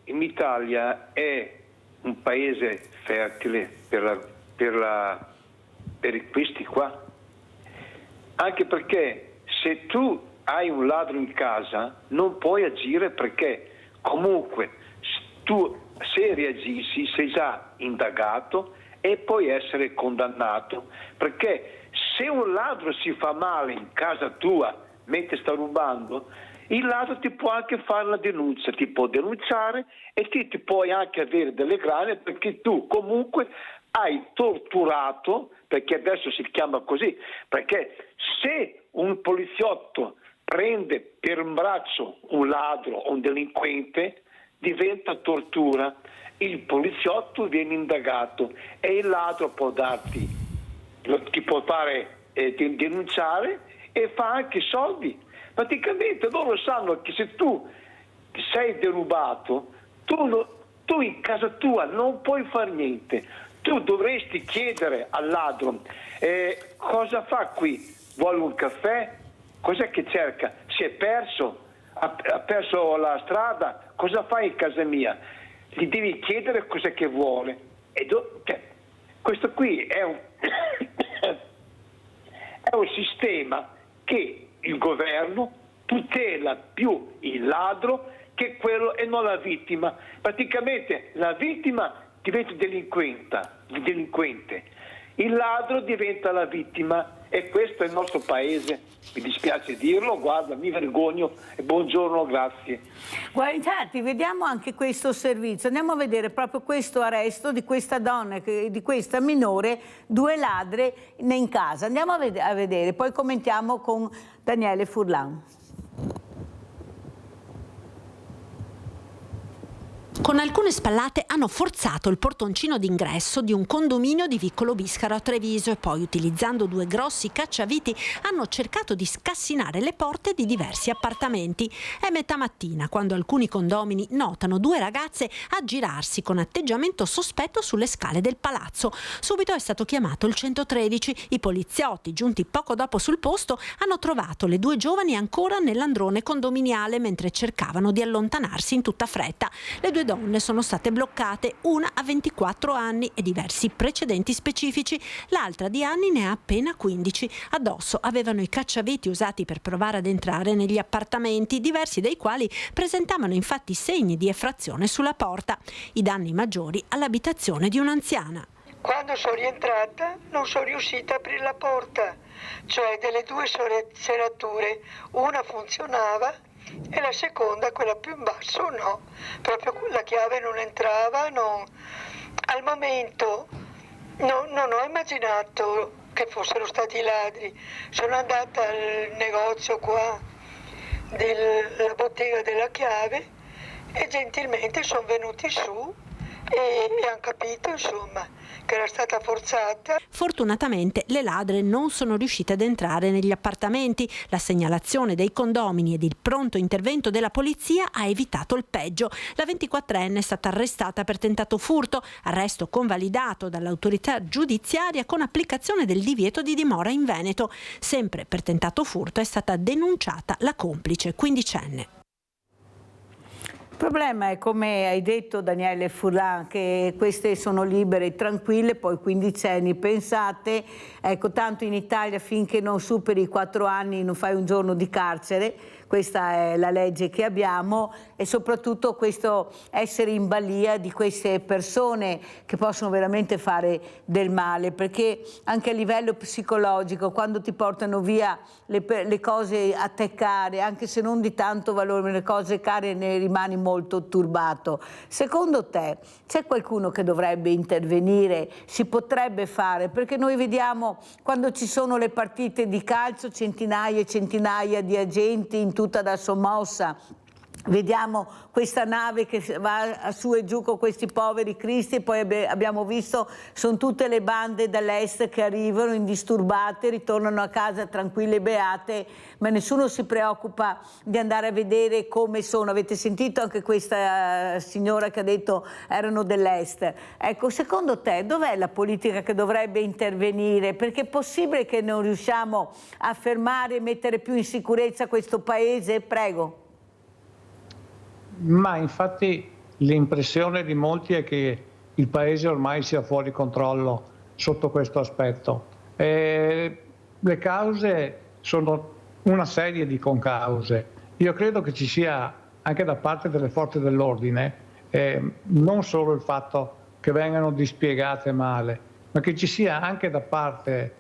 L'Italia è un paese fertile per questi qua, anche perché se tu hai un ladro in casa non puoi agire, perché comunque tu se reagissi sei già indagato e puoi essere condannato, perché se un ladro si fa male in casa tua mentre sta rubando, il ladro ti può anche fare la denuncia, ti può denunciare e ti puoi anche avere delle grane, perché tu comunque hai torturato, perché adesso si chiama così, perché se un poliziotto prende per un braccio un ladro o un delinquente diventa tortura, il poliziotto viene indagato e il ladro può ti può fare denunciare e fa anche soldi. Praticamente loro sanno che se tu sei derubato, tu in casa tua non puoi fare niente, tu dovresti chiedere al ladro cosa fa qui, vuole un caffè, cos'è che cerca, si è perso, ha perso la strada, cosa fa in casa mia? Gli devi chiedere cos'è che vuole. Questo qui è un sistema che il governo tutela più il ladro che quello e non la vittima. Praticamente la vittima diventa delinquente, il ladro diventa la vittima, e questo è il nostro paese. Mi dispiace dirlo, guarda, mi vergogno e buongiorno, grazie. Guarda, infatti, vediamo anche questo servizio. Andiamo a vedere proprio questo arresto di questa donna, di questa minore, 2 ladre in casa. Andiamo a vedere, poi commentiamo con Daniele Furlan. Con alcune spallate hanno forzato il portoncino d'ingresso di un condominio di Viccolo Biscaro a Treviso e poi, utilizzando 2 grossi cacciaviti, hanno cercato di scassinare le porte di diversi appartamenti. È metà mattina quando alcuni condomini notano 2 ragazze aggirarsi con atteggiamento sospetto sulle scale del palazzo. Subito è stato chiamato il 113. I poliziotti, giunti poco dopo sul posto, hanno trovato le 2 giovani ancora nell'androne condominiale mentre cercavano di allontanarsi in tutta fretta. Le 2 donne sono state bloccate, una ha 24 anni e diversi precedenti specifici, l'altra di anni ne ha appena 15. Addosso avevano i cacciaviti usati per provare ad entrare negli appartamenti, diversi dei quali presentavano infatti segni di effrazione sulla porta. I danni maggiori all'abitazione di un'anziana. Quando sono rientrata non sono riuscita a aprire la porta, cioè delle 2 serrature, una funzionava e la seconda, quella più in basso, no, proprio la chiave non entrava, al momento non ho immaginato che fossero stati i ladri. Sono andata al negozio qua della bottega della chiave e gentilmente sono venuti su e hanno capito, insomma, che era stata forzata. Fortunatamente le ladre non sono riuscite ad entrare negli appartamenti. La segnalazione dei condomini ed il pronto intervento della polizia ha evitato il peggio. La 24enne è stata arrestata per tentato furto, arresto convalidato dall'autorità giudiziaria con applicazione del divieto di dimora in Veneto. Sempre per tentato furto è stata denunciata la complice 15enne. Il problema è, come hai detto Daniele Furlan, che queste sono libere e tranquille, poi 15enni, pensate, ecco, tanto in Italia finché non superi i 4 anni non fai un giorno di carcere, questa è la legge che abbiamo, e soprattutto questo essere in balia di queste persone che possono veramente fare del male, perché anche a livello psicologico, quando ti portano via le cose a te care, anche se non di tanto valore, ma le cose care, ne rimani molto turbato. Secondo te c'è qualcuno che dovrebbe intervenire, si potrebbe fare? Perché noi vediamo quando ci sono le partite di calcio centinaia e centinaia di agenti in tutta la sommossa. Vediamo questa nave che va su e giù con questi poveri cristi, e poi abbiamo visto sono tutte le bande dall'est che arrivano indisturbate, ritornano a casa tranquille e beate, ma nessuno si preoccupa di andare a vedere come sono. Avete sentito anche questa signora che ha detto erano dell'est. Ecco, secondo te dov'è la politica che dovrebbe intervenire? Perché è possibile che non riusciamo a fermare e mettere più in sicurezza questo paese? Prego. Ma infatti l'impressione di molti è che il paese ormai sia fuori controllo sotto questo aspetto. Le cause sono una serie di concause. Io credo che ci sia anche da parte delle forze dell'ordine non solo il fatto che vengano dispiegate male, ma che ci sia anche da parte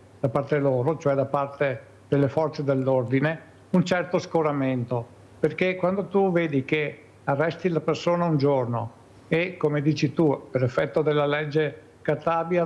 loro, cioè da parte delle forze dell'ordine, un certo scoramento, perché quando tu vedi che arresti la persona un giorno e, come dici tu, per effetto della legge Cartabia,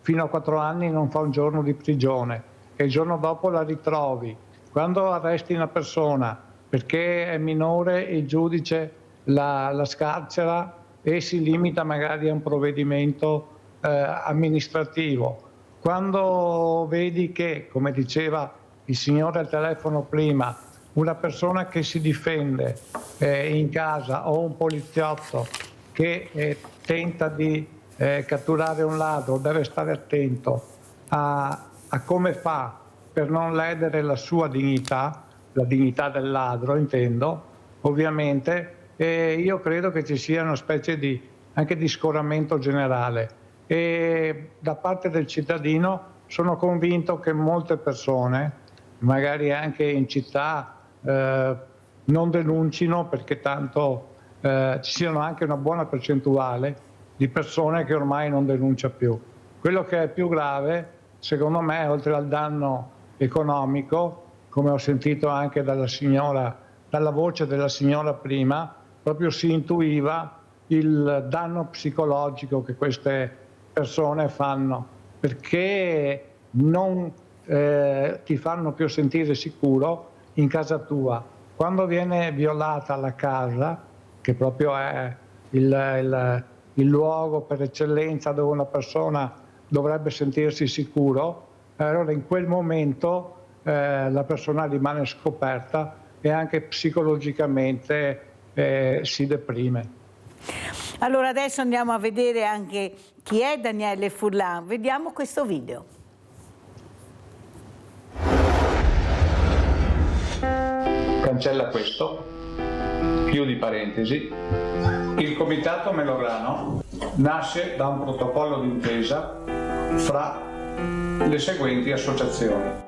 fino a 4 anni non fa un giorno di prigione e il giorno dopo la ritrovi, quando arresti una persona perché è minore, il giudice la scarcera e si limita magari a un provvedimento amministrativo. Quando vedi che, come diceva il signore al telefono prima, una persona che si difende in casa o un poliziotto che tenta di catturare un ladro, deve stare attento a come fa per non ledere la sua dignità, la dignità del ladro intendo, ovviamente, io credo che ci sia una specie anche di scoramento generale. E da parte del cittadino sono convinto che molte persone, magari anche in città, non denuncino, perché tanto ci siano anche una buona percentuale di persone che ormai non denuncia più. Quello che è più grave, secondo me, oltre al danno economico, come ho sentito anche dalla voce della signora prima, proprio si intuiva il danno psicologico che queste persone fanno, perché non ti fanno più sentire sicuro in casa tua. Quando viene violata la casa, che proprio è il luogo per eccellenza dove una persona dovrebbe sentirsi sicuro, allora in quel momento la persona rimane scoperta e anche psicologicamente si deprime. Allora adesso andiamo a vedere anche chi è Daniele Furlan. Vediamo questo video. Cancella questo, chiudi parentesi. Il Comitato Melograno nasce da un protocollo d'intesa fra le seguenti associazioni.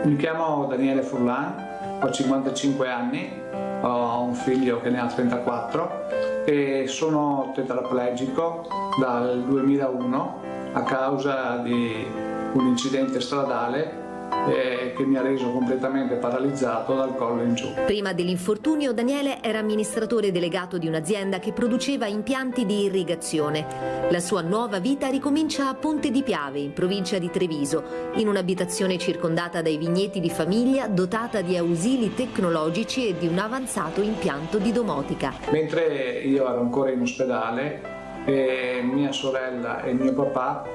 Mi chiamo Daniele Furlan, ho 55 anni, ho un figlio che ne ha 34 e sono tetraplegico dal 2001 a causa di un incidente stradale che mi ha reso completamente paralizzato dal collo in giù. Prima dell'infortunio Daniele era amministratore delegato di un'azienda che produceva impianti di irrigazione. La sua nuova vita ricomincia a Ponte di Piave, in provincia di Treviso, in un'abitazione circondata dai vigneti di famiglia, dotata di ausili tecnologici e di un avanzato impianto di domotica. Mentre io ero ancora in ospedale, mia sorella e mio papà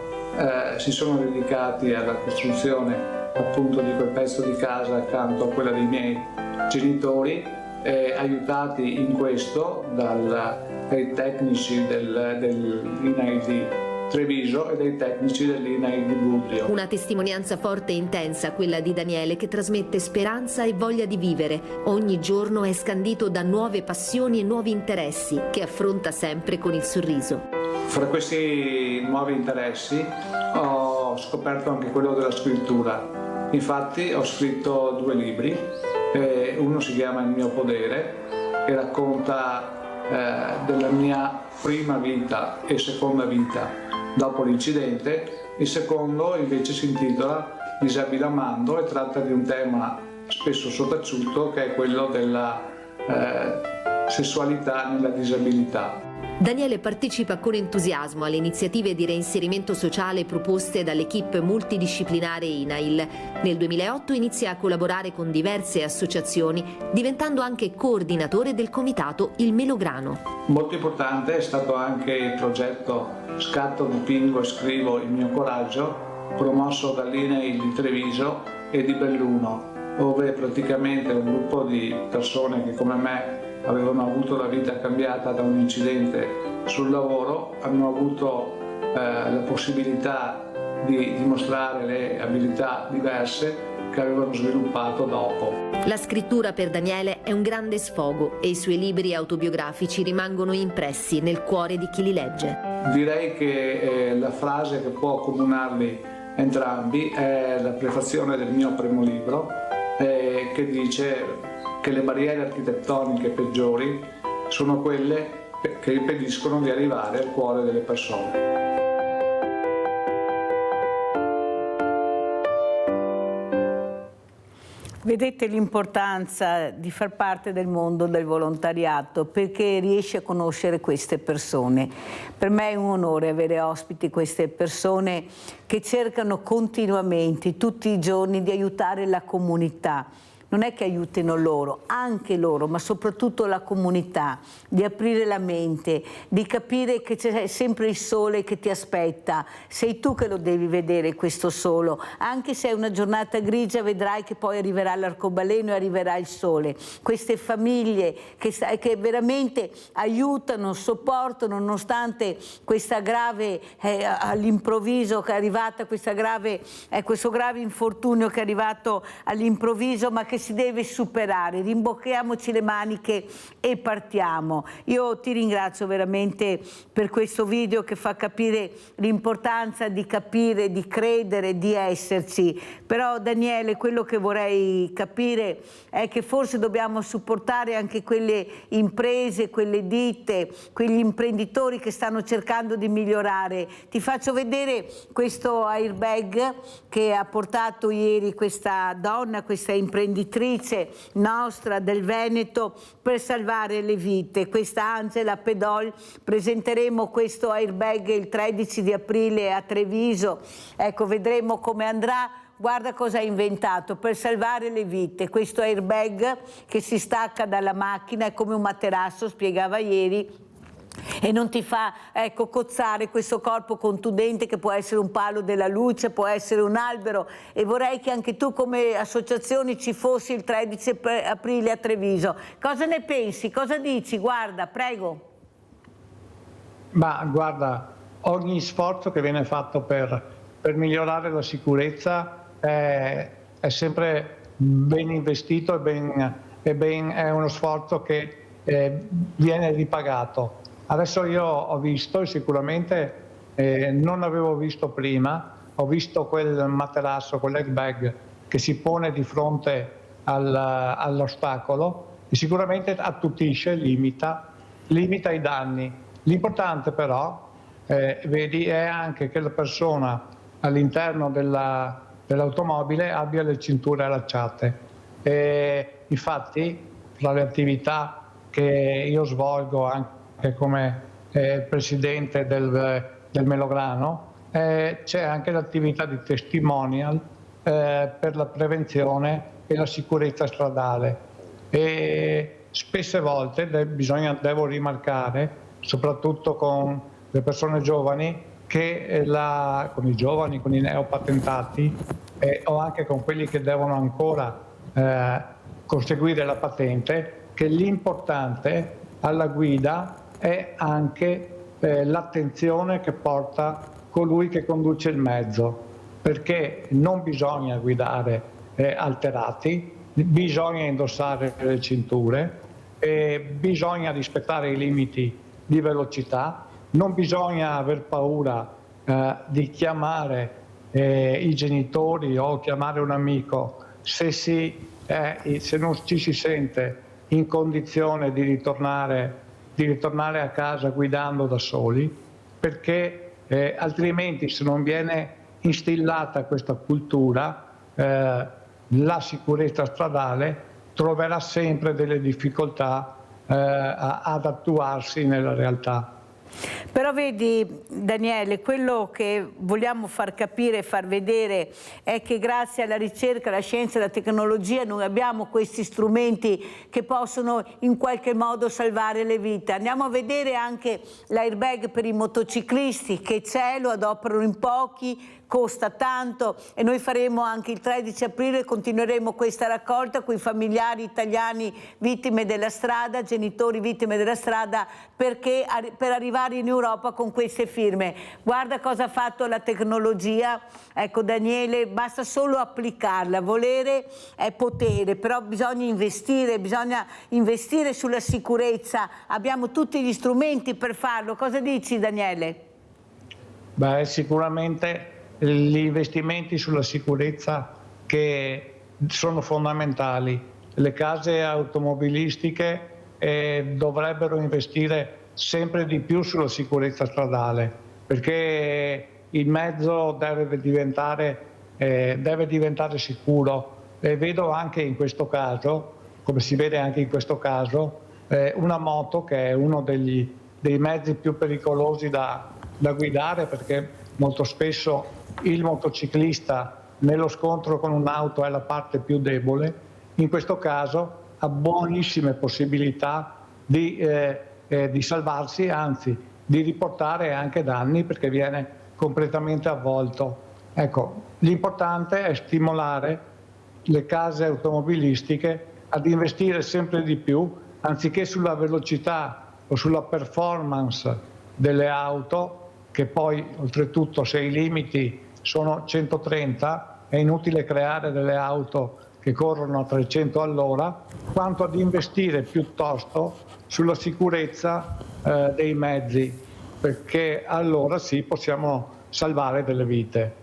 si sono dedicati alla costruzione appunto di quel pezzo di casa accanto a quella dei miei genitori, aiutati in questo dai tecnici dell'INAIL di Treviso e dai tecnici dell'INAIL di Budrio. Una testimonianza forte e intensa, quella di Daniele, che trasmette speranza e voglia di vivere. Ogni giorno è scandito da nuove passioni e nuovi interessi, che affronta sempre con il sorriso. Fra questi nuovi interessi ho scoperto anche quello della scrittura. Infatti ho scritto 2 libri, uno si chiama Il mio podere, che racconta della mia prima vita e seconda vita dopo l'incidente. Il secondo invece si intitola Disabile amando e tratta di un tema spesso sottaciuto, che è quello della sessualità nella disabilità. Daniele partecipa con entusiasmo alle iniziative di reinserimento sociale proposte dall'equipe multidisciplinare INAIL. Nel 2008 inizia a collaborare con diverse associazioni, diventando anche coordinatore del comitato Il Melograno. Molto importante è stato anche il progetto Scatto, dipingo e scrivo il mio coraggio, promosso dall'INAIL di Treviso e di Belluno, dove praticamente un gruppo di persone che come me avevano avuto la vita cambiata da un incidente sul lavoro, hanno avuto la possibilità di dimostrare le abilità diverse che avevano sviluppato dopo. La scrittura per Daniele è un grande sfogo e i suoi libri autobiografici rimangono impressi nel cuore di chi li legge. Direi che la frase che può accomunarli entrambi è la prefazione del mio primo libro, che dice: che le barriere architettoniche peggiori sono quelle che impediscono di arrivare al cuore delle persone. Vedete l'importanza di far parte del mondo del volontariato, perché riesci a conoscere queste persone. Per me è un onore avere ospiti queste persone che cercano continuamente, tutti i giorni, di aiutare la comunità. Non è che aiutino loro, anche loro, ma soprattutto la comunità, di aprire la mente, di capire che c'è sempre il sole che ti aspetta. Sei tu che lo devi vedere questo sole, anche se è una giornata grigia vedrai che poi arriverà l'arcobaleno e arriverà il sole. Queste famiglie che veramente aiutano, sopportano nonostante questa grave, all'improvviso che è arrivata, questo grave infortunio che è arrivato all'improvviso, ma che si deve superare. Rimbocchiamoci le maniche e partiamo. Io ti ringrazio veramente per questo video che fa capire l'importanza di capire, di credere, di esserci. Però Daniele, quello che vorrei capire è che forse dobbiamo supportare anche quelle imprese, quelle ditte, quegli imprenditori che stanno cercando di migliorare. Ti faccio vedere questo airbag che ha portato ieri questa donna, questa imprenditrice nostra del Veneto, per salvare le vite. Questa Angela Pedol. Presenteremo questo airbag il 13 di aprile a Treviso. Ecco, vedremo come andrà. Guarda cosa ha inventato per salvare le vite. Questo airbag che si stacca dalla macchina, è come un materasso, spiegava ieri, e non ti fa cozzare questo corpo contundente che può essere un palo della luce, può essere un albero. E vorrei che anche tu come associazione ci fossi il 13 aprile a Treviso. Cosa ne pensi? Cosa dici? Guarda, prego. Ma guarda, ogni sforzo che viene fatto per migliorare la sicurezza è sempre ben investito è uno sforzo che viene ripagato. Adesso io ho visto, e sicuramente non avevo visto prima, ho visto quel materasso, quell'airbag che si pone di fronte all'ostacolo e sicuramente attutisce, limita i danni. L'importante però, vedi, è anche che la persona all'interno dell'automobile abbia le cinture allacciate. Infatti, tra le attività che io svolgo anche come presidente del Melograno, c'è anche l'attività di testimonial per la prevenzione e la sicurezza stradale. E spesse volte devo rimarcare, soprattutto con le persone giovani, che con i giovani, con i neopatentati o anche con quelli che devono ancora conseguire la patente, che l'importante alla guida è anche l'attenzione che porta colui che conduce il mezzo, perché non bisogna guidare alterati, bisogna indossare le cinture, bisogna rispettare i limiti di velocità, non bisogna aver paura di chiamare i genitori o chiamare un amico se non ci si sente in condizione di ritornare a casa guidando da soli, perché altrimenti, se non viene instillata questa cultura, la sicurezza stradale troverà sempre delle difficoltà ad attuarsi nella realtà. Però vedi Daniele, quello che vogliamo far capire e far vedere è che grazie alla ricerca, alla scienza e alla tecnologia noi abbiamo questi strumenti che possono in qualche modo salvare le vite. Andiamo a vedere anche l'airbag per i motociclisti che c'è, lo adoperano in pochi, costa tanto, e noi faremo anche il 13 aprile, continueremo questa raccolta con i familiari italiani vittime della strada, genitori vittime della strada, perché per arrivare in Europa con queste firme. Guarda cosa ha fatto la tecnologia. Ecco Daniele, basta solo applicarla, volere è potere, però bisogna investire sulla sicurezza, abbiamo tutti gli strumenti per farlo. Cosa dici Daniele? Beh, sicuramente gli investimenti sulla sicurezza che sono fondamentali. le case automobilistiche dovrebbero investire sempre di più sulla sicurezza stradale, perché il mezzo deve diventare sicuro. E vedo anche in questo caso, come si vede anche in questo caso, una moto che è uno dei mezzi più pericolosi da guidare, perché molto spesso il motociclista nello scontro con un'auto è la parte più debole. In questo caso ha buonissime possibilità di salvarsi, anzi di riportare anche danni, perché viene completamente avvolto. Ecco, l'importante è stimolare le case automobilistiche ad investire sempre di più, anziché sulla velocità o sulla performance delle auto, che poi oltretutto se i limiti sono 130 è inutile creare delle auto che corrono a 300 all'ora, quanto ad investire piuttosto sulla sicurezza dei mezzi, perché allora sì possiamo salvare delle vite.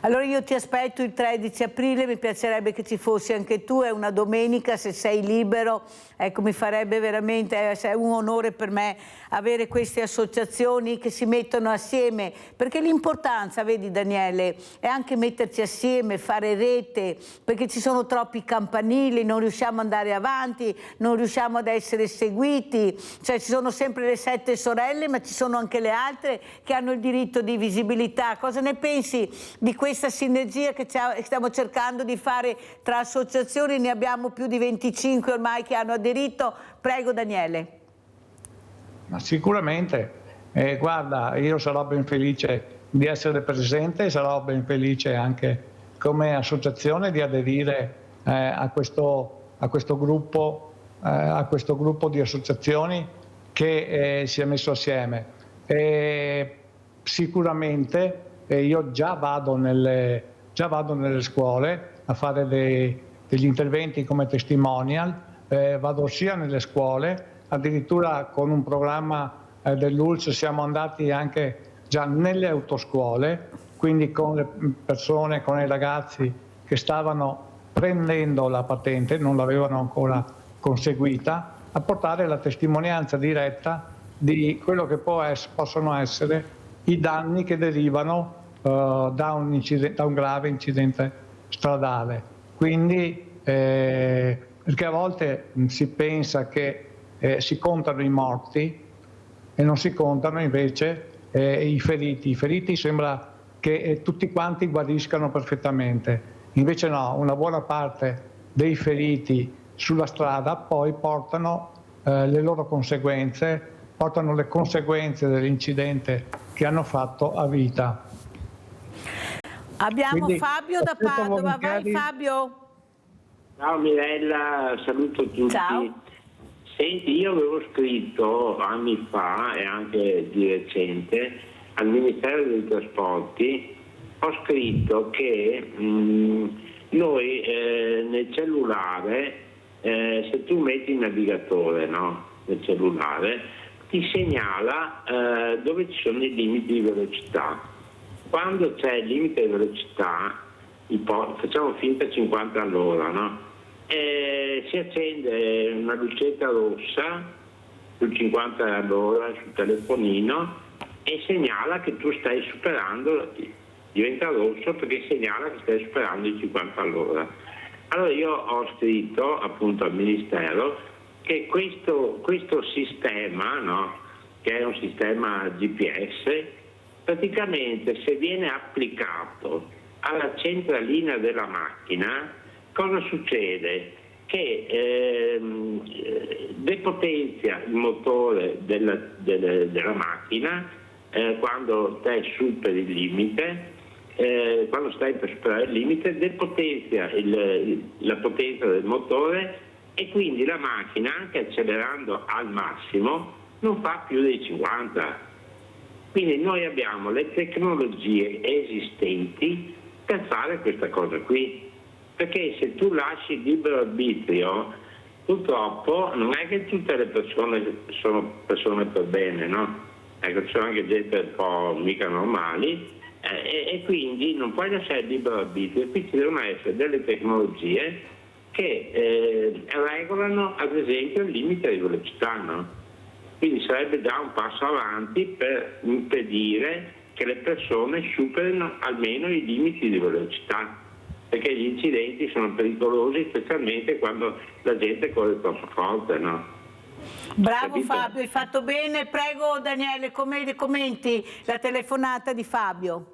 Allora io ti aspetto il 13 aprile, mi piacerebbe che ci fossi anche tu, è una domenica, se sei libero, ecco, mi farebbe veramente, è un onore per me avere queste associazioni che si mettono assieme, perché l'importanza, vedi Daniele, è anche metterci assieme, fare rete, perché ci sono troppi campanili, non riusciamo ad andare avanti, non riusciamo ad essere seguiti, cioè ci sono sempre le 7 sorelle, ma ci sono anche le altre che hanno il diritto di visibilità. Cosa ne pensi di questa sinergia che stiamo cercando di fare tra associazioni? Ne abbiamo più di 25 ormai che hanno aderito. Prego Daniele. Ma sicuramente, guarda, io sarò ben felice di essere presente, sarò ben felice anche come associazione di aderire a questo gruppo di associazioni che si è messo assieme. Sicuramente io già vado nelle scuole a fare degli interventi come testimonial, vado sia nelle scuole, addirittura con un programma dell'ULSS siamo andati anche già nelle autoscuole, quindi con le persone, con i ragazzi che stavano prendendo la patente, non l'avevano ancora conseguita, a portare la testimonianza diretta di quello che possono essere i danni che derivano da un grave incidente stradale. Quindi, perché a volte si pensa che si contano i morti e non si contano invece i feriti. I feriti sembra che tutti quanti guariscano perfettamente, invece no, una buona parte dei feriti sulla strada poi portano le loro conseguenze, portano le conseguenze dell'incidente che hanno fatto a vita. Abbiamo Quindi, Fabio da Padova, vai Fabio. Ciao Mirella, saluto tutti. Ciao. Senti, io avevo scritto anni fa e anche di recente al Ministero dei Trasporti, ho scritto che noi nel cellulare, se tu metti il navigatore, no, nel cellulare, ti segnala dove ci sono i limiti di velocità. Quando c'è il limite di velocità, facciamo finta 50 all'ora, no? Si accende una lucetta rossa sul 50 all'ora sul telefonino e segnala che tu stai superando, diventa rosso perché segnala che stai superando i 50 all'ora. Allora io ho scritto appunto al Ministero che questo sistema, no, che è un sistema GPS, praticamente se viene applicato alla centralina della macchina, cosa succede? Che depotenzia il motore della macchina quando te superi il limite, quando stai per superare il limite, depotenzia la potenza del motore e quindi la macchina, anche accelerando al massimo, non fa più dei 50. Quindi noi abbiamo le tecnologie esistenti per fare questa cosa qui. Perché se tu lasci libero arbitrio, purtroppo non è che tutte le persone sono persone per bene, no? Ecco, ci sono anche gente un po' mica normali e quindi non puoi lasciare libero arbitrio. Qui ci devono essere delle tecnologie che regolano ad esempio il limite di velocità, no? Quindi sarebbe già un passo avanti per impedire che le persone superino almeno i limiti di velocità, perché gli incidenti sono pericolosi specialmente quando la gente corre troppo forte, no? Bravo Capito? Fabio, hai fatto bene. Prego Daniele, come commenti la telefonata di Fabio?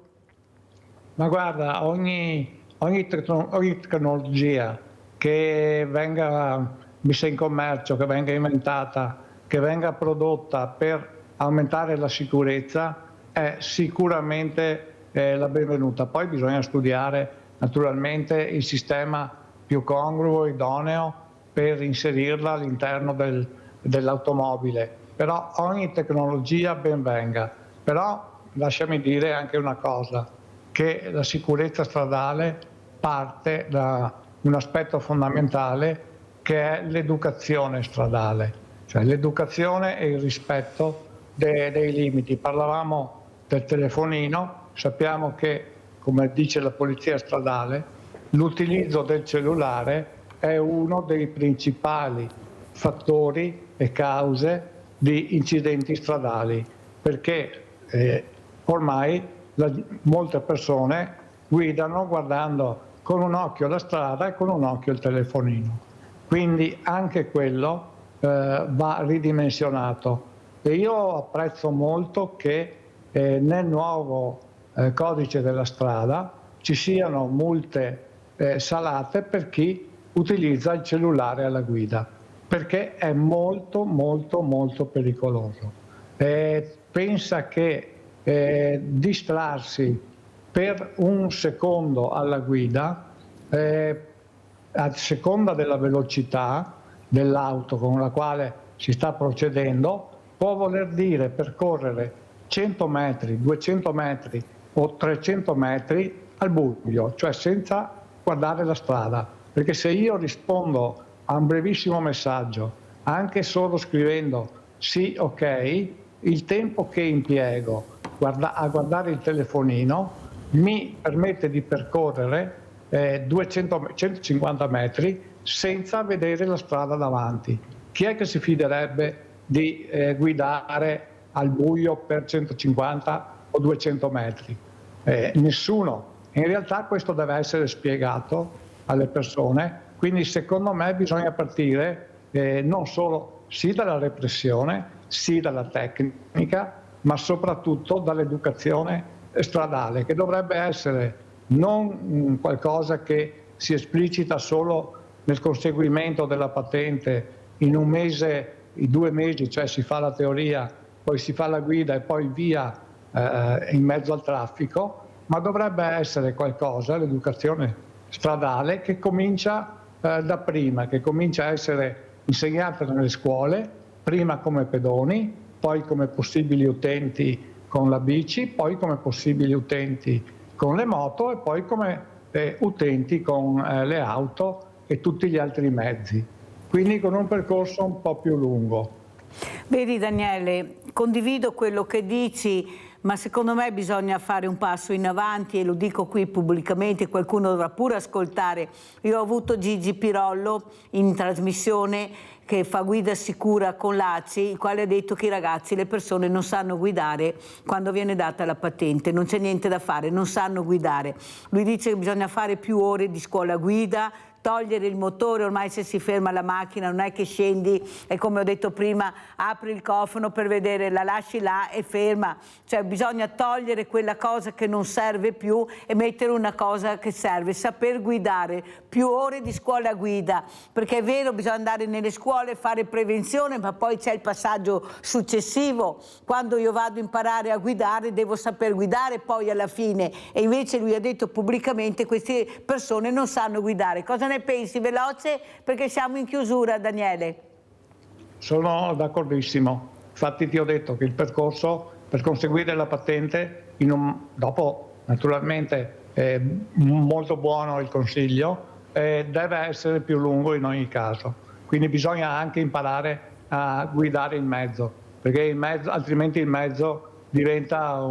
Ma guarda, ogni tecnologia che venga messa in commercio, che venga inventata, che venga prodotta per aumentare la sicurezza è sicuramente la benvenuta. Poi bisogna studiare naturalmente il sistema più congruo, idoneo per inserirla all'interno dell'automobile. Però ogni tecnologia ben venga. Però lasciami dire anche una cosa, che la sicurezza stradale parte da un aspetto fondamentale che è l'educazione stradale, cioè l'educazione e il rispetto dei limiti. Parlavamo del telefonino, sappiamo che, come dice la polizia stradale, l'utilizzo del cellulare è uno dei principali fattori e cause di incidenti stradali, perché ormai molte persone guidano guardando con un occhio la strada e con un occhio il telefonino. Quindi anche quello va ridimensionato. E io apprezzo molto che nel nuovo codice della strada ci siano multe salate per chi utilizza il cellulare alla guida, perché è molto molto molto pericoloso. Pensa che distrarsi per un secondo alla guida, a seconda della velocità dell'auto con la quale si sta procedendo, può voler dire percorrere 100 metri, 200 metri o 300 metri al buio, cioè senza guardare la strada. Perché se io rispondo a un brevissimo messaggio, anche solo scrivendo sì, ok, il tempo che impiego a guardare il telefonino mi permette di percorrere 150 metri senza vedere la strada davanti. Chi è che si fiderebbe di guidare al buio per 150 o 200 metri? Nessuno. In realtà questo deve essere spiegato alle persone, quindi secondo me bisogna partire non solo sì dalla repressione, sì dalla tecnica, ma soprattutto dall'educazione stradale, che dovrebbe essere non qualcosa che si esplicita solo nel conseguimento della patente in un mese, in 2 mesi, cioè si fa la teoria, poi si fa la guida e poi via in mezzo al traffico, ma dovrebbe essere qualcosa, l'educazione stradale, che comincia da prima, che comincia a essere insegnata nelle scuole, prima come pedoni, poi come possibili utenti con la bici, poi come possibili utenti con le moto e poi come utenti con le auto e tutti gli altri mezzi. Quindi con un percorso un po' più lungo. Vedi Daniele, condivido quello che dici, ma secondo me bisogna fare un passo in avanti e lo dico qui pubblicamente, qualcuno dovrà pure ascoltare. Io ho avuto Gigi Pirollo in trasmissione che fa guida sicura con l'ACI, il quale ha detto che i ragazzi, le persone non sanno guidare quando viene data la patente, non c'è niente da fare, non sanno guidare. Lui dice che bisogna fare più ore di scuola guida, togliere il motore, ormai se si ferma la macchina non è che scendi e come ho detto prima apri il cofano per vedere, la lasci là e ferma, cioè bisogna togliere quella cosa che non serve più e mettere una cosa che serve, saper guidare, più ore di scuola guida, perché è vero bisogna andare nelle scuole e fare prevenzione, ma poi c'è il passaggio successivo, quando io vado a imparare a guidare devo saper guidare poi alla fine, e invece lui ha detto pubblicamente queste persone non sanno guidare. Cosa ne pensi? Veloce, perché siamo in chiusura, Daniele. Sono d'accordissimo. Infatti ti ho detto che il percorso per conseguire la patente, dopo naturalmente è molto buono il consiglio, deve essere più lungo in ogni caso. Quindi bisogna anche imparare a guidare il mezzo, perché altrimenti il mezzo diventa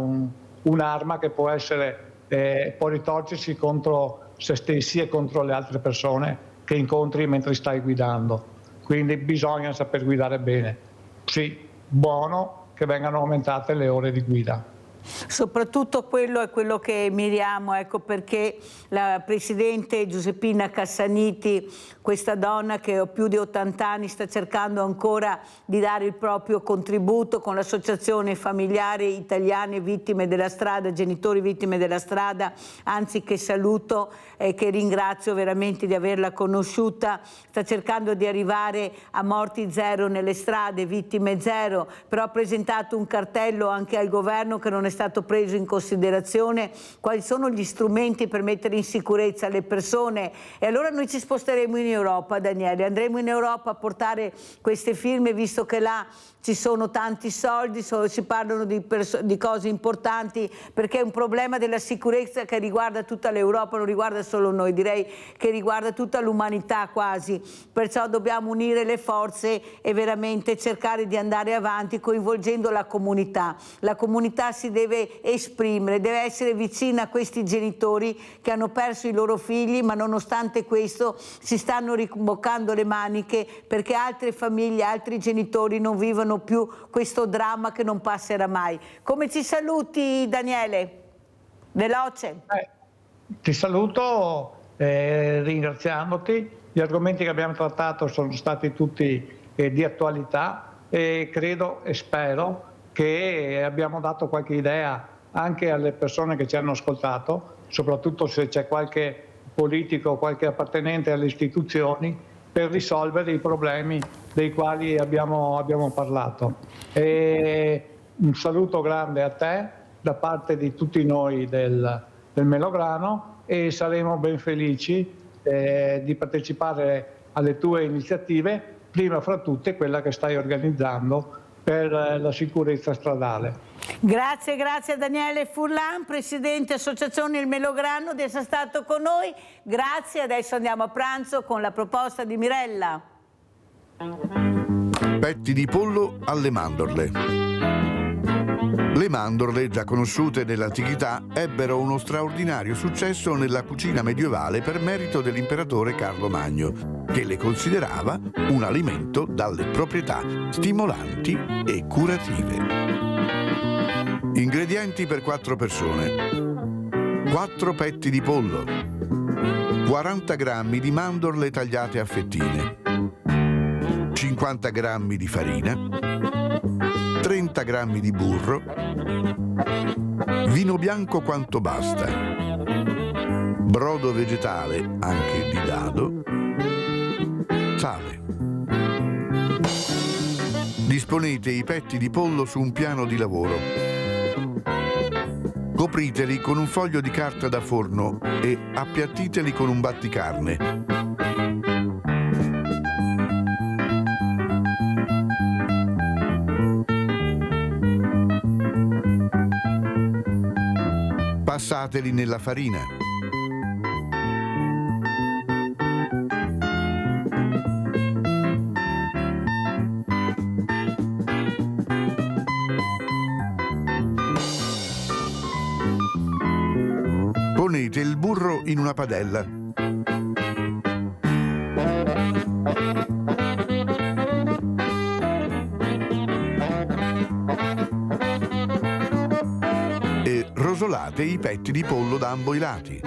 un'arma che può ritorcersi contro se stessi e contro le altre persone che incontri mentre stai guidando. Quindi bisogna saper guidare bene. Sì, buono che vengano aumentate le ore di guida. Soprattutto quello è quello che miriamo, ecco perché la Presidente Giuseppina Cassaniti, questa donna che ha più di 80 anni, sta cercando ancora di dare il proprio contributo con l'Associazione Familiari Italiane Vittime della Strada, Genitori Vittime della Strada, anzi che saluto e che ringrazio veramente di averla conosciuta, sta cercando di arrivare a morti zero nelle strade, vittime zero, però ha presentato un cartello anche al governo che non è stato preso in considerazione, quali sono gli strumenti per mettere in sicurezza le persone. E allora noi ci sposteremo in Europa, Daniele, andremo in Europa a portare queste firme, visto che là ci sono tanti soldi, si parlano di cose importanti, perché è un problema della sicurezza che riguarda tutta l'Europa, non riguarda solo noi, direi che riguarda tutta l'umanità quasi, perciò dobbiamo unire le forze e veramente cercare di andare avanti coinvolgendo la comunità. La comunità si deve esprimere, deve essere vicina a questi genitori che hanno perso i loro figli, ma nonostante questo si stanno rimboccando le maniche perché altre famiglie, altri genitori non vivono più questo dramma che non passerà mai. Come ci saluti, Daniele? Veloce. Ti saluto ringraziandoti. Gli argomenti che abbiamo trattato sono stati tutti di attualità e credo e spero che abbiamo dato qualche idea anche alle persone che ci hanno ascoltato, soprattutto se c'è qualche politico o qualche appartenente alle istituzioni, per risolvere i problemi dei quali abbiamo parlato. E un saluto grande a te da parte di tutti noi del Melograno e saremo ben felici di partecipare alle tue iniziative, prima fra tutte quella che stai organizzando per la sicurezza stradale. Grazie a Daniele Furlan, Presidente Associazione Il Melograno, di essere stato con noi. Grazie, adesso andiamo a pranzo con la proposta di Mirella. Petti di pollo alle mandorle. Le mandorle, già conosciute nell'antichità, ebbero uno straordinario successo nella cucina medievale per merito dell'imperatore Carlo Magno, che le considerava un alimento dalle proprietà stimolanti e curative. Ingredienti per 4 persone: 4 petti di pollo, 40 grammi di mandorle tagliate a fettine, 50 grammi di farina, 30 grammi di burro, vino bianco quanto basta, brodo vegetale, anche di dado, sale. Disponete i petti di pollo su un piano di lavoro. Copriteli con un foglio di carta da forno e appiattiteli con un batticarne. Passateli nella farina. Ponete il burro in una padella. E rosolate i petti di pollo da ambo i lati.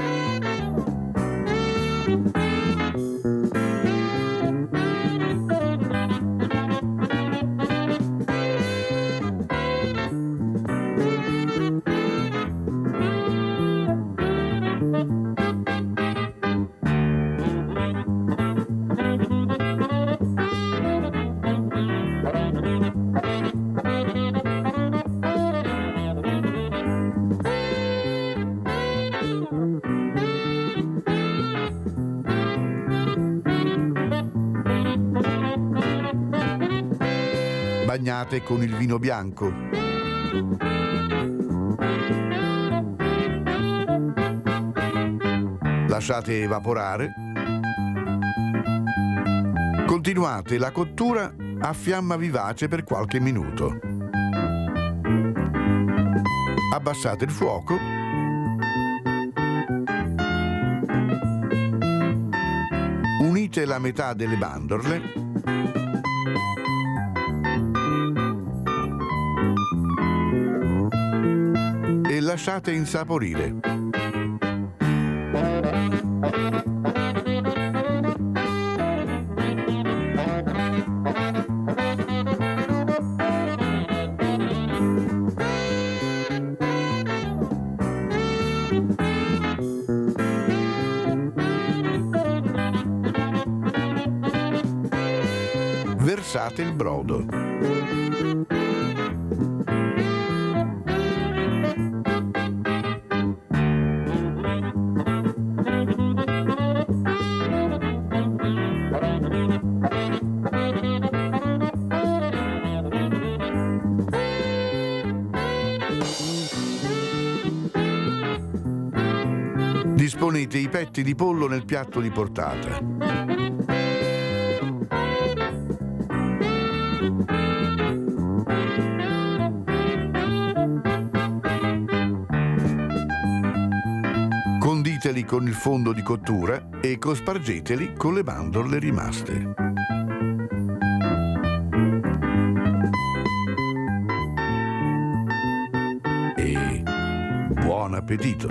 Bagnate con il vino bianco. Lasciate evaporare. Continuate la cottura a fiamma vivace per qualche minuto. Abbassate il fuoco. Unite la metà delle mandorle e lasciate insaporire. Versate il brodo. Disponete i petti di pollo nel piatto di portata. Conditeli con il fondo di cottura e cospargeteli con le mandorle rimaste. E buon appetito!